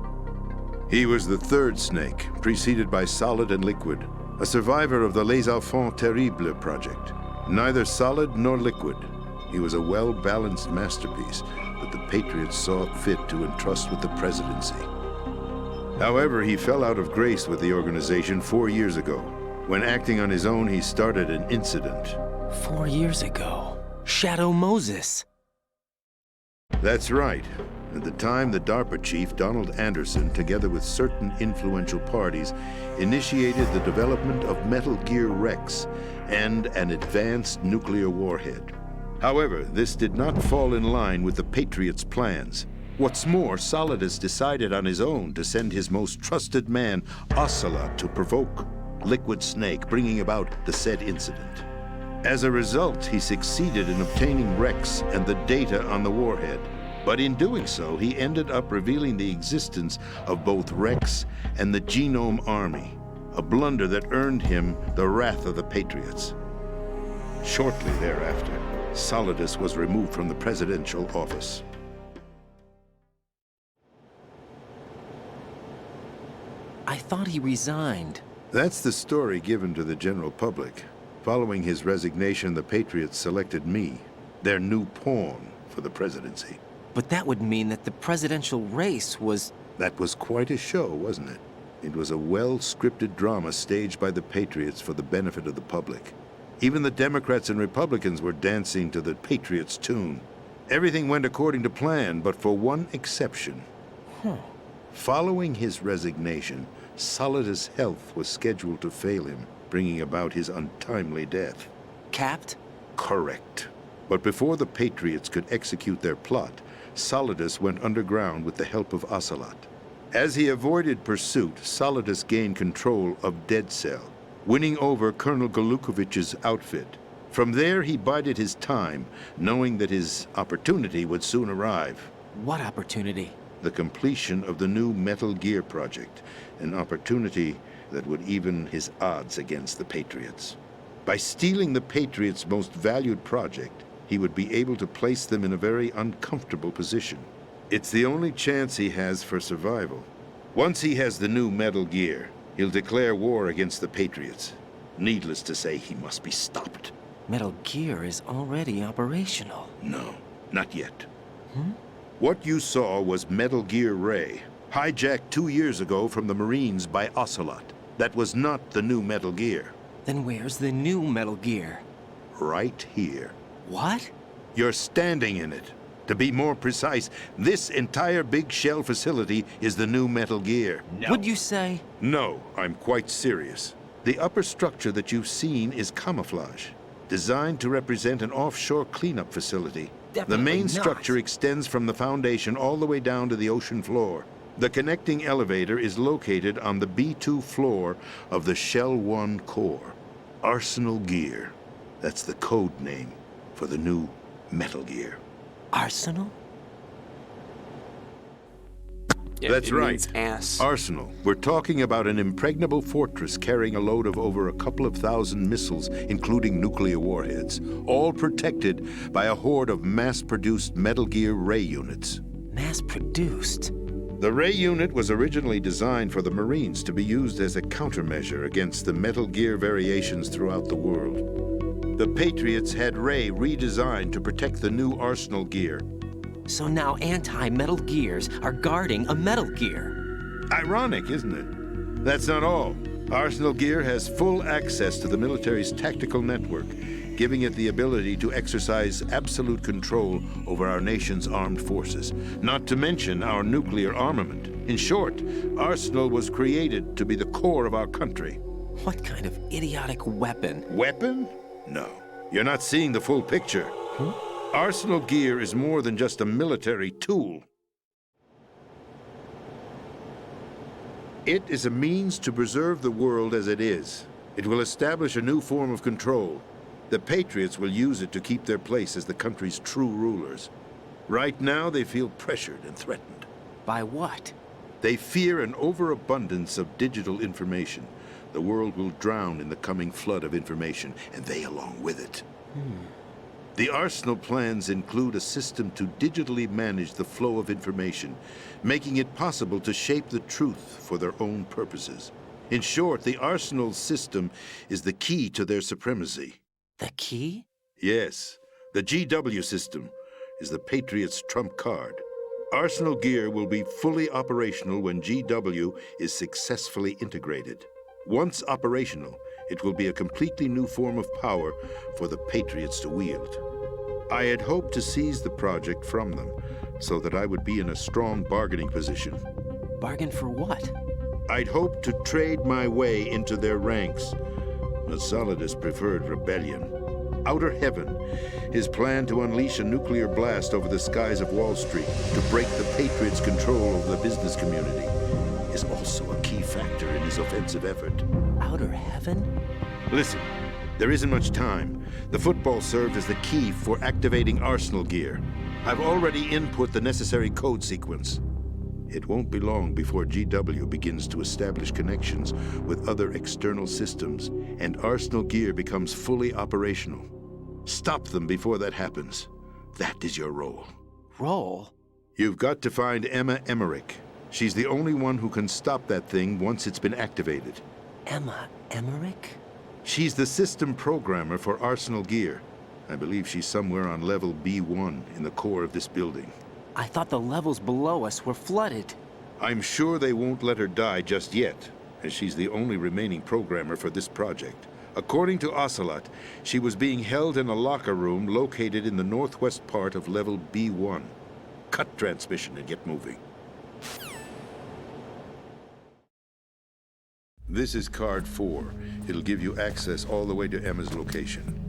He was the third snake, preceded by Solid and Liquid, a survivor of the Les Enfants Terribles project. Neither solid nor liquid, he was a well-balanced masterpiece that the Patriots saw fit to entrust with the presidency. However, he fell out of grace with the organization 4 years ago. When acting on his own, he started an incident. 4 years ago? Shadow Moses. That's right. At the time, the DARPA chief, Donald Anderson, together with certain influential parties, initiated the development of Metal Gear Rex and an advanced nuclear warhead. However, this did not fall in line with the Patriots' plans. What's more, Solidus decided on his own to send his most trusted man, Ocelot, to provoke Liquid Snake, bringing about the said incident. As a result, he succeeded in obtaining Rex and the data on the warhead. But in doing so, he ended up revealing the existence of both Rex and the Genome Army, a blunder that earned him the wrath of the Patriots. Shortly thereafter, Solidus was removed from the presidential office. I thought he resigned. That's the story given to the general public. Following his resignation, the Patriots selected me, their new pawn, for the presidency. But that would mean that the presidential race was... That was quite a show, wasn't it? It was a well-scripted drama staged by the Patriots for the benefit of the public. Even the Democrats and Republicans were dancing to the Patriots' tune. Everything went according to plan, but for one exception. Following his resignation, Solidus' health was scheduled to fail him, bringing about his untimely death. Capped? Correct. But before the Patriots could execute their plot, Solidus went underground with the help of Ocelot. As he avoided pursuit, Solidus gained control of Dead Cell, winning over Colonel Golukovich's outfit. From there, he bided his time, knowing that his opportunity would soon arrive. What opportunity? The completion of the new Metal Gear project, an opportunity that would even his odds against the Patriots. By stealing the Patriots' most valued project, he would be able to place them in a very uncomfortable position. It's the only chance he has for survival. Once he has the new Metal Gear, he'll declare war against the Patriots. Needless to say, he must be stopped. Metal Gear is already operational. No, not yet. What you saw was Metal Gear Ray, hijacked 2 years ago from the Marines by Ocelot. That was not the new Metal Gear. Then where's the new Metal Gear? Right here. What? You're standing in it. To be more precise, this entire big shell facility is the new Metal Gear. No. Would you say? No, I'm quite serious. The upper structure that you've seen is camouflage, designed to represent an offshore cleanup facility. Definitely the main not. structure extends from the foundation all the way down to the ocean floor. The connecting elevator is located on the B2 floor of the Shell 1 core. Arsenal Gear. That's the code name for the new Metal Gear. Arsenal? Yeah, That's it right. means ass. Arsenal. We're talking about an impregnable fortress carrying a load of over a couple of thousand missiles, including nuclear warheads, all protected by a horde of mass-produced Metal Gear Ray units. Mass-produced? The Ray unit was originally designed for the Marines to be used as a countermeasure against the Metal Gear variations throughout the world. The Patriots had Ray redesigned to protect the new Arsenal Gear. So now anti-Metal Gears are guarding a Metal Gear. Ironic, isn't it? That's not all. Arsenal Gear has full access to the military's tactical network, giving it the ability to exercise absolute control over our nation's armed forces, not to mention our nuclear armament. In short, Arsenal was created to be the core of our country. What kind of idiotic weapon? Weapon? No. You're not seeing the full picture. Arsenal Gear is more than just a military tool. It is a means to preserve the world as it is. It will establish a new form of control. The Patriots will use it to keep their place as the country's true rulers. Right now, they feel pressured and threatened. By what? They fear an overabundance of digital information. The world will drown in the coming flood of information, and they along with it. The Arsenal plans include a system to digitally manage the flow of information, making it possible to shape the truth for their own purposes. In short, the Arsenal system is the key to their supremacy. The key? Yes. The GW system is the Patriots' trump card. Arsenal gear will be fully operational when GW is successfully integrated. Once operational, it will be a completely new form of power for the Patriots to wield. I had hoped to seize the project from them so that I would be in a strong bargaining position. Bargain for what? I'd hoped to trade my way into their ranks. But Solidus preferred rebellion. Outer Heaven, his plan to unleash a nuclear blast over the skies of Wall Street to break the Patriots' control over the business community, is also a key factor in his offensive effort. Outer Heaven? Listen, there isn't much time. The football served as the key for activating Arsenal gear. I've already input the necessary code sequence. It won't be long before GW begins to establish connections with other external systems, and Arsenal gear becomes fully operational. Stop them before that happens. That is your role. Role? You've got to find Emma Emmerich. She's the only one who can stop that thing once it's been activated. Emma Emmerich? She's the system programmer for Arsenal gear. I believe she's somewhere on level B1 in the core of this building. I thought the levels below us were flooded. I'm sure they won't let her die just yet, as she's the only remaining programmer for this project. According to Ocelot, she was being held in a locker room located in the northwest part of level B1. Cut transmission and get moving. This is card 4. It'll give you access all the way to Emma's location.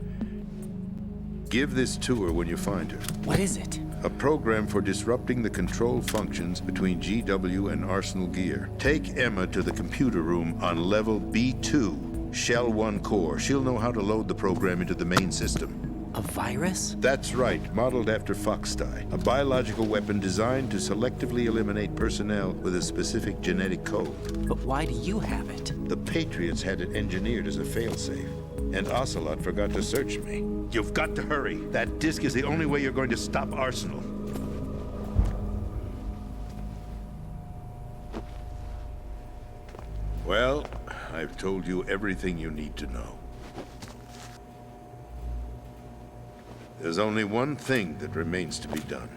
Give this to her when you find her. What is it? A program for disrupting the control functions between GW and Arsenal gear. Take Emma to the computer room on level B2, Shell 1 core. She'll know how to load the program into the main system. A virus? That's right, modeled after Foxdie. A biological weapon designed to selectively eliminate personnel with a specific genetic code. But why do you have it? The Patriots had it engineered as a failsafe, and Ocelot forgot to search me. You've got to hurry. That disk is the only way you're going to stop Arsenal. Well, I've told you everything you need to know. There's only one thing that remains to be done.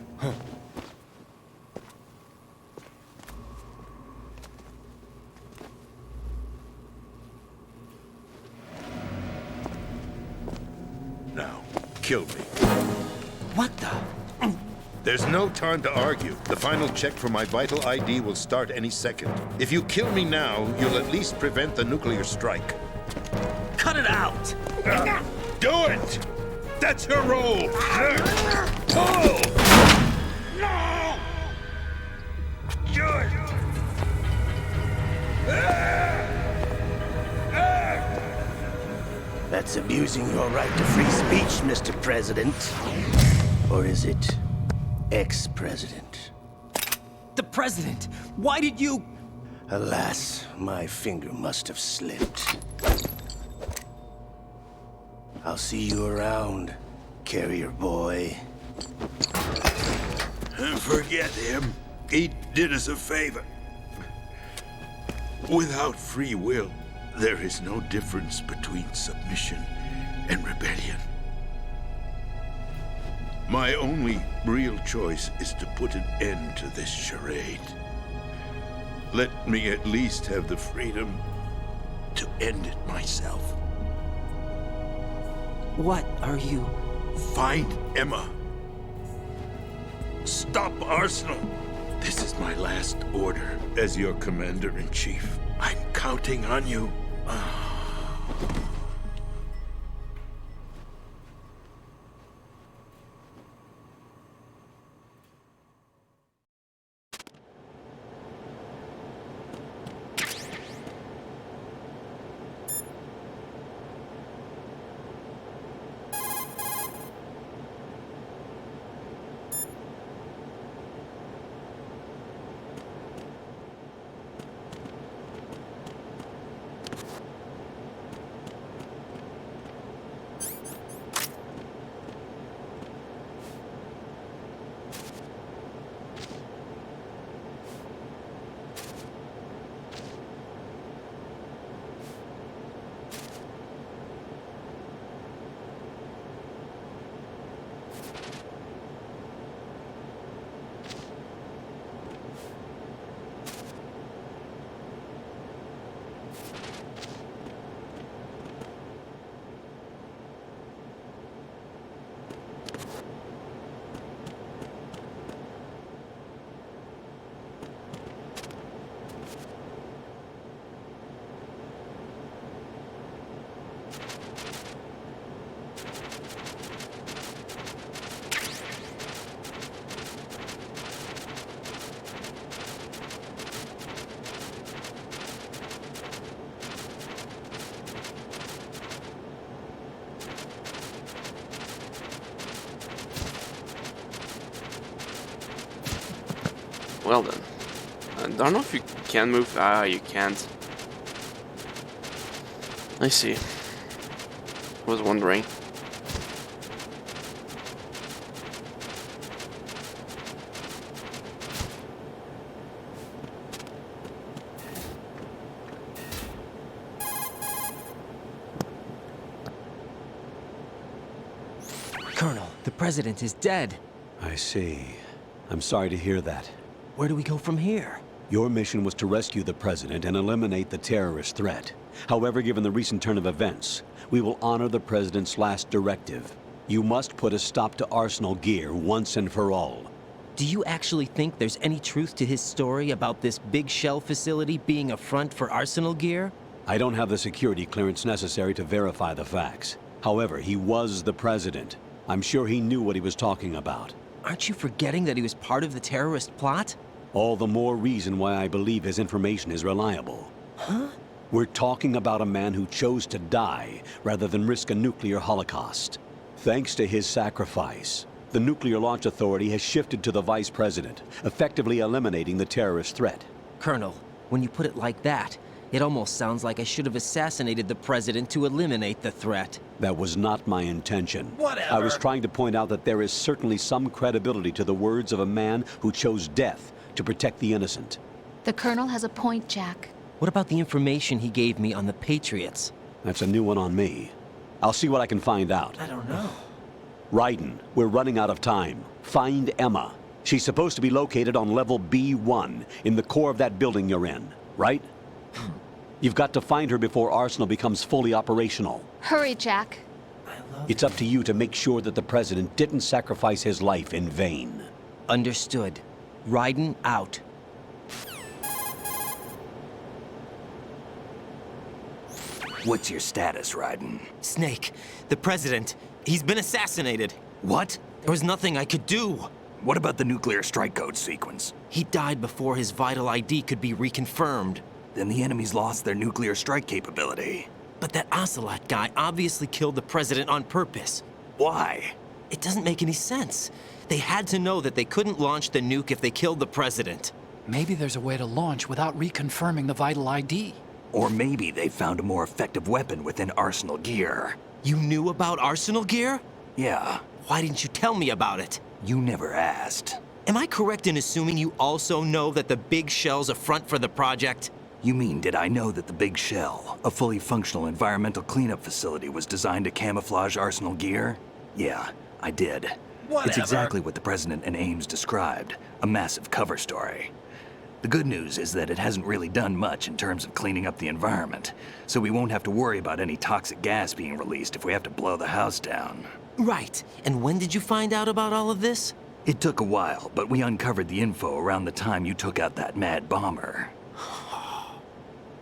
Now, kill me. What the? There's no time to argue. The final check for my vital ID will start any second. If you kill me now, you'll at least prevent the nuclear strike. Cut it out! Do it! That's your role! Pull! No! Do it! That's abusing your right to free speech, Mr. President. Or is it ex-president? The president! Why did you... Alas, my finger must have slipped. I'll see you around, carrier boy. Forget him. He did us a favor. Without free will, there is no difference between submission and rebellion. My only real choice is to put an end to this charade. Let me at least have the freedom to end it myself. What are you... Find Emma. Stop Arsenal. This is my last order as your commander-in-chief. I'm counting on you. Well then. I don't know if you can move. Ah, you can't. I see. Was wondering. Colonel, the president is dead. I see. I'm sorry to hear that. Where do we go from here? Your mission was to rescue the president and eliminate the terrorist threat. However, given the recent turn of events, we will honor the president's last directive. You must put a stop to Arsenal gear once and for all. Do you actually think there's any truth to his story about this big shell facility being a front for Arsenal gear? I don't have the security clearance necessary to verify the facts. However, he was the president. I'm sure he knew what he was talking about. Aren't you forgetting that he was part of the terrorist plot? All the more reason why I believe his information is reliable. Huh? We're talking about a man who chose to die rather than risk a nuclear holocaust. Thanks to his sacrifice, the Nuclear Launch Authority has shifted to the vice president, effectively eliminating the terrorist threat. Colonel, when you put it like that, it almost sounds like I should have assassinated the president to eliminate the threat. That was not my intention. Whatever. I was trying to point out that there is certainly some credibility to the words of a man who chose death to protect the innocent. The Colonel has a point, Jack. What about the information he gave me on the Patriots? That's a new one on me. I'll see what I can find out. I don't know. Raiden, we're running out of time. Find Emma. She's supposed to be located on level B1, in the core of that building you're in, right? You've got to find her before Arsenal becomes fully operational. Hurry, Jack. It's up to you to make sure that the president didn't sacrifice his life in vain. Understood. Raiden out. What's your status, Raiden? Snake, the president, he's been assassinated. What? There was nothing I could do. What about the nuclear strike code sequence? He died before his vital ID could be reconfirmed. Then the enemy's lost their nuclear strike capability. But that Ocelot guy obviously killed the president on purpose. Why? It doesn't make any sense. They had to know that they couldn't launch the nuke if they killed the president. Maybe there's a way to launch without reconfirming the vital ID. Or maybe they found a more effective weapon within Arsenal gear. You knew about Arsenal gear? Yeah. Why didn't you tell me about it? You never asked. Am I correct in assuming you also know that the big shell's a front for the project? You mean, did I know that the Big Shell, a fully functional environmental cleanup facility, was designed to camouflage Arsenal gear? Yeah, I did. Whatever. It's exactly what the President and Ames described, a massive cover story. The good news is that it hasn't really done much in terms of cleaning up the environment, so we won't have to worry about any toxic gas being released if we have to blow the house down. Right. And when did you find out about all of this? It took a while, but we uncovered the info around the time you took out that mad bomber.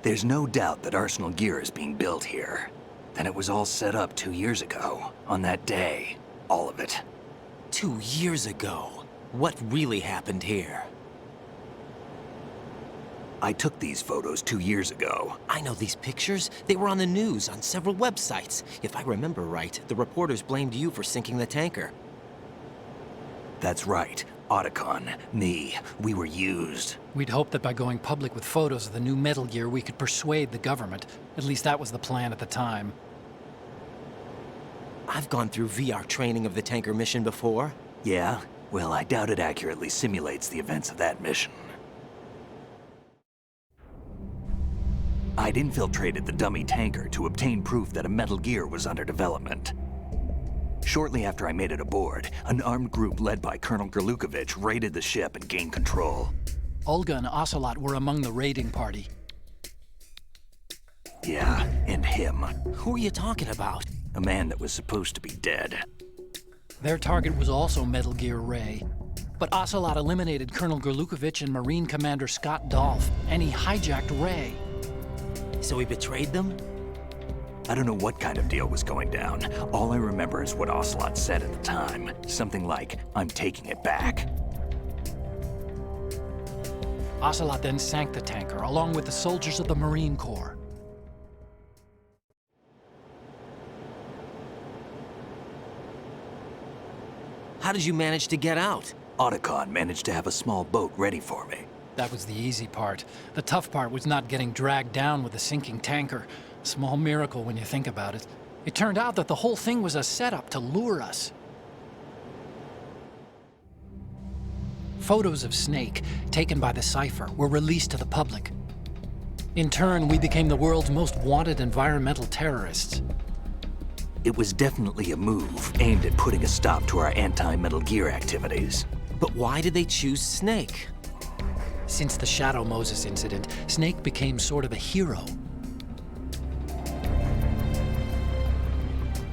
There's no doubt that Arsenal gear is being built here. Then it was all set up 2 years ago, on that day. All of it. 2 years ago? What really happened here? I took these photos 2 years ago. I know these pictures. They were on the news, on several websites. If I remember right, the reporters blamed you for sinking the tanker. That's right. Otacon, me, we were used. We'd hoped that by going public with photos of the new Metal Gear, we could persuade the government. At least that was the plan at the time. I've gone through VR training of the tanker mission before. Yeah? Well, I doubt it accurately simulates the events of that mission. I'd infiltrated the dummy tanker to obtain proof that a Metal Gear was under development. Shortly after I made it aboard, an armed group led by Colonel Gerlukovich raided the ship and gained control. Olga and Ocelot were among the raiding party. Yeah, and him. Who are you talking about? A man that was supposed to be dead. Their target was also Metal Gear Ray. But Ocelot eliminated Colonel Gerlukovich and Marine Commander Scott Dolph, and he hijacked Ray. So he betrayed them? I don't know what kind of deal was going down. All I remember is what Ocelot said at the time. Something like, "I'm taking it back." Ocelot then sank the tanker, along with the soldiers of the Marine Corps. How did you manage to get out? Otacon managed to have a small boat ready for me. That was the easy part. The tough part was not getting dragged down with a sinking tanker. A small miracle when you think about it. It turned out that the whole thing was a setup to lure us. Photos of Snake, taken by the Cypher, were released to the public. In turn, we became the world's most wanted environmental terrorists. It was definitely a move aimed at putting a stop to our anti-Metal Gear activities. But why did they choose Snake? Since the Shadow Moses incident, Snake became sort of a hero.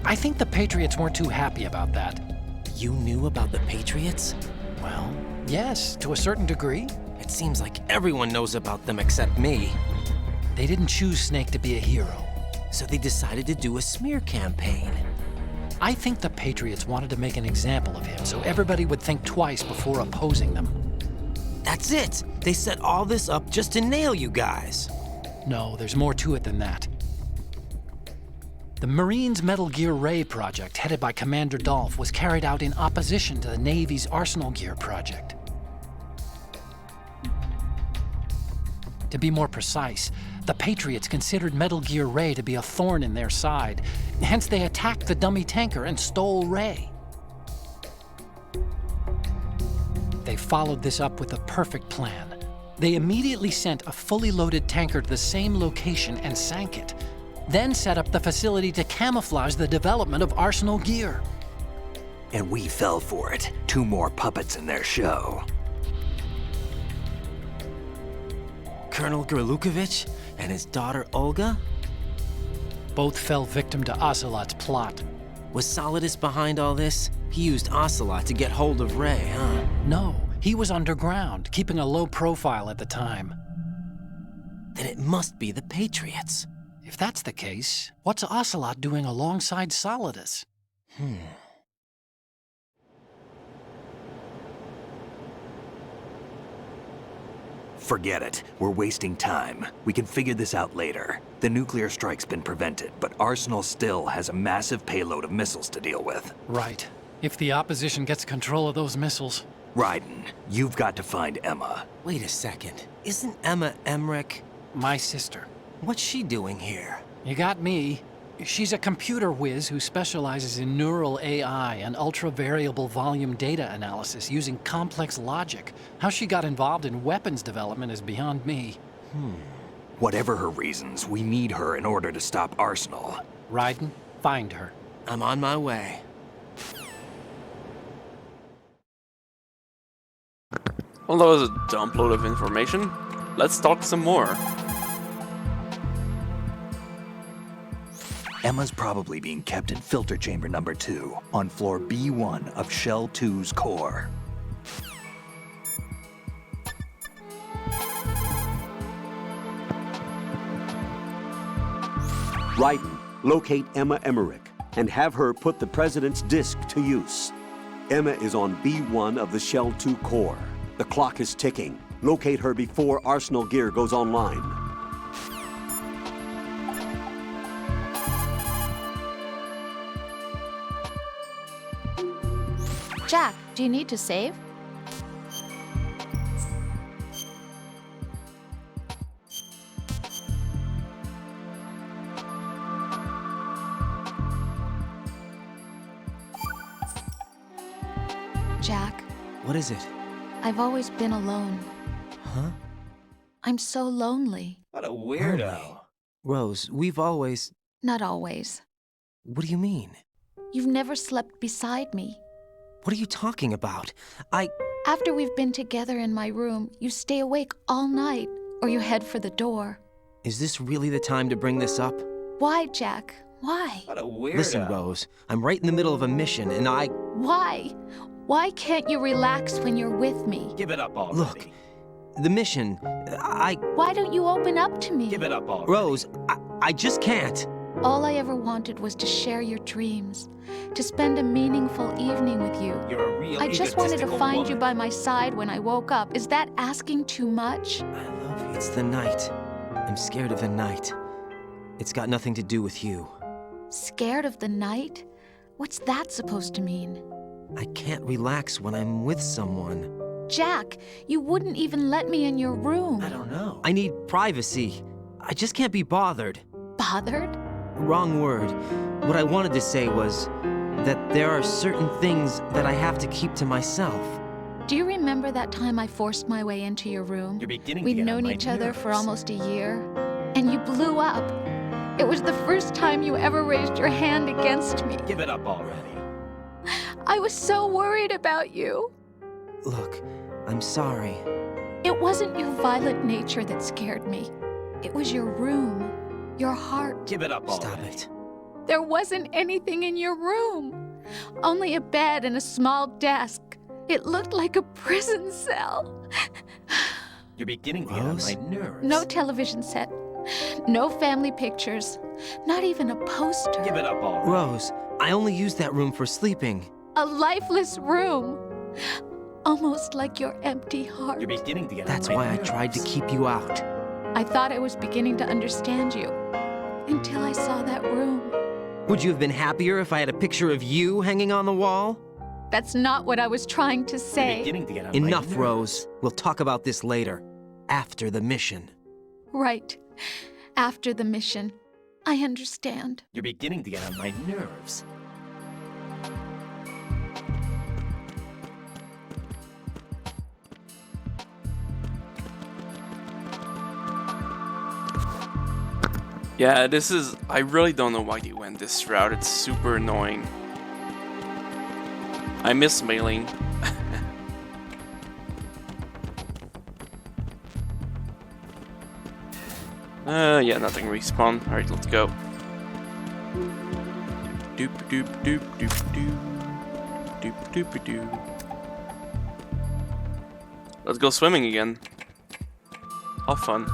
I think the Patriots weren't too happy about that. You knew about the Patriots? Well, yes, to a certain degree. It seems like everyone knows about them except me. They didn't choose Snake to be a hero. So they decided to do a smear campaign. I think the Patriots wanted to make an example of him so everybody would think twice before opposing them. That's it! They set all this up just to nail you guys. No, there's more to it than that. The Marines' Metal Gear Ray project, headed by Commander Dolph, was carried out in opposition to the Navy's Arsenal Gear project. To be more precise, the Patriots considered Metal Gear Ray to be a thorn in their side. Hence, they attacked the dummy tanker and stole Ray. They followed this up with a perfect plan. They immediately sent a fully loaded tanker to the same location and sank it, then set up the facility to camouflage the development of Arsenal Gear. And we fell for it. 2 more puppets in their show. Colonel Gerlukovich and his daughter Olga? Both fell victim to Ocelot's plot. Was Solidus behind all this? He used Ocelot to get hold of Ray, huh? No, he was underground, keeping a low profile at the time. Then it must be the Patriots. If that's the case, what's Ocelot doing alongside Solidus? Forget it. We're wasting time. We can figure this out later. The nuclear strike's been prevented, but Arsenal still has a massive payload of missiles to deal with. Right. If the opposition gets control of those missiles. Raiden, you've got to find Emma. Wait a second. Isn't Emma Emmerich my sister? What's she doing here? You got me. She's a computer whiz who specializes in neural AI and ultra-variable volume data analysis using complex logic. How she got involved in weapons development is beyond me. Whatever her reasons, we need her in order to stop Arsenal. Raiden, find her. I'm on my way. Well, that was a dump load of information. Let's talk some more. Emma's probably being kept in filter chamber number 2 on floor B1 of Shell 2's core. Raiden, locate Emma Emmerich and have her put the President's disc to use. Emma is on B1 of the Shell 2 core. The clock is ticking. Locate her before Arsenal Gear goes online. Jack, do you need to save? Jack, What is it? I've always been alone. Huh? I'm so lonely. What a weirdo. Rose, we've always... Not always. What do you mean? You've never slept beside me. What are you talking about? After we've been together in my room, you stay awake all night, or you head for the door. Is this really the time to bring this up? Why, Jack? Why? What a weirdo. Listen, Rose, I'm right in the middle of a mission, and Why? Why can't you relax when you're with me? Give it up already. Look, the mission, Why don't you open up to me? Give it up already. Rose, I just can't. All I ever wanted was to share your dreams, to spend a meaningful evening with you. You're a real I just wanted to egotistical find you woman. by my side when I woke up. Is that asking too much? I love you. It's the night. I'm scared of the night. It's got nothing to do with you. Scared of the night? What's that supposed to mean? I can't relax when I'm with someone. Jack, you wouldn't even let me in your room. I don't know. I need privacy. I just can't be bothered. Bothered? Wrong word. What I wanted to say was that there are certain things that I have to keep to myself. Do you remember that time I forced my way into your room? You're beginning We'd to get on known my each other for nerves. almost a year, and you blew up. It was the first time you ever raised your hand against me. Give it up already. I was so worried about you. Look, I'm sorry. It wasn't your violent nature that scared me. It was your room, your heart. Give it up already. Stop it. There wasn't anything in your room. Only a bed and a small desk. It looked like a prison cell. You're beginning to get on my nerves. No television set. No family pictures. Not even a poster. Give it up already. Rose, I only use that room for sleeping. A lifeless room. Almost like your empty heart. You're beginning to get That's why I tried to keep you out. I thought I was beginning to understand you. Until I saw that room. Would you have been happier if I had a picture of you hanging on the wall? That's not what I was trying to say. Enough, Rose. We'll talk about this later. After the mission. Right. After the mission. I understand. You're beginning to get on my nerves. Yeah, this is... I really don't know why they went this route. It's super annoying. I miss mailing. Yeah, nothing respawn. Alright, let's go. Doop doop doop doop doop. Doop doop doop. Let's go swimming again. How fun.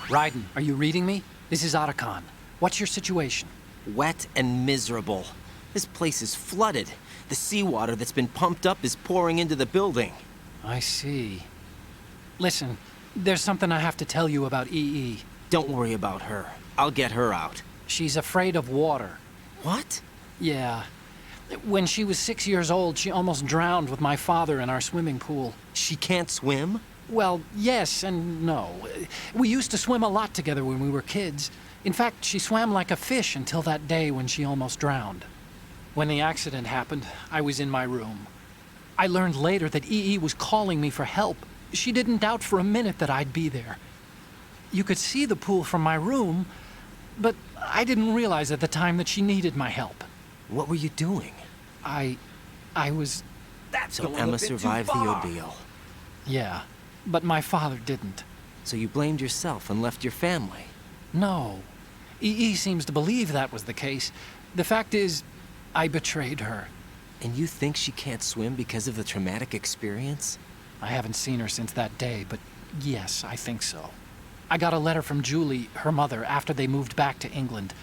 Raiden, are you reading me? This is Otacon. What's your situation? Wet and miserable. This place is flooded. The seawater that's been pumped up is pouring into the building. I see. Listen, there's something I have to tell you about EE. Don't worry about her. I'll get her out. She's afraid of water. What? Yeah. When she was 6 years old, she almost drowned with my father in our swimming pool. She can't swim? Well, yes and no. We used to swim a lot together when we were kids. In fact, she swam like a fish until that day when she almost drowned. When the accident happened, I was in my room. I learned later that EE was calling me for help. She didn't doubt for a minute that I'd be there. You could see the pool from my room, but I didn't realize at the time that she needed my help. What were you doing? I was... So Emma survived the ordeal. Yeah, but my father didn't. So you blamed yourself and left your family? No. EE seems to believe that was the case. The fact is, I betrayed her. And you think she can't swim because of the traumatic experience? I haven't seen her since that day, but yes, I think so. I got a letter from Julie, her mother, after they moved back to England.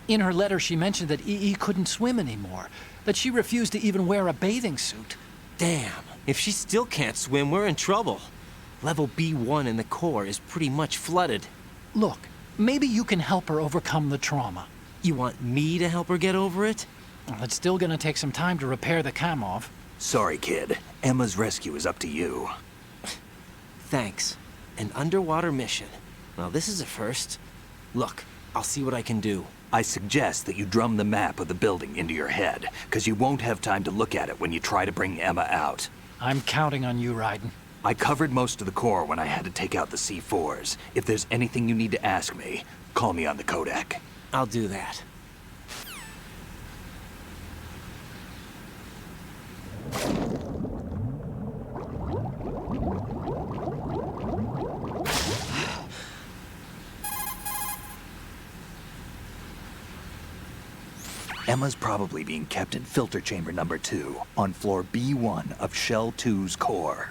In her letter, she mentioned that EE couldn't swim anymore, that she refused to even wear a bathing suit. Damn, if she still can't swim, we're in trouble. Level B1 in the core is pretty much flooded. Look, maybe you can help her overcome the trauma. You want me to help her get over it? Well, it's still gonna take some time to repair the Kamov. Sorry, kid. Emma's rescue is up to you. Thanks. An underwater mission. Well, this is a first. Look, I'll see what I can do. I suggest that you drum the map of the building into your head, because you won't have time to look at it when you try to bring Emma out. I'm counting on you, Raiden. I covered most of the core when I had to take out the C4s. If there's anything you need to ask me, call me on the codec. I'll do that. Emma's probably being kept in filter chamber number 2, on floor B1 of Shell 2's core.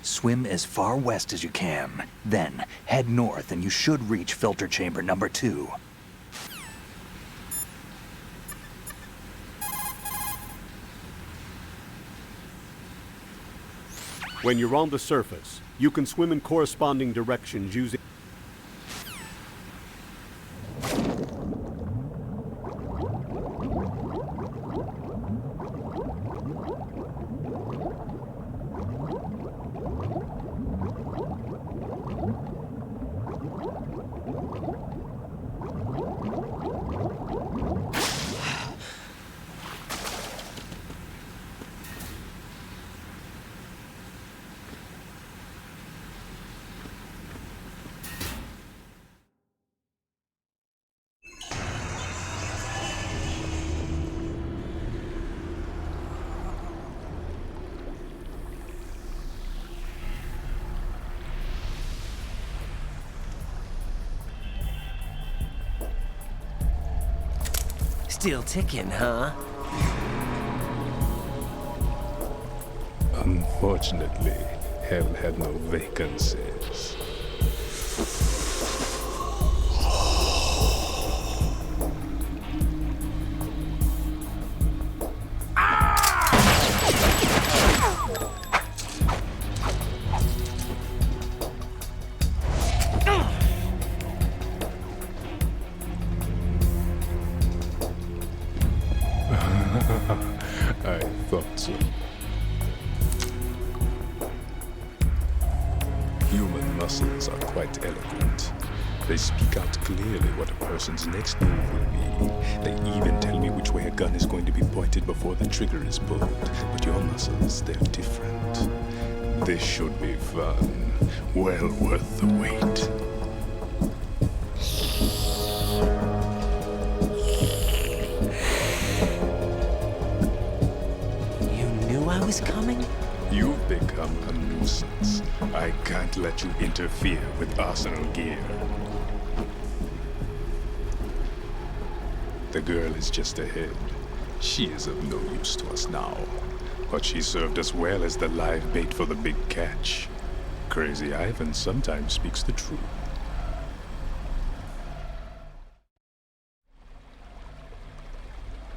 Swim as far west as you can, then head north and you should reach filter chamber number 2. When you're on the surface, you can swim in corresponding directions using... Still ticking, huh? Unfortunately, hell had no vacancies. I thought so. Human muscles are quite eloquent. They speak out clearly what a person's next move will be. They even tell me which way a gun is going to be pointed before the trigger is pulled. But your muscles, they're different. This should be fun. Well worth the wait. I was coming? You've become a nuisance. I can't let you interfere with arsenal gear. The girl is just ahead. She is of no use to us now. But she served us well as the live bait for the big catch. Crazy Ivan sometimes speaks the truth.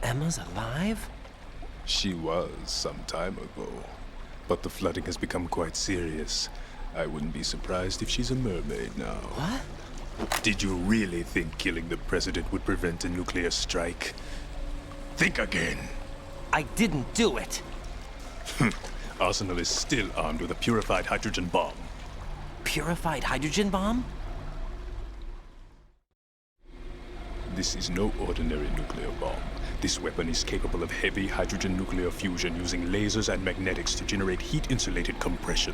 Emma's alive? She was some time ago, but the flooding has become quite serious. I wouldn't be surprised if she's a mermaid now. What? Did you really think killing the president would prevent a nuclear strike? Think again. I didn't do it. Arsenal is still armed with a purified hydrogen bomb. Purified hydrogen bomb? This is no ordinary nuclear bomb. This weapon is capable of heavy hydrogen nuclear fusion using lasers and magnetics to generate heat-insulated compression.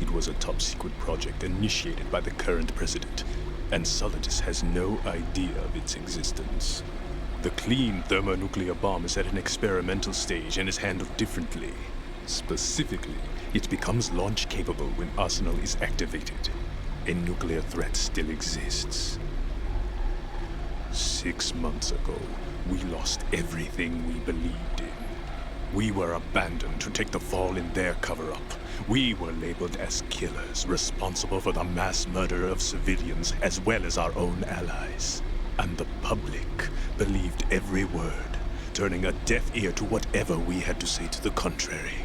It was a top-secret project initiated by the current president, and Solidus has no idea of its existence. The clean thermonuclear bomb is at an experimental stage and is handled differently. Specifically, it becomes launch-capable when Arsenal is activated. A nuclear threat still exists. 6 months ago, we lost everything we believed in. We were abandoned to take the fall in their cover-up. We were labeled as killers, responsible for the mass murder of civilians as well as our own allies. And the public believed every word, turning a deaf ear to whatever we had to say to the contrary.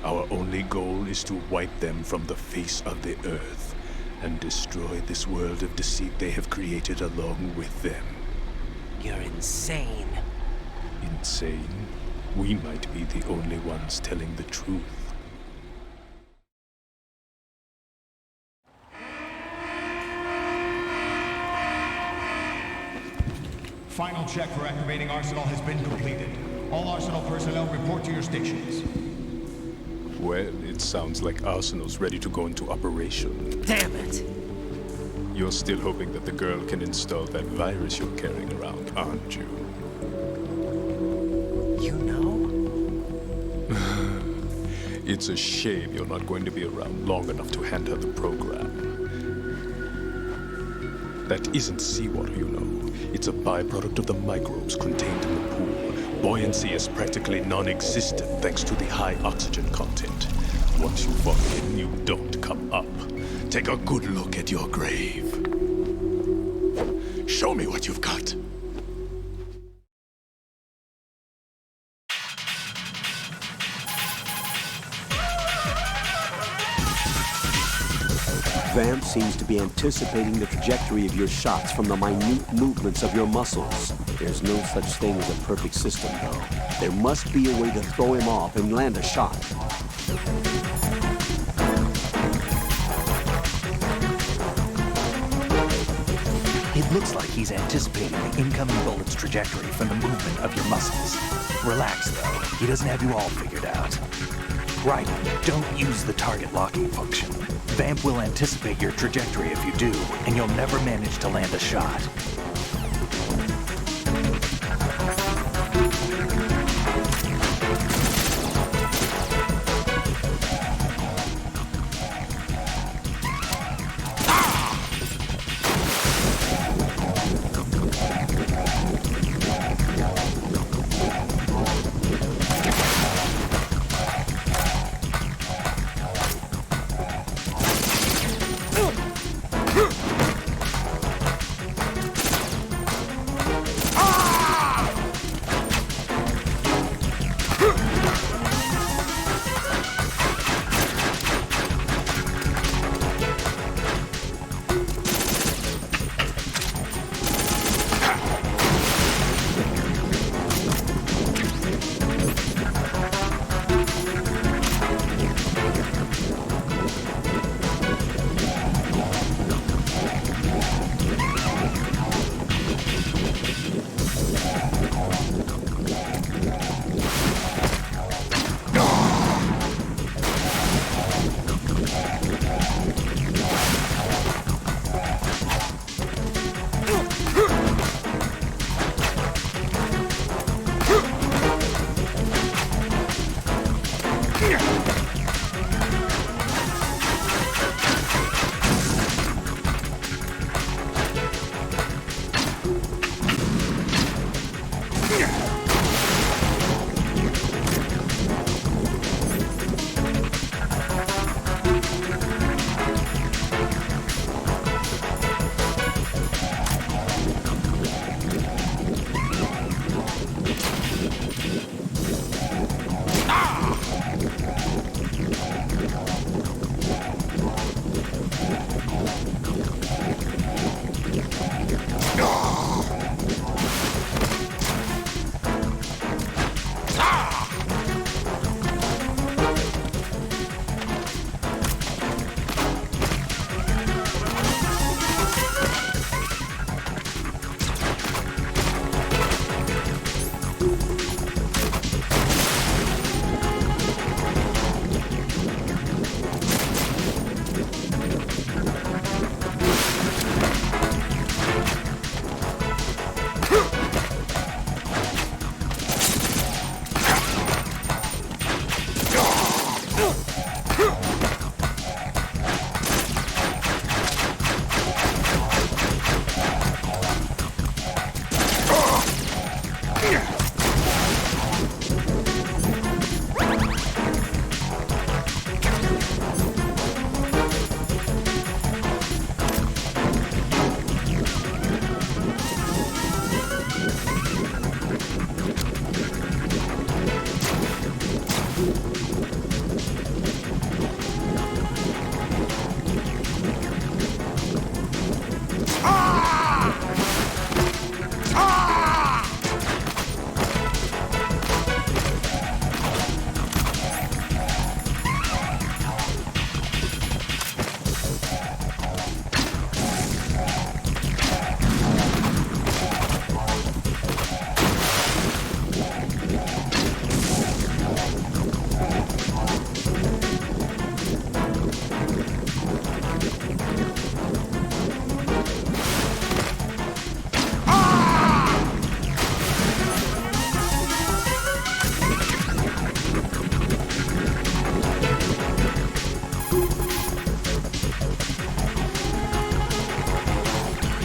Our only goal is to wipe them from the face of the earth and destroy this world of deceit they have created along with them. You're insane. Insane? We might be the only ones telling the truth. Final check for activating Arsenal has been completed. All Arsenal personnel report to your stations. Well, it sounds like Arsenal's ready to go into operation. Damn it! You're still hoping that the girl can install that virus you're carrying around, aren't you? You know? It's a shame you're not going to be around long enough to hand her the program. That isn't seawater, you know. It's a byproduct of the microbes contained in the pool. Buoyancy is practically non-existent thanks to the high oxygen content. Once you fall in, you don't come up. Take a good look at your grave. Show me what you've got. Vamp seems to be anticipating the trajectory of your shots from the minute movements of your muscles. There's no such thing as a perfect system, though. There must be a way to throw him off and land a shot. It looks like he's anticipating the incoming bullet's trajectory from the movement of your muscles. Relax, though. He doesn't have you all figured out. Right, don't use the target locking function. Vamp will anticipate your trajectory if you do, and you'll never manage to land a shot.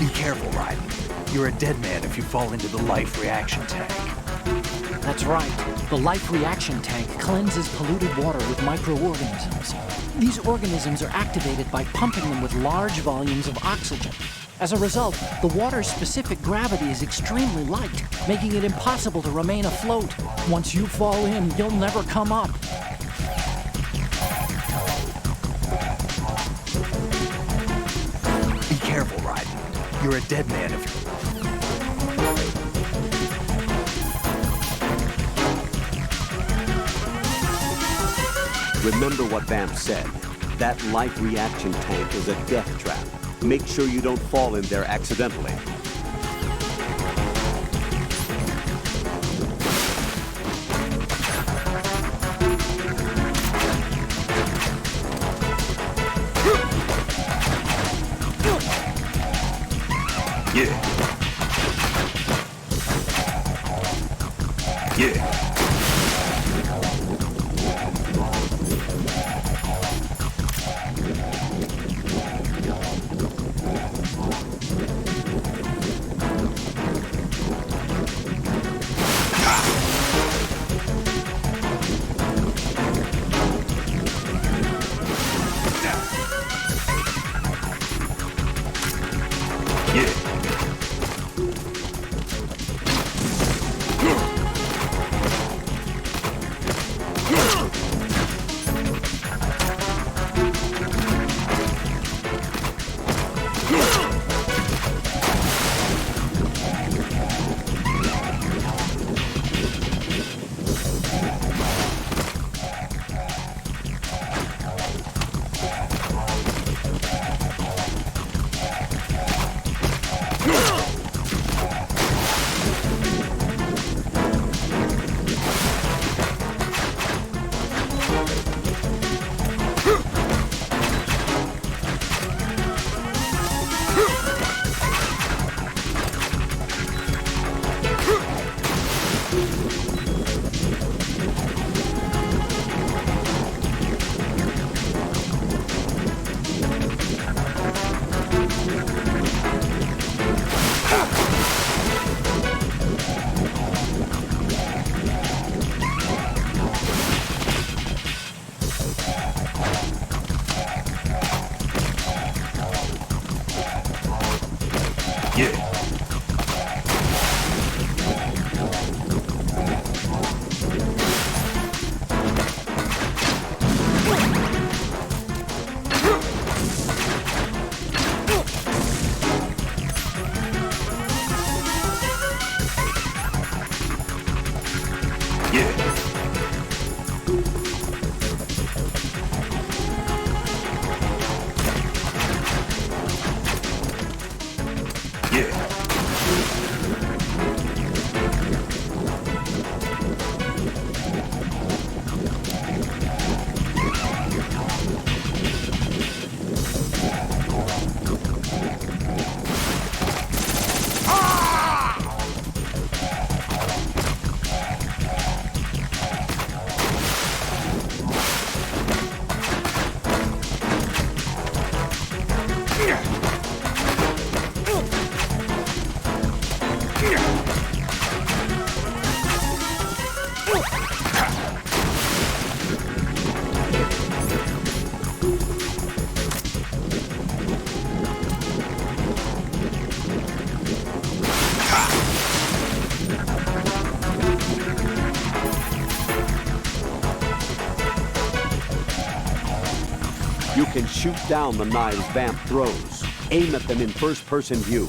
Be careful, Raiden. You're a dead man if you fall into the life reaction tank. That's right. The life reaction tank cleanses polluted water with microorganisms. These organisms are activated by pumping them with large volumes of oxygen. As a result, the water's specific gravity is extremely light, making it impossible to remain afloat. Once you fall in, you'll never come up. Be careful, Raiden. You're a dead man if... Remember what Vamp said. That life reaction tank is a death trap. Make sure you don't fall in there accidentally. Yeah. Yeah. You can shoot down the knives Vamp throws. Aim at them in first-person view.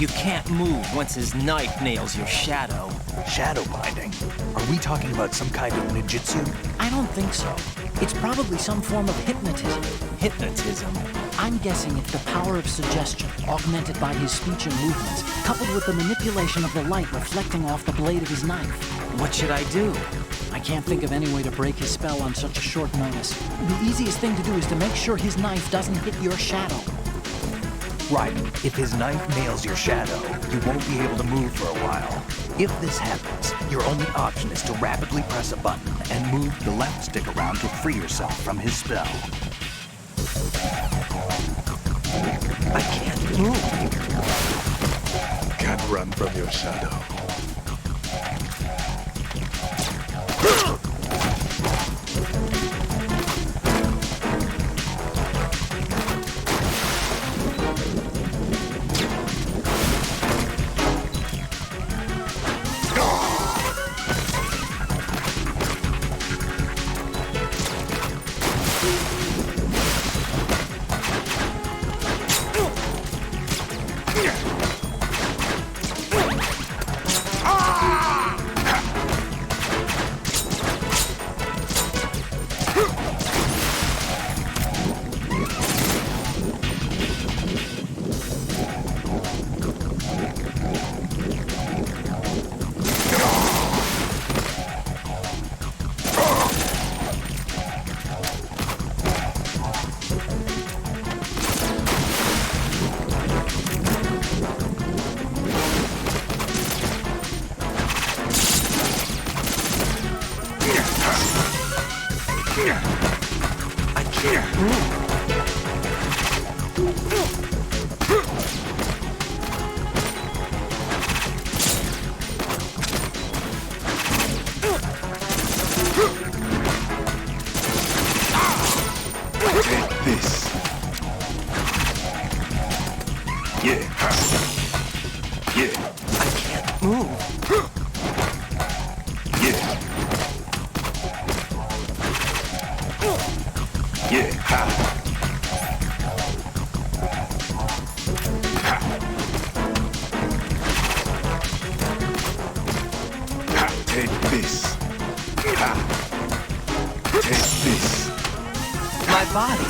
You can't move once his knife nails your shadow. Shadow binding? Are we talking about some kind of ninjutsu? I don't think so. It's probably some form of hypnotism. Hypnotism? I'm guessing it's the power of suggestion, augmented by his speech and movements, coupled with the manipulation of the light reflecting off the blade of his knife. What should I do? I can't think of any way to break his spell on such a short notice. The easiest thing to do is to make sure his knife doesn't hit your shadow. Right. If his knife nails your shadow, you won't be able to move for a while. If this happens, your only option is to rapidly press a button and move the left stick around to free yourself from his spell. I can't move. Can't run from your shadow. I can't move. Take this. Yeah. Yeah. I can't move. Yeah. Yeah. Ha. Ha. Take this. Ha. Take this. My body.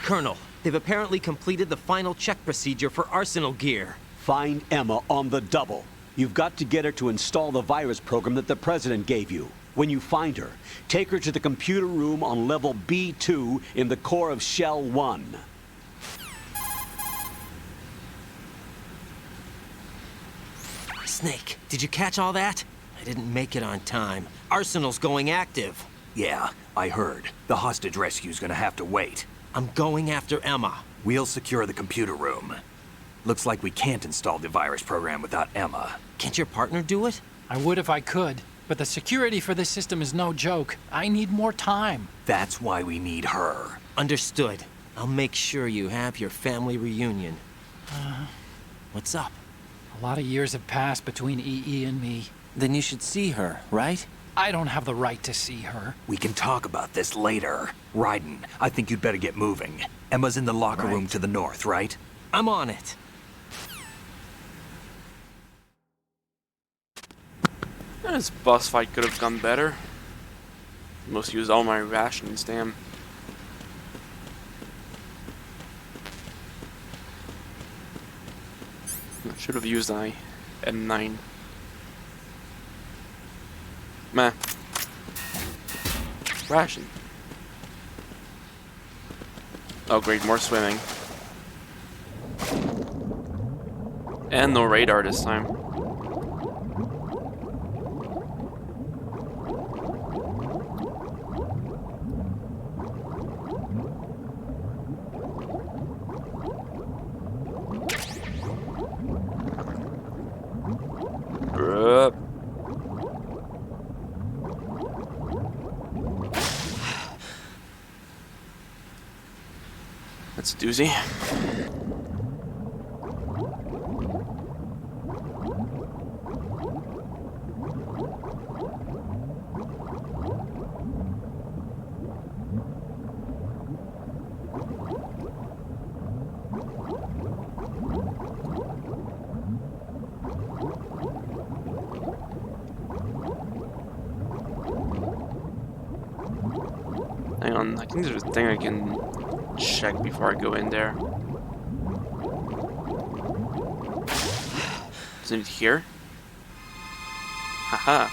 Colonel, they've apparently completed the final check procedure for arsenal gear. Find Emma on the double. You've got to get her to install the virus program that the President gave you. When you find her, take her to the computer room on level B2 in the core of Shell 1. Snake, did you catch all that? I didn't make it on time. Arsenal's going active. Yeah, I heard. The hostage rescue's gonna have to wait. I'm going after Emma. We'll secure the computer room. Looks like we can't install the virus program without Emma. Can't your partner do it? I would if I could, but the security for this system is no joke. I need more time. That's why we need her. Understood. I'll make sure you have your family reunion. What's up? A lot of years have passed between EE and me. Then you should see her, right? I don't have the right to see her. We can talk about this later. Raiden, I think you'd better get moving. Emma's in the locker room to the north, right? I'm on it. This boss fight could have gone better. Almost used all my rations, damn. I should have used my M9. Meh. Ration. Oh great, more swimming. And no radar this time. That's a doozy. Hang on, I think there's a thing I can check before I go in there. Is it here? Haha.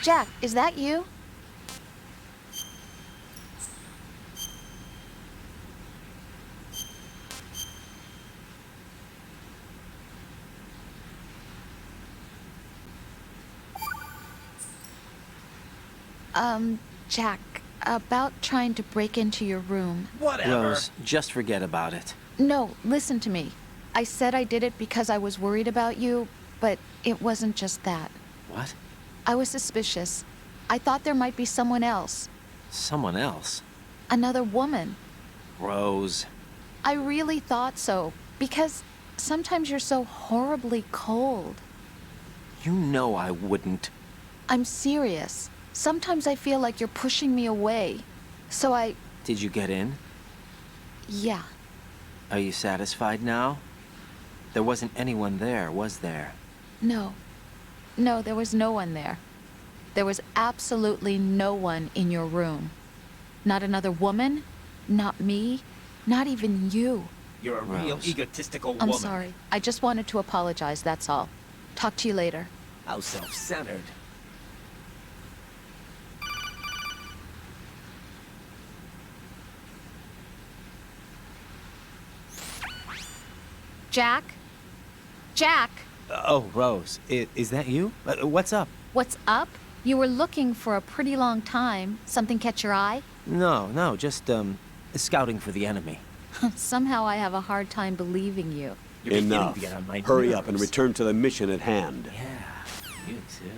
Jack, is that you? Jack, about trying to break into your room. Whatever. Rose, just forget about it. No, listen to me. I said I did it because I was worried about you, but it wasn't just that. What? I was suspicious. I thought there might be someone else. Someone else? Another woman. Rose. I really thought so, because sometimes you're so horribly cold. You know I wouldn't. I'm serious. Sometimes I feel like you're pushing me away. So I... Did you get in? Yeah. Are you satisfied now? There wasn't anyone there, was there? No. No, there was no one there. There was absolutely no one in your room. Not another woman, not me, not even you. You're a real egotistical woman. I'm sorry. I just wanted to apologize, that's all. Talk to you later. How self-centered. Jack? Jack? Oh, Rose, is that you? What's up? What's up? You were looking for a pretty long time. Something catch your eye? No, just, scouting for the enemy. Somehow I have a hard time believing you. Enough. Hurry up and return to the mission at hand. Yeah, you too.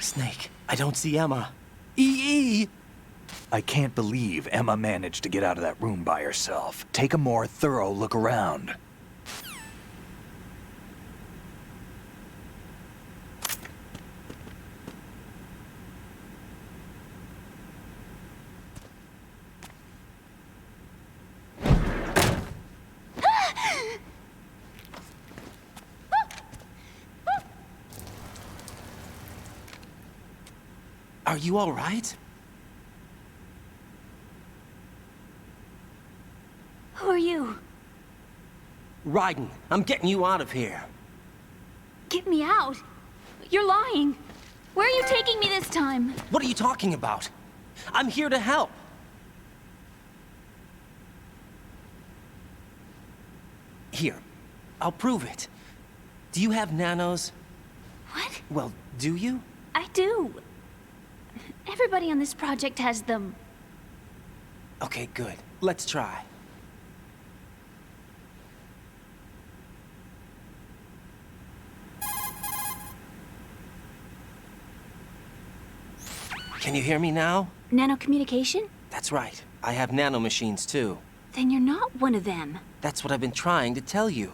Snake, I don't see Emma. EE! I can't believe Emma managed to get out of that room by herself. Take a more thorough look around. Are you all right? Who are you? Raiden, I'm getting you out of here. Get me out. You're lying. Where are you taking me this time? What are you talking about? I'm here to help. Here, I'll prove it. Do you have nanos? What? Well, do you? I do. Everybody on this project has them. Okay, good. Let's try. Can you hear me now? Nanocommunication? That's right. I have nanomachines too. Then you're not one of them. That's what I've been trying to tell you.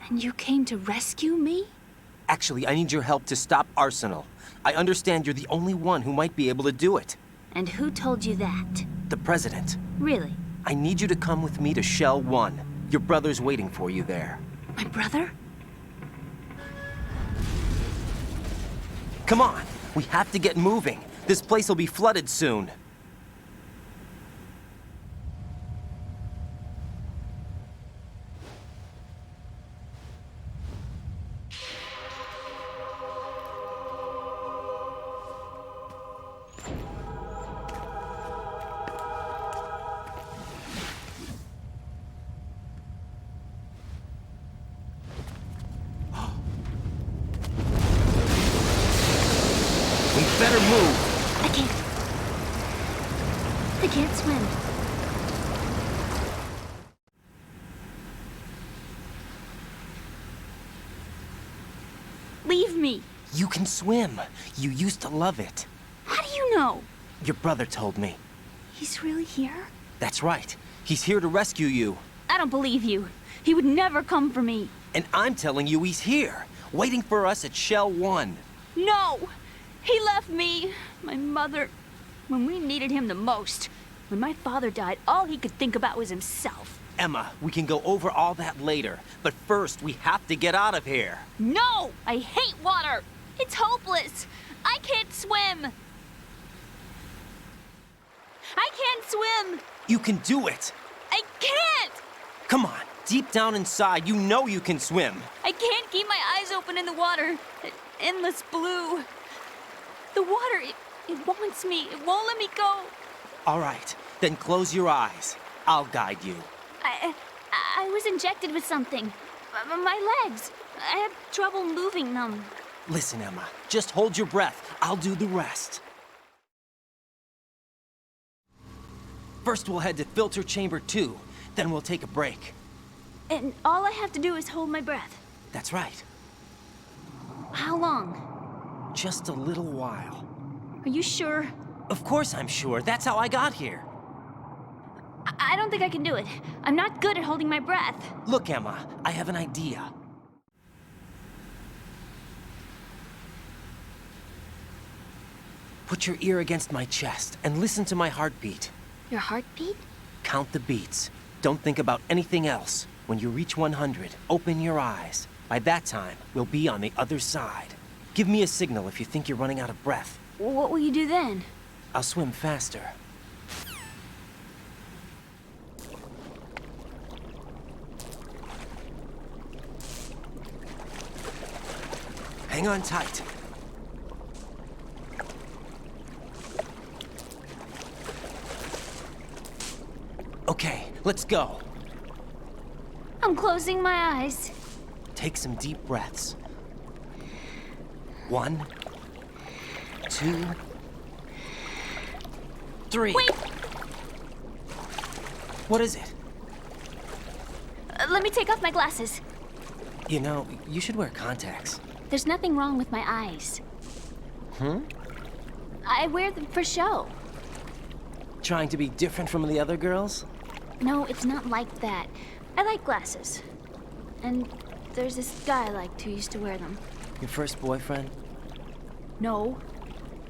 And you came to rescue me? Actually, I need your help to stop Arsenal. I understand you're the only one who might be able to do it. And who told you that? The President. Really? I need you to come with me to Shell 1. Your brother's waiting for you there. My brother? Come on, we have to get moving. This place will be flooded soon. Better move. I can't swim. Leave me. You can swim. You used to love it. How do you know? Your brother told me. He's really here? That's right. He's here to rescue you. I don't believe you. He would never come for me. And I'm telling you he's here, waiting for us at Shell 1. No! He left me, my mother, when we needed him the most. When my father died, all he could think about was himself. Emma, we can go over all that later, but first we have to get out of here. No! I hate water! It's hopeless! I can't swim! I can't swim! You can do it! I can't! Come on, deep down inside, you know you can swim. I can't keep my eyes open in the water. Endless blue. The water, it wants me. It won't let me go. All right, then close your eyes. I'll guide you. I was injected with something. My legs. I have trouble moving them. Listen, Emma, just hold your breath. I'll do the rest. First, we'll head to filter chamber 2. Then we'll take a break. And all I have to do is hold my breath. That's right. How long? Just a little while. Are you sure? Of course I'm sure. That's how I got here. I don't think I can do it. I'm not good at holding my breath. Look, Emma, I have an idea. Put your ear against my chest and listen to my heartbeat. Your heartbeat? Count the beats. Don't think about anything else. When you reach 100, open your eyes. By that time, we'll be on the other side. Give me a signal if you think you're running out of breath. What will you do then? I'll swim faster. Hang on tight. Okay, let's go. I'm closing my eyes. Take some deep breaths. 1, 2, 3. Wait! What is it? Let me take off my glasses. You know, you should wear contacts. There's nothing wrong with my eyes. I wear them for show. Trying to be different from the other girls? No, it's not like that. I like glasses. And there's this guy I liked who used to wear them. Your first boyfriend? No.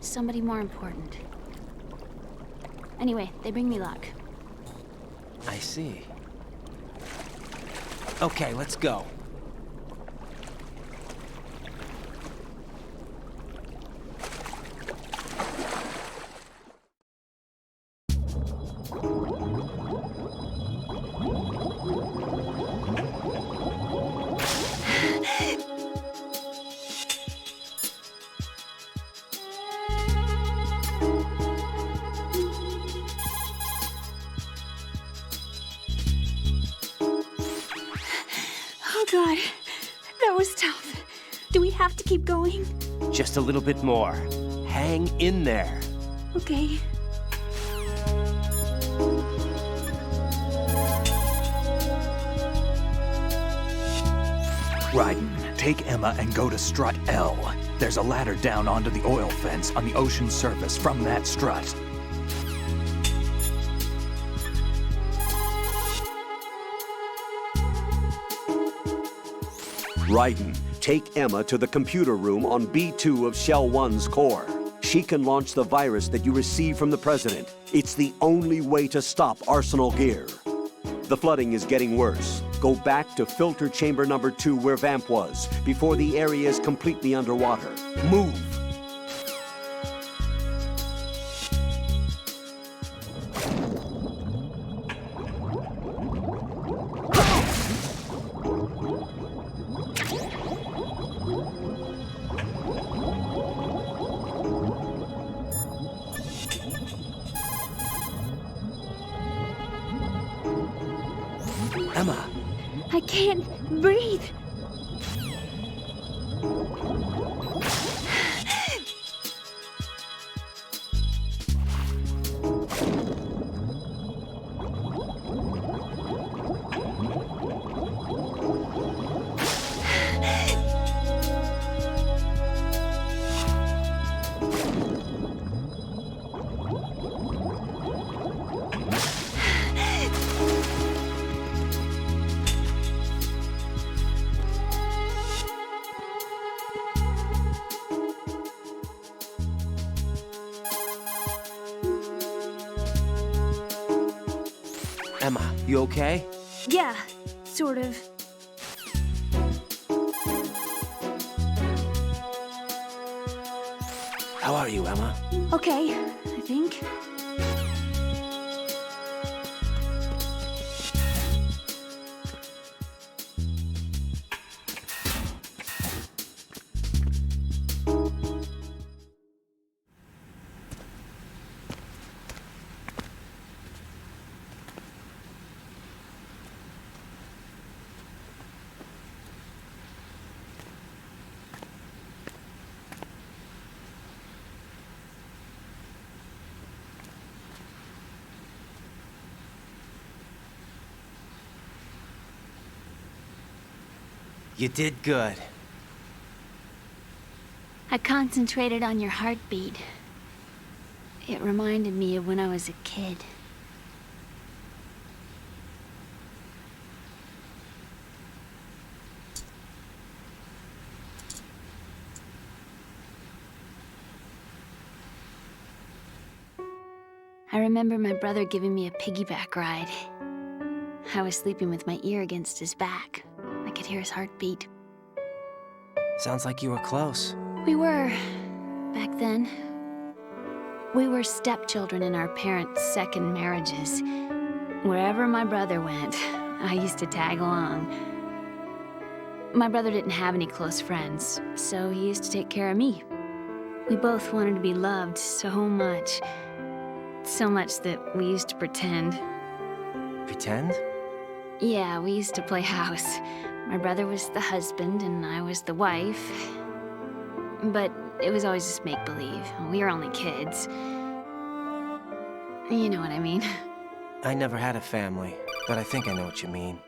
Somebody more important. Anyway, they bring me luck. I see. Okay, let's go. Oh God, that was tough. Do we have to keep going? Just a little bit more. Hang in there. Okay. Raiden, take Emma and go to strut L. There's a ladder down onto the oil fence on the ocean surface from that strut. Raiden, take Emma to the computer room on B2 of Shell 1's core. She can launch the virus that you receive from the President. It's the only way to stop Arsenal gear. The flooding is getting worse. Go back to filter chamber number 2 where Vamp was, before the area is completely underwater. Move! Emma! I can't breathe. Emma, you okay? Yeah, sort of. How are you, Emma? Okay, I think. You did good. I concentrated on your heartbeat. It reminded me of when I was a kid. I remember my brother giving me a piggyback ride. I was sleeping with my ear against his back. I could hear his heartbeat. Sounds like you were close. We were, back then. We were stepchildren in our parents' second marriages. Wherever my brother went, I used to tag along. My brother didn't have any close friends, so he used to take care of me. We both wanted to be loved so much. So much that we used to pretend. Pretend? Yeah, we used to play house. My brother was the husband and I was the wife. But it was always just make-believe. We were only kids. You know what I mean. I never had a family, but I think I know what you mean.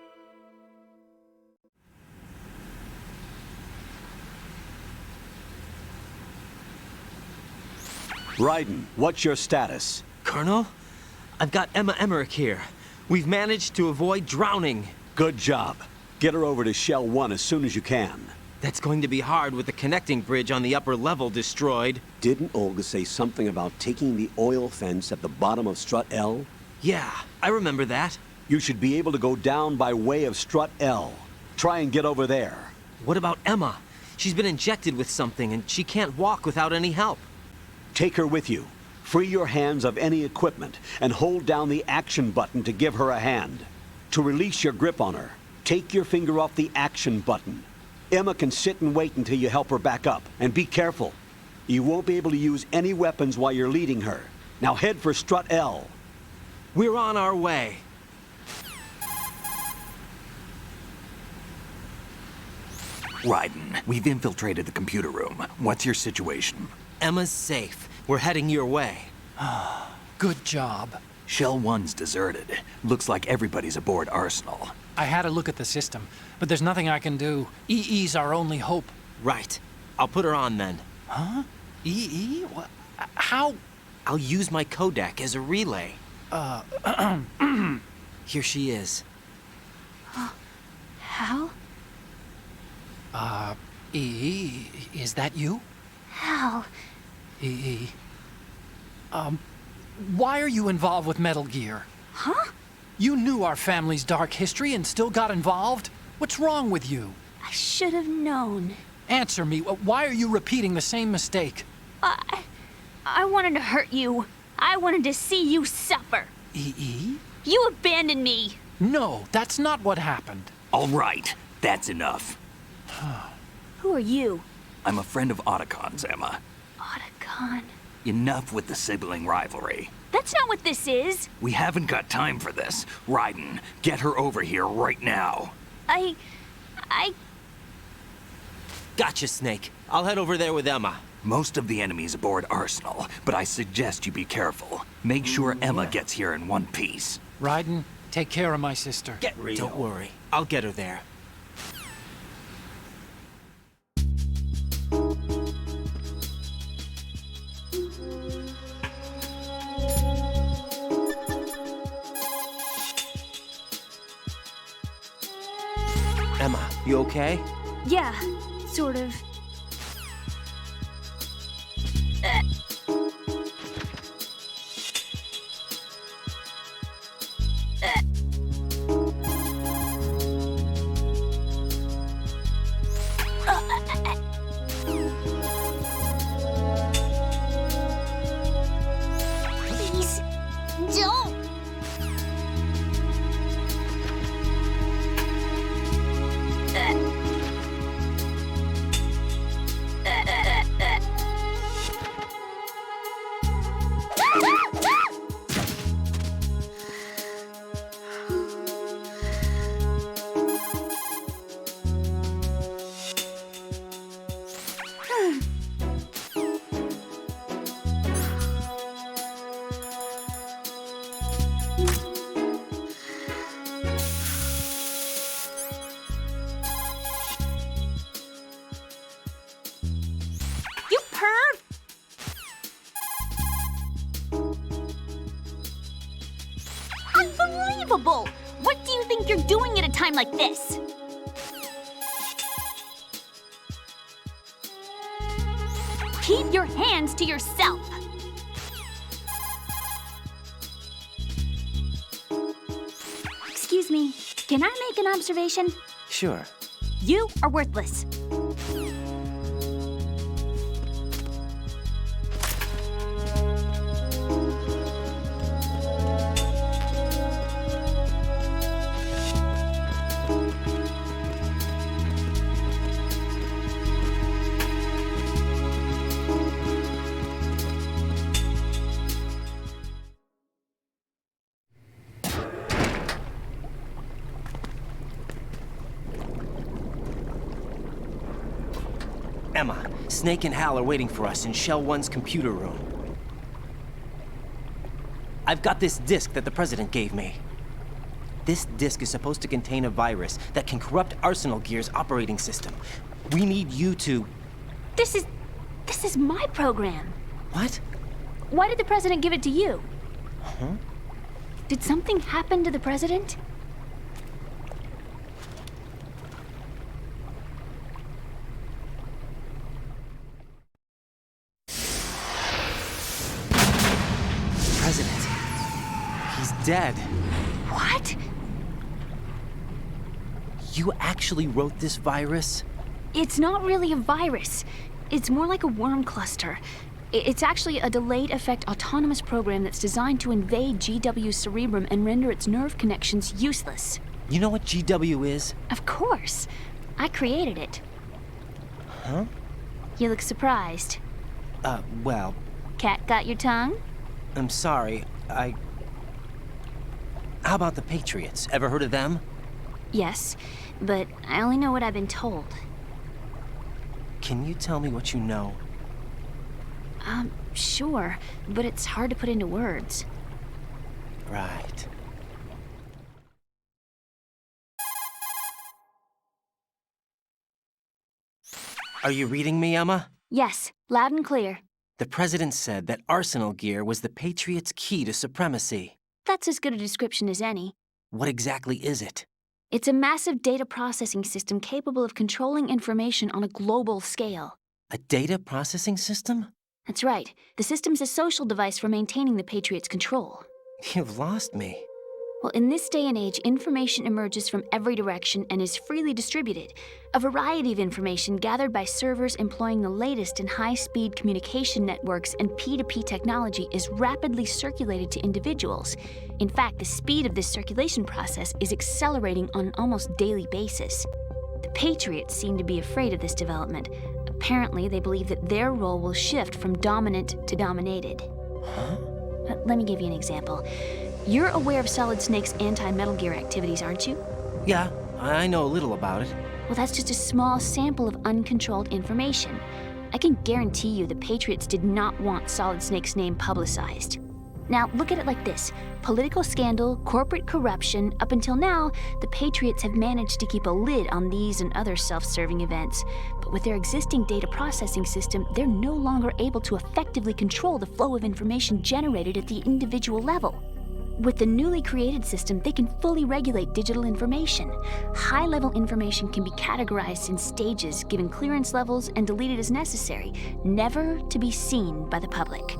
Raiden, what's your status? Colonel, I've got Emma Emmerich here. We've managed to avoid drowning. Good job. Get her over to Shell 1 as soon as you can. That's going to be hard with the connecting bridge on the upper level destroyed. Didn't Olga say something about taking the oil fence at the bottom of Strut L? Yeah, I remember that. You should be able to go down by way of Strut L. Try and get over there. What about Emma? She's been injected with something and she can't walk without any help. Take her with you. Free your hands of any equipment and hold down the action button to give her a hand. To release your grip on her, take your finger off the action button. Emma can sit and wait until you help her back up. And be careful. You won't be able to use any weapons while you're leading her. Now head for Strut L. We're on our way. Raiden, we've infiltrated the computer room. What's your situation? Emma's safe. We're heading your way. Good job. Shell 1's deserted. Looks like everybody's aboard Arsenal. I had a look at the system, but there's nothing I can do. EE's our only hope. Right. I'll put her on then. Huh? EE? What? How? I'll use my codec as a relay. Here she is. Hal? EE, is that you? Hal. EE. Why are you involved with Metal Gear? Huh? You knew our family's dark history and still got involved? What's wrong with you? I should have known. Answer me. Why are you repeating the same mistake? I wanted to hurt you. I wanted to see you suffer. EE? You abandoned me. No, that's not what happened. All right, that's enough. Who are you? I'm a friend of Otacon's, Emma. Otacon. Enough with the sibling rivalry. That's not what this is. We haven't got time for this. Raiden, get her over here right now. I... Gotcha, Snake. I'll head over there with Emma. Most of the enemy's aboard Arsenal, but I suggest you be careful. Make sure Emma gets here in one piece. Raiden, take care of my sister. Get real. Don't worry. I'll get her there. Emma, you okay? Yeah, sort of. Please, don't. You perv! Unbelievable! What do you think you're doing at a time like this? Keep your hands to yourself! Excuse me, can I make an observation? Sure. You are worthless. Emma, Snake and Hal are waiting for us in Shell 1's computer room. I've got this disk that the President gave me. This disk is supposed to contain a virus that can corrupt Arsenal Gear's operating system. We need you to... This is my program. What? Why did the President give it to you? Huh? Did something happen to the President? President. He's dead. What? You actually wrote this virus? It's not really a virus. It's more like a worm cluster. It's actually a delayed effect autonomous program that's designed to invade GW's cerebrum and render its nerve connections useless. You know what GW is? Of course. I created it. Huh? You look surprised. Well... Cat got your tongue? I'm sorry, How about the Patriots? Ever heard of them? Yes, but I only know what I've been told. Can you tell me what you know? Sure, but it's hard to put into words. Right. Are you reading me, Emma? Yes, loud and clear. The President said that arsenal gear was the Patriots' key to supremacy. That's as good a description as any. What exactly is it? It's a massive data processing system capable of controlling information on a global scale. A data processing system? That's right. The system's a social device for maintaining the Patriots' control. You've lost me. Well, in this day and age, information emerges from every direction and is freely distributed. A variety of information gathered by servers employing the latest in high-speed communication networks and P2P technology is rapidly circulated to individuals. In fact, the speed of this circulation process is accelerating on an almost daily basis. The Patriots seem to be afraid of this development. Apparently, they believe that their role will shift from dominant to dominated. Huh? Let me give you an example. You're aware of Solid Snake's anti-Metal Gear activities, aren't you? Yeah, I know a little about it. Well, that's just a small sample of uncontrolled information. I can guarantee you the Patriots did not want Solid Snake's name publicized. Now, look at it like this. Political scandal, corporate corruption, up until now, the Patriots have managed to keep a lid on these and other self-serving events. But with their existing data processing system, they're no longer able to effectively control the flow of information generated at the individual level. With the newly created system, they can fully regulate digital information. High-level information can be categorized in stages, given clearance levels, and deleted as necessary, never to be seen by the public.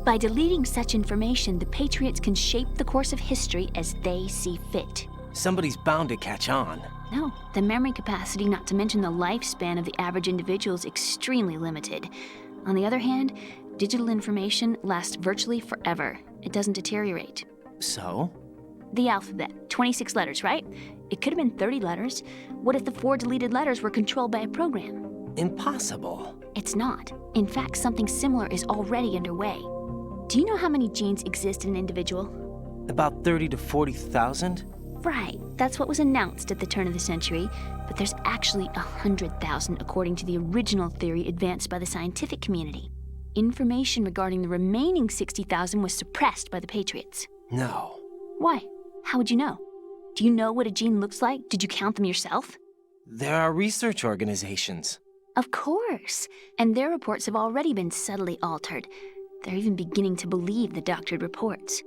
By deleting such information, the Patriots can shape the course of history as they see fit. Somebody's bound to catch on. No, the memory capacity, not to mention the lifespan of the average individual, is extremely limited. On the other hand, digital information lasts virtually forever. It doesn't deteriorate. So? The alphabet, 26 letters, right? It could have been 30 letters. What if the 4 deleted letters were controlled by a program? Impossible. It's not. In fact, something similar is already underway. Do you know how many genes exist in an individual? About 30 to 40,000? Right, that's what was announced at the turn of the century, but there's actually 100,000 according to the original theory advanced by the scientific community. Information regarding the remaining 60,000 was suppressed by the Patriots. No. Why? How would you know? Do you know what a gene looks like? Did you count them yourself? There are research organizations. Of course, and their reports have already been subtly altered. They're even beginning to believe the doctored reports.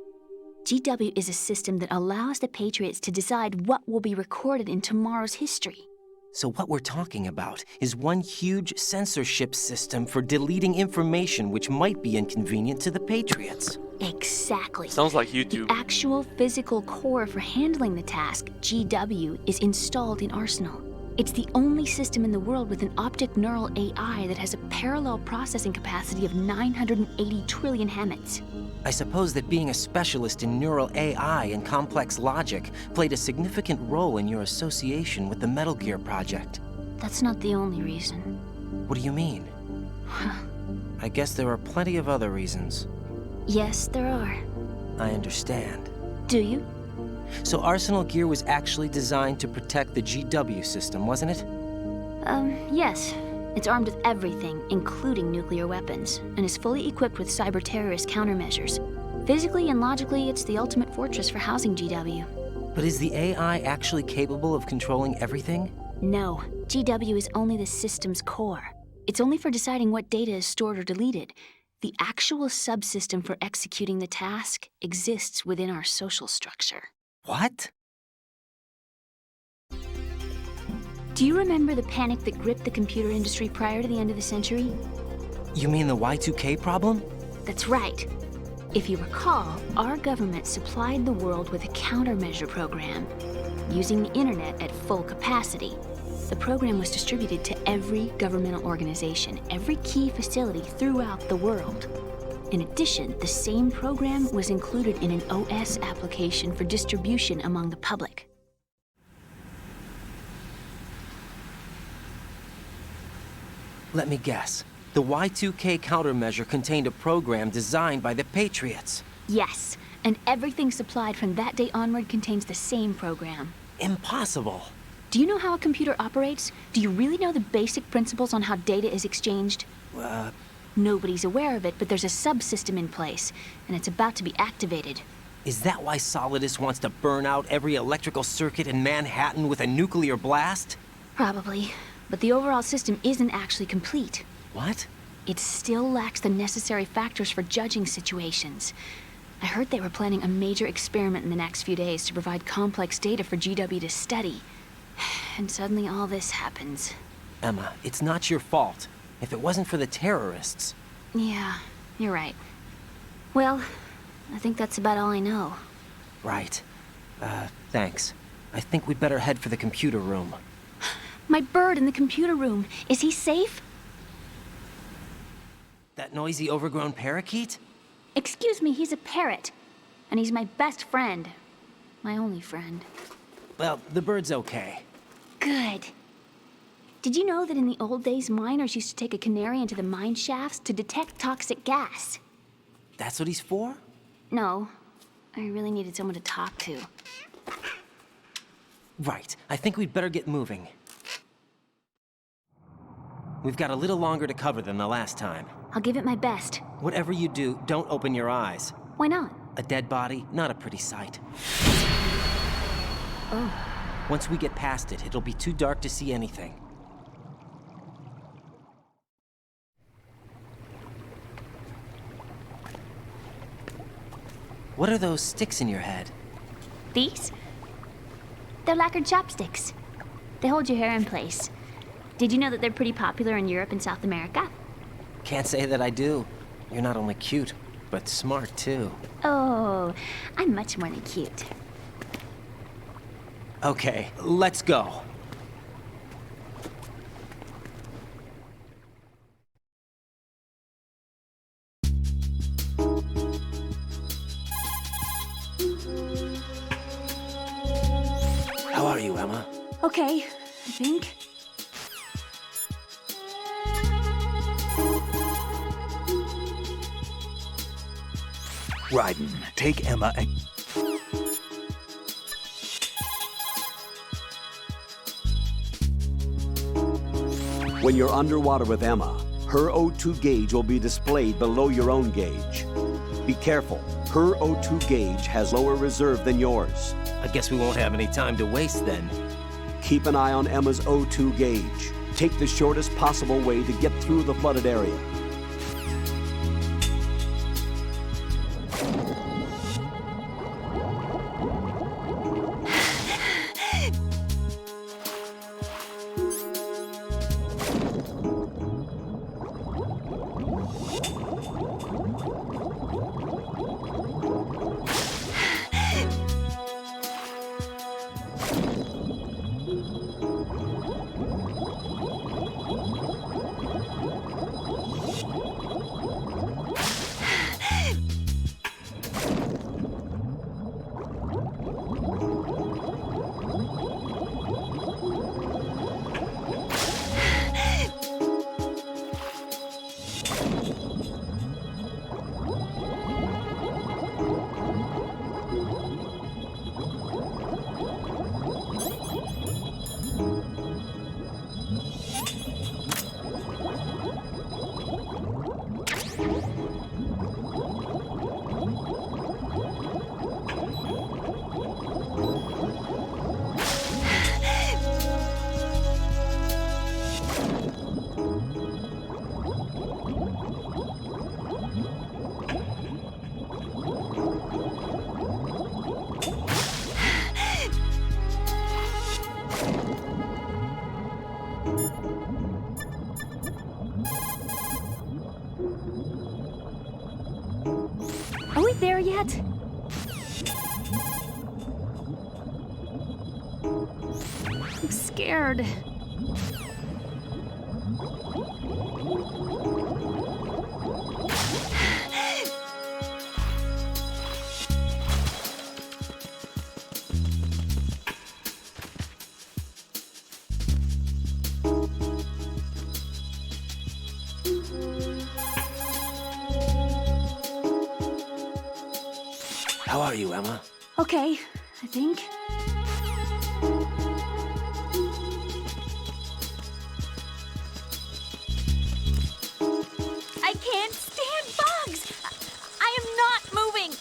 GW is a system that allows the Patriots to decide what will be recorded in tomorrow's history. So what we're talking about is one huge censorship system for deleting information which might be inconvenient to the Patriots. Exactly. Sounds like YouTube. The actual physical core for handling the task, GW, is installed in Arsenal. It's the only system in the world with an optic neural AI that has a parallel processing capacity of 980 trillion Hammets. I suppose that being a specialist in neural AI and complex logic played a significant role in your association with the Metal Gear project. That's not the only reason. What do you mean? I guess there are plenty of other reasons. Yes, there are. I understand. Do you? So Arsenal Gear was actually designed to protect the GW system, wasn't it? Yes. It's armed with everything, including nuclear weapons, and is fully equipped with cyber-terrorist countermeasures. Physically and logically, it's the ultimate fortress for housing GW. But is the AI actually capable of controlling everything? No. GW is only the system's core. It's only for deciding what data is stored or deleted. The actual subsystem for executing the task exists within our social structure. What? Do you remember the panic that gripped the computer industry prior to the end of the century? You mean the Y2K problem? That's right. If you recall, our government supplied the world with a countermeasure program, using the internet at full capacity. The program was distributed to every governmental organization, every key facility throughout the world. In addition, the same program was included in an OS application for distribution among the public. Let me guess. The Y2K countermeasure contained a program designed by the Patriots. Yes, and everything supplied from that day onward contains the same program. Impossible. Do you know how a computer operates? Do you really know the basic principles on how data is exchanged? Nobody's aware of it, but there's a subsystem in place, and it's about to be activated. Is that why Solidus wants to burn out every electrical circuit in Manhattan with a nuclear blast? Probably. but the overall system isn't actually complete. What? It still lacks the necessary factors for judging situations. I heard they were planning a major experiment in the next few days to provide complex data for GW to study. And suddenly all this happens. Emma, it's not your fault. If it wasn't for the terrorists... Yeah, you're right. Well, I think that's about all I know. Right. Thanks. I think we'd better head for the computer room. My bird in the computer room. Is he safe? That noisy, overgrown parakeet? Excuse me, he's a parrot. And he's my best friend. My only friend. Well, the bird's okay. Good. Did you know that in the old days, miners used to take a canary into the mine shafts to detect toxic gas? That's what he's for? No. I really needed someone to talk to. Right. I think we'd better get moving. We've got a little longer to cover than the last time. I'll give it my best. Whatever you do, don't open your eyes. Why not? A dead body, not a pretty sight. Oh. Once we get past it, it'll be too dark to see anything. What are those sticks in your head? These? They're lacquered chopsticks. They hold your hair in place. Did you know that they're pretty popular in Europe and South America? Can't say that I do. You're not only cute, but smart too. Oh, I'm much more than cute. Okay, let's go. How are you, Emma? Okay, I think. Raiden, take Emma and... When you're underwater with Emma, her O2 gauge will be displayed below your own gauge. Be careful. Her O2 gauge has lower reserve than yours. I guess we won't have any time to waste then. Keep an eye on Emma's O2 gauge. Take the shortest possible way to get through the flooded area. Are we there yet? I'm scared. How are you, Emma? Okay, I think. I can't stand bugs! I am not moving!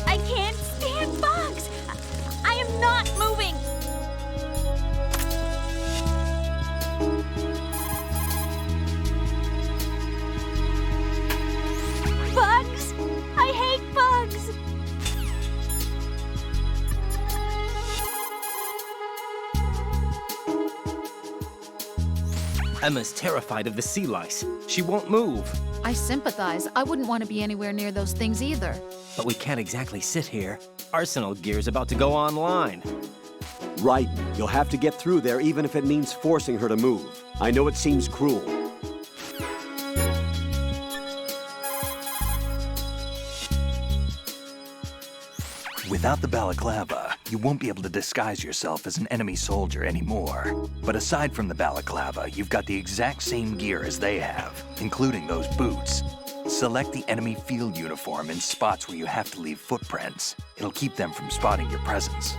I can't stand bugs! Emma's terrified of the sea lice. She won't move. I sympathize. I wouldn't want to be anywhere near those things either. But we can't exactly sit here. Arsenal gear's about to go online. Right. You'll have to get through there even if it means forcing her to move. I know it seems cruel. Without the balaclava, you won't be able to disguise yourself as an enemy soldier anymore. But aside from the balaclava, you've got the exact same gear as they have, including those boots. Select the enemy field uniform in spots where you have to leave footprints. It'll keep them from spotting your presence.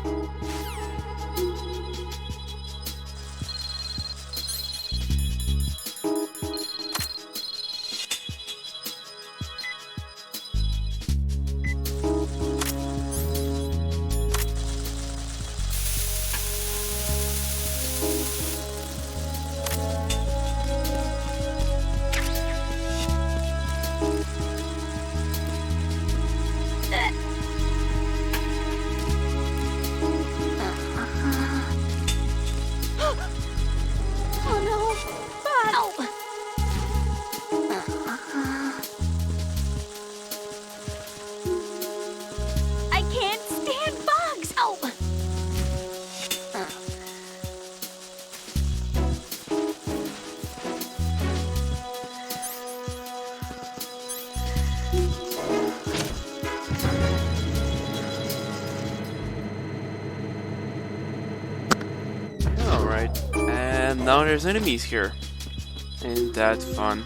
And now there's enemies here. Ain't that fun?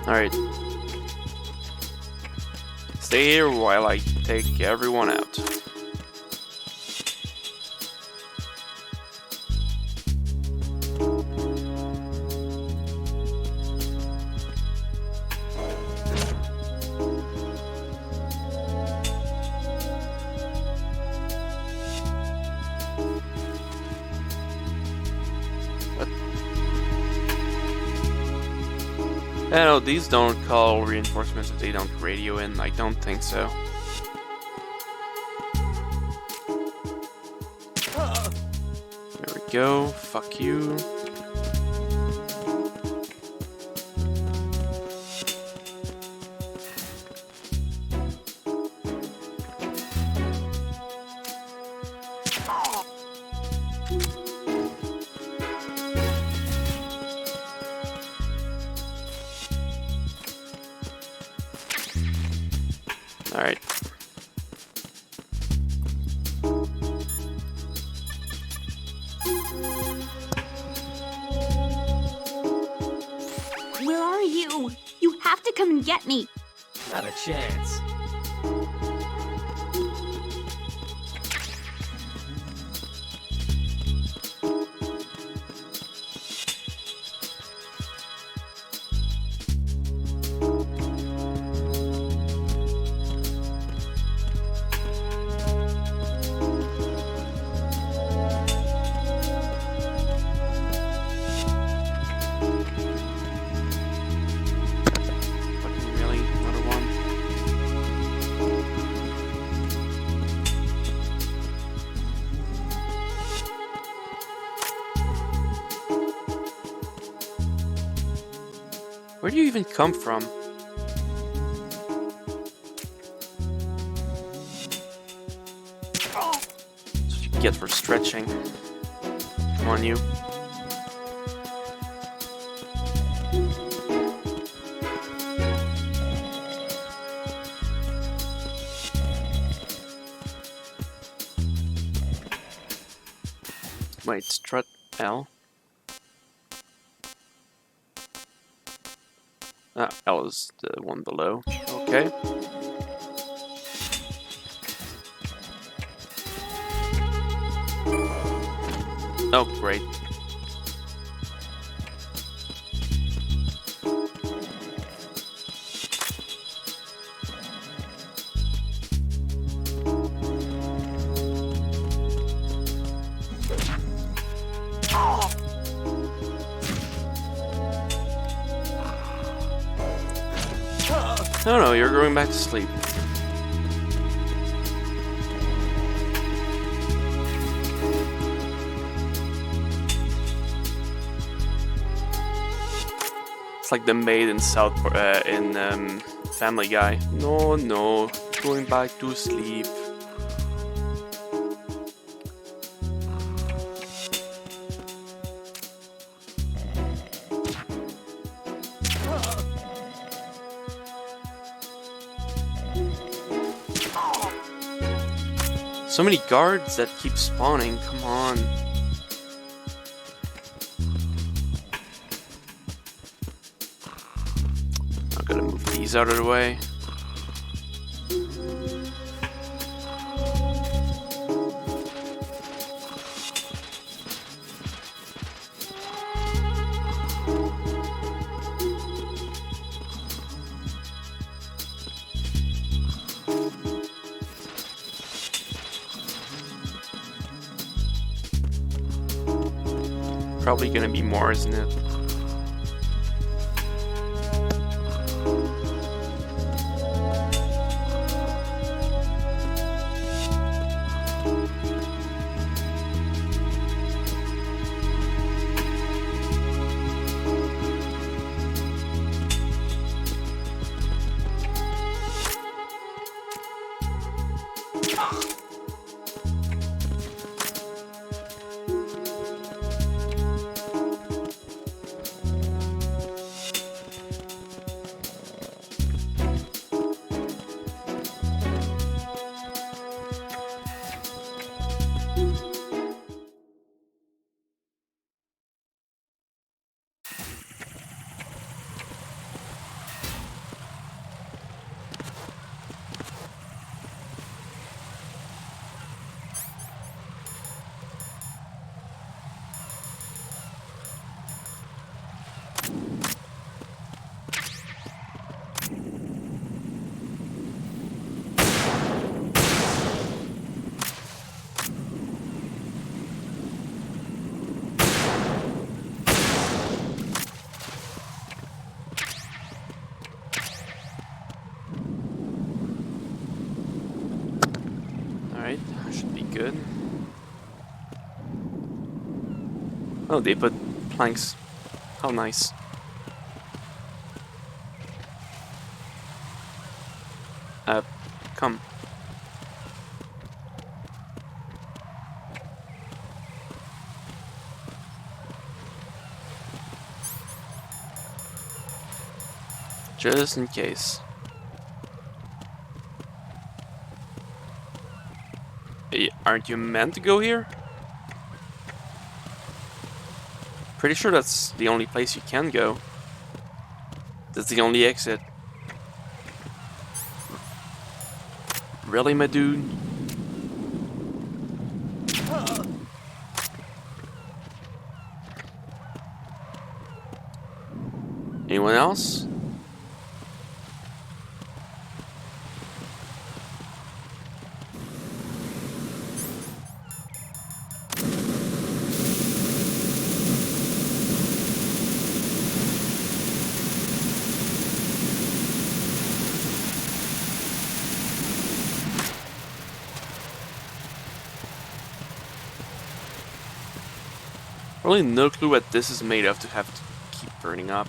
Alright. Stay here while I take everyone out. I know these don't call reinforcements if they don't radio in. I don't think so. There we go. Fuck you. Alright. Where are you? You have to come and get me. Not a chance. Where do you even come from? That's what you get for stretching. Come on, you. Wait, strut L? Ah, L is the one below. Okay. Oh, great. No, you're going back to sleep. It's like the maid in Family Guy. No, no, going back to sleep. So many guards that keep spawning, come on. I gotta move these out of the way. Probably gonna be more, isn't it? Alright, should be good. Oh, they put planks. How nice. Come. Just in case. Hey, aren't you meant to go here? Pretty sure that's the only place you can go. That's the only exit. Really, my dude? Anyone else? Really no clue what this is made of to have to keep burning up.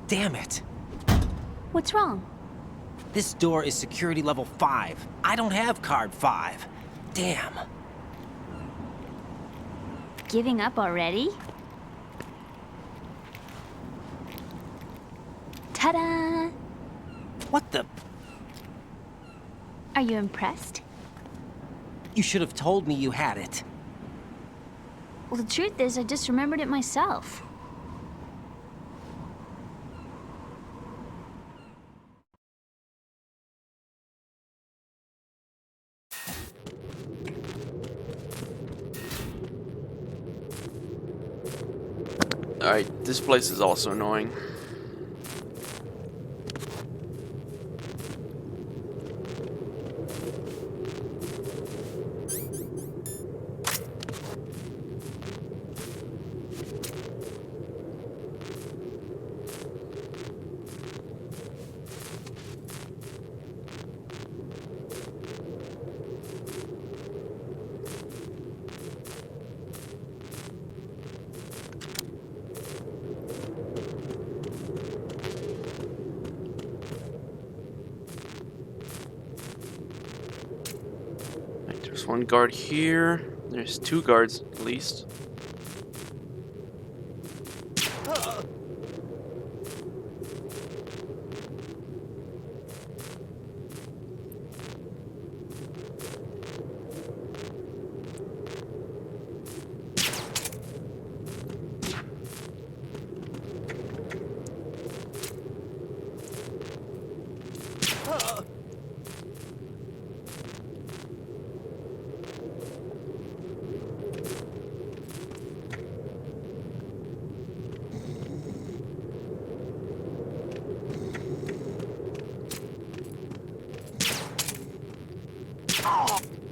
Damn it! What's wrong? This door is security level 5. I don't have card 5. Damn. Giving up already? Ta-da! What the? Are you impressed? You should have told me you had it. Well, the truth is, I just remembered it myself. Alright, this place is also annoying. There's one guard here. There's two guards at least.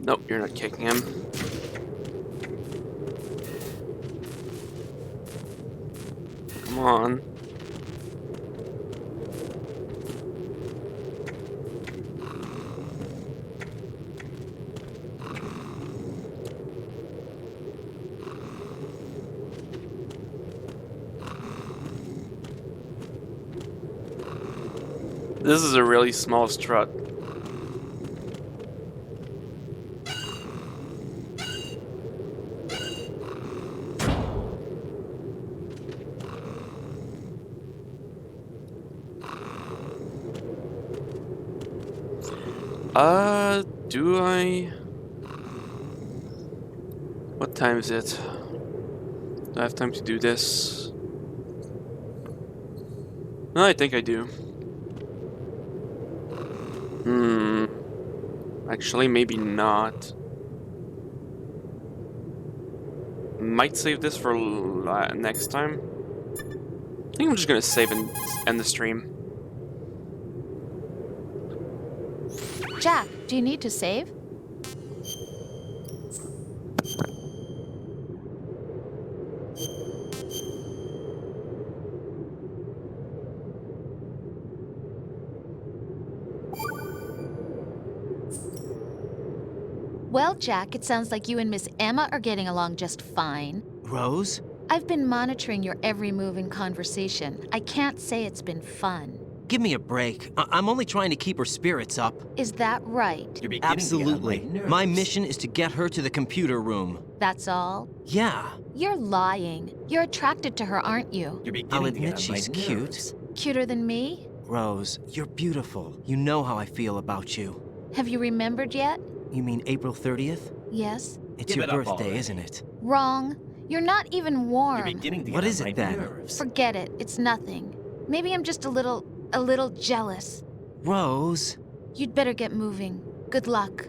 Nope, you're not kicking him. Come on. This is a really small strut. Do I? What time is it? Do I have time to do this? No, I think I do. Actually, maybe not. Might save this for next time. I think I'm just gonna save and end the stream. Jack, do you need to save? Well, Jack, it sounds like you and Miss Emma are getting along just fine. Rose? I've been monitoring your every move and conversation. I can't say it's been fun. Give me a break. I'm only trying to keep her spirits up. Is that right? Absolutely. My mission is to get her to the computer room. That's all? Yeah. You're lying. You're attracted to her, aren't you? I'll admit she's cute. Cuter than me? Rose, you're beautiful. You know how I feel about you. Have you remembered yet? You mean April 30th? Yes. It's your birthday, isn't it? Wrong. You're not even warm. What is it then? Forget it. It's nothing. Maybe I'm just a little jealous. Rose. You'd better get moving. Good luck.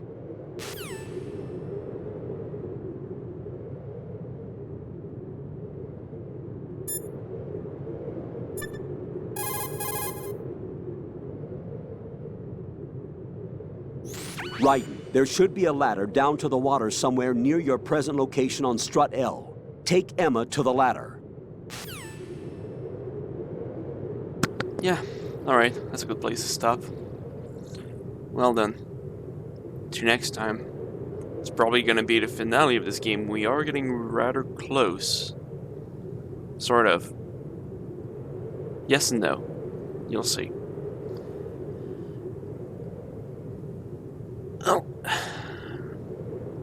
Raiden, there should be a ladder down to the water somewhere near your present location on Strut L. Take Emma to the ladder. Yeah, alright, that's a good place to stop. Well done. Till next time. It's probably gonna be the finale of this game. We are getting rather close. Sort of. Yes and no. You'll see. Oh.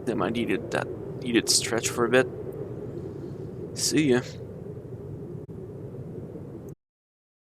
Damn, I needed stretch for a bit. See ya.